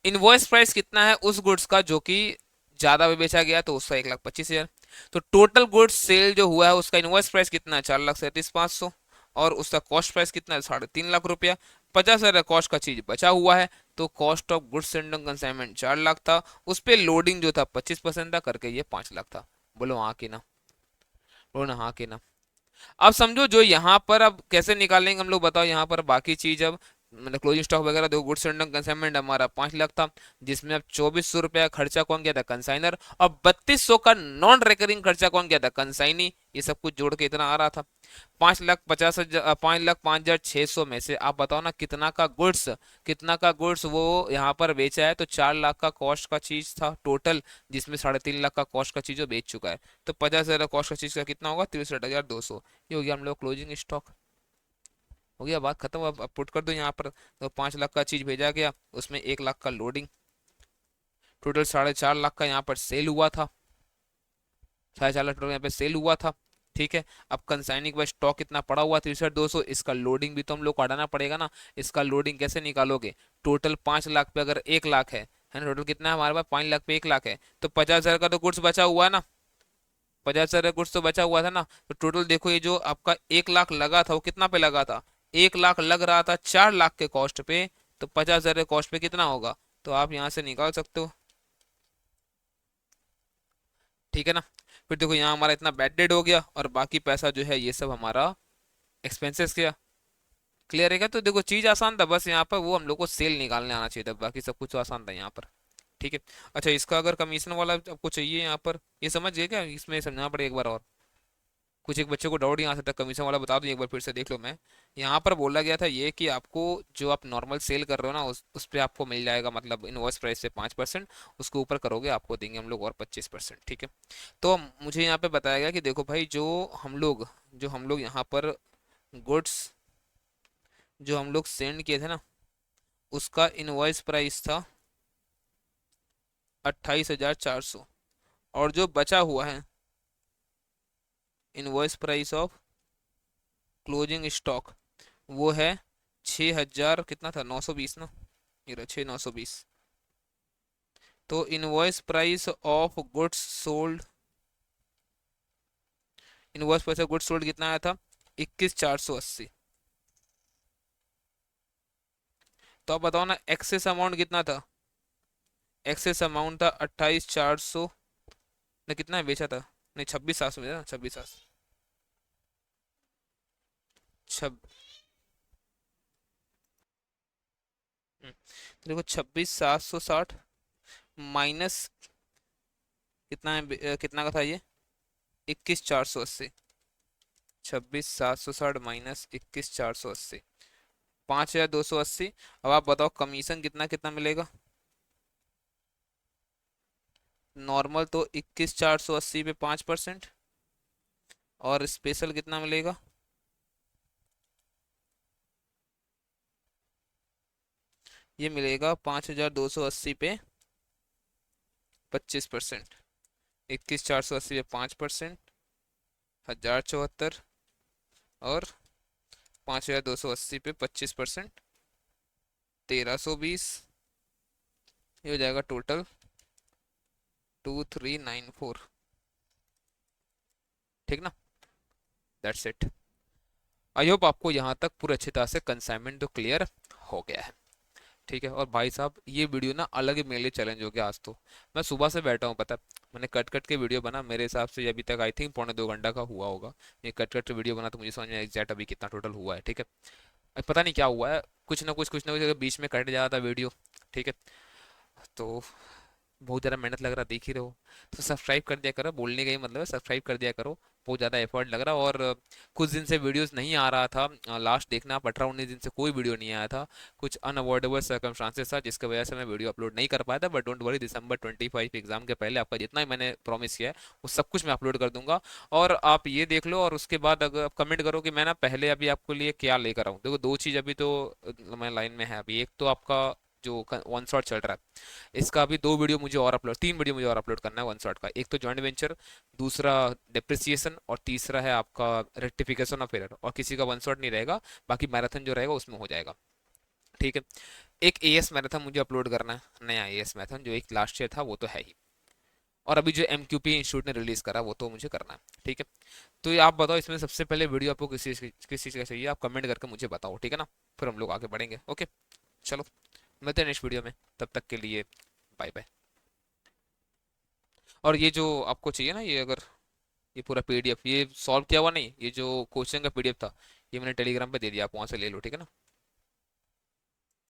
A: इनवॉइस प्राइस कितना है उस गुड्स का जो कि ज्यादा पे बेचा गया, तो उसका 1,25,000। तो टोटल गुड्स सेल जो हुआ है उसका इनवॉइस प्राइस कितना है 4,37,500 और उसका कॉस्ट प्राइस कितना है 3.5 लाख रुपया। 50,000 कॉस्ट का चीज बचा हुआ है, तो cost of goods and consignment 4 lakh था, उस पे लोडिंग जो था 25% था करके ये 5 लाख था, बोलो हाँ कि ना, बोलो ना हाँ कि ना। अब समझो जो यहाँ पर अब कैसे निकालेंगे हम लोग, बताओ यहाँ पर बाकी चीज अब मतलब क्लोजिंग स्टॉक वगैरह देखो, गुड्स एंड कंसाइनमेंट हमारा 5 लाख था, जिसमें अब 2,400 रुपया खर्चा कौन किया था, कंसाइनर, और 3,200 का नॉन रिकरिंग खर्चा कौन किया था, कंसाइनी, ये सब कुछ जोड़ के इतना आ रहा था। 5,50,000 5,05,600 में से आप बताओ ना कितना का गुड्स वो यहाँ पर बेचा है, तो 4 लाख का कॉस्ट का चीज था टोटल, जिसमें 3.5 लाख का कॉस्ट का चीज वो बेच चुका है, तो 50,000 कॉस्ट का चीज का कितना होगा 63,200, ये हो गया हम लोग क्लोजिंग स्टॉक। हो गया बात खत्म, अब पुट कर दो यहाँ पर, तो 5 लाख का चीज भेजा गया, उसमें 1 लाख का लोडिंग, टोटल 4.5 लाख का यहाँ पर सेल हुआ था, 4.5 लाख टोटल यहाँ पे सेल हुआ था। ठीक है, अब कंसाइनिंग का स्टॉक कितना पड़ा हुआ 63,200, इसका लोडिंग भी तो हम लोग को हटाना पड़ेगा ना, इसका लोडिंग कैसे निकालोगे, टोटल 5 लाख पे अगर 1 लाख है ना, टोटल कितना है हमारे पास 5 लाख पे 1 लाख है, तो 50,000 का तो गुड्स बचा हुआ है ना, 50,000 का गुड्स तो बचा हुआ था ना, तो टोटल देखो ये जो आपका 1 लाख लगा था वो कितना पे लगा था, 1 लाख लग रहा था 4 लाख के कॉस्ट पे, तो 50,000 के कॉस्ट पे कितना होगा, तो आप यहाँ से निकाल सकते हो। ठीक है ना, फिर देखो यहाँ हमारा इतना बैड डेट हो गया और बाकी पैसा जो है ये सब हमारा एक्सपेंसेस किया, क्लियर है क्या। तो देखो चीज आसान था, बस यहाँ पर वो हम लोग को सेल निकालने आना चाहिए था, बाकी सब कुछ तो आसान था यहाँ पर। ठीक है, अच्छा इसका अगर कमीशन वाला आपको चाहिए यहाँ पर, ये समझ गए क्या, इसमें समझाना पड़ेगा एक बार और, कुछ एक बच्चे को डाउट नहीं आ सकता, कमीशन वाला बता दूं एक बार फिर से देख लो। मैं यहाँ पर बोला गया था ये कि आपको जो आप नॉर्मल सेल कर रहे हो ना उस पे आपको मिल जाएगा, मतलब इनवॉइस प्राइस से 5%, उसके ऊपर करोगे आपको देंगे हम लोग और 25%। ठीक है, तो मुझे यहाँ पे बताया गया कि देखो भाई जो हम लोग यहाँ पर गुड्स जो हम लोग सेंड किए थे ना, उसका इनवॉइस प्राइस था 28,400, और जो बचा हुआ है invoice price of closing stock वो है 6,000 कितना था 920 ना, ये रहा 6,920। तो invoice price of goods sold, invoice price of goods sold कितना आया था 21,480। तो आप बताओ ना एक्सेस अमाउंट कितना था, एक्सेस अमाउंट था 28,400 ने कितना है बेचा था, नहीं 26,700 बेचा ना, 26,700 छब देखो 26,760 माइनस कितना है कितना का था ये 21,480, 26,760 माइनस 21,480, 5,280। अब आप बताओ कमीशन कितना कितना मिलेगा, नॉर्मल तो 21,480 पे 5%, और स्पेशल कितना मिलेगा, ये मिलेगा 5,280 पे 25%, 21,480 पे 5%, 1,074, और 5,280 पे 25%, 1,320, ये हो जाएगा टोटल 2,394। ठीक ना, दैट्स इट। आई होप आपको यहाँ तक पूरे अच्छी तरह से कंसाइनमेंट तो क्लियर हो गया है। ठीक है। और भाई साहब ये वीडियो ना अलग ही मेरे लिए चैलेंज हो गया आज तो। मैं सुबह से बैठा हूँ, पता है मैंने कट कट के वीडियो बना, मेरे हिसाब से ये अभी तक आई थिंक पौने 2 घंटा का हुआ होगा। ये कट कट के वीडियो बना तो मुझे समझ में एग्जैक्ट अभी कितना टोटल हुआ है, ठीक है। अब पता नहीं क्या हुआ है, कुछ ना कुछ अगर बीच में कट जाता वीडियो, ठीक है। तो बहुत ज़्यादा मेहनत लग रहा, देख ही रहे हो। तो सब्सक्राइब कर दिया करो, बोलने का ही मतलब है सब्सक्राइब कर दिया करो। बहुत ज़्यादा एफर्ट लग रहा, और कुछ दिन से वीडियोस नहीं आ रहा था। लास्ट देखना आप 18-19 दिन से कोई वीडियो नहीं आया था। कुछ अनअवॉइडेबल सर्कमस्टांसेस था जिसकी वजह से मैं वीडियो अपलोड नहीं कर पाया था, but don't worry, December 25 exam के पहले आपका जितना ही मैंने प्रॉमिस किया है वो सब कुछ मैं अपलोड कर दूंगा। और आप ये देख लो, और उसके बाद अगर आप कमेंट करो कि मैं ना पहले अभी आपके लिए क्या लेकर आऊँ। देखो दो चीज़ अभी तो मैं लाइन में है अभी, एक तो आपका जो वन शॉट चल रहा है, इसका अभी 2 वीडियो मुझे और अपलोड, 3 वीडियो मुझे और अपलोड करना है वन शॉट का। एक तो जॉइंट वेंचर, दूसरा डिप्रिसिएशन, और तीसरा है आपका रेक्टिफिकेशन ऑफ एरर। और किसी का वन शॉट नहीं रहेगा, बाकी मैराथन जो रहेगा उसमें हो जाएगा, ठीक है। एक एएस मैराथन मुझे अपलोड करना है, नया एएस मैराथन जो एक लास्ट ईयर था वो तो है ही। और अभी जो एमक्यूपी इंस्टीट्यूट ने रिलीज करा वो तो मुझे करना है, ठीक है। तो ये आप बताओ इसमें सबसे पहले वीडियो आपको किस चीज़ का चाहिए, आप कमेंट करके मुझे बताओ, ठीक है ना। फिर हम लोग आगे बढ़ेंगे, ओके। चलो मिलते हैं नेक्स्ट वीडियो में, तब तक के लिए बाय बाय। और ये जो आपको चाहिए ना, ये अगर ये पूरा पीडीएफ ये सॉल्व किया हुआ नहीं, ये जो क्वेश्चन का पीडीएफ था, ये मैंने टेलीग्राम पे दे दिया, आप वहाँ से ले लो, ठीक है ना।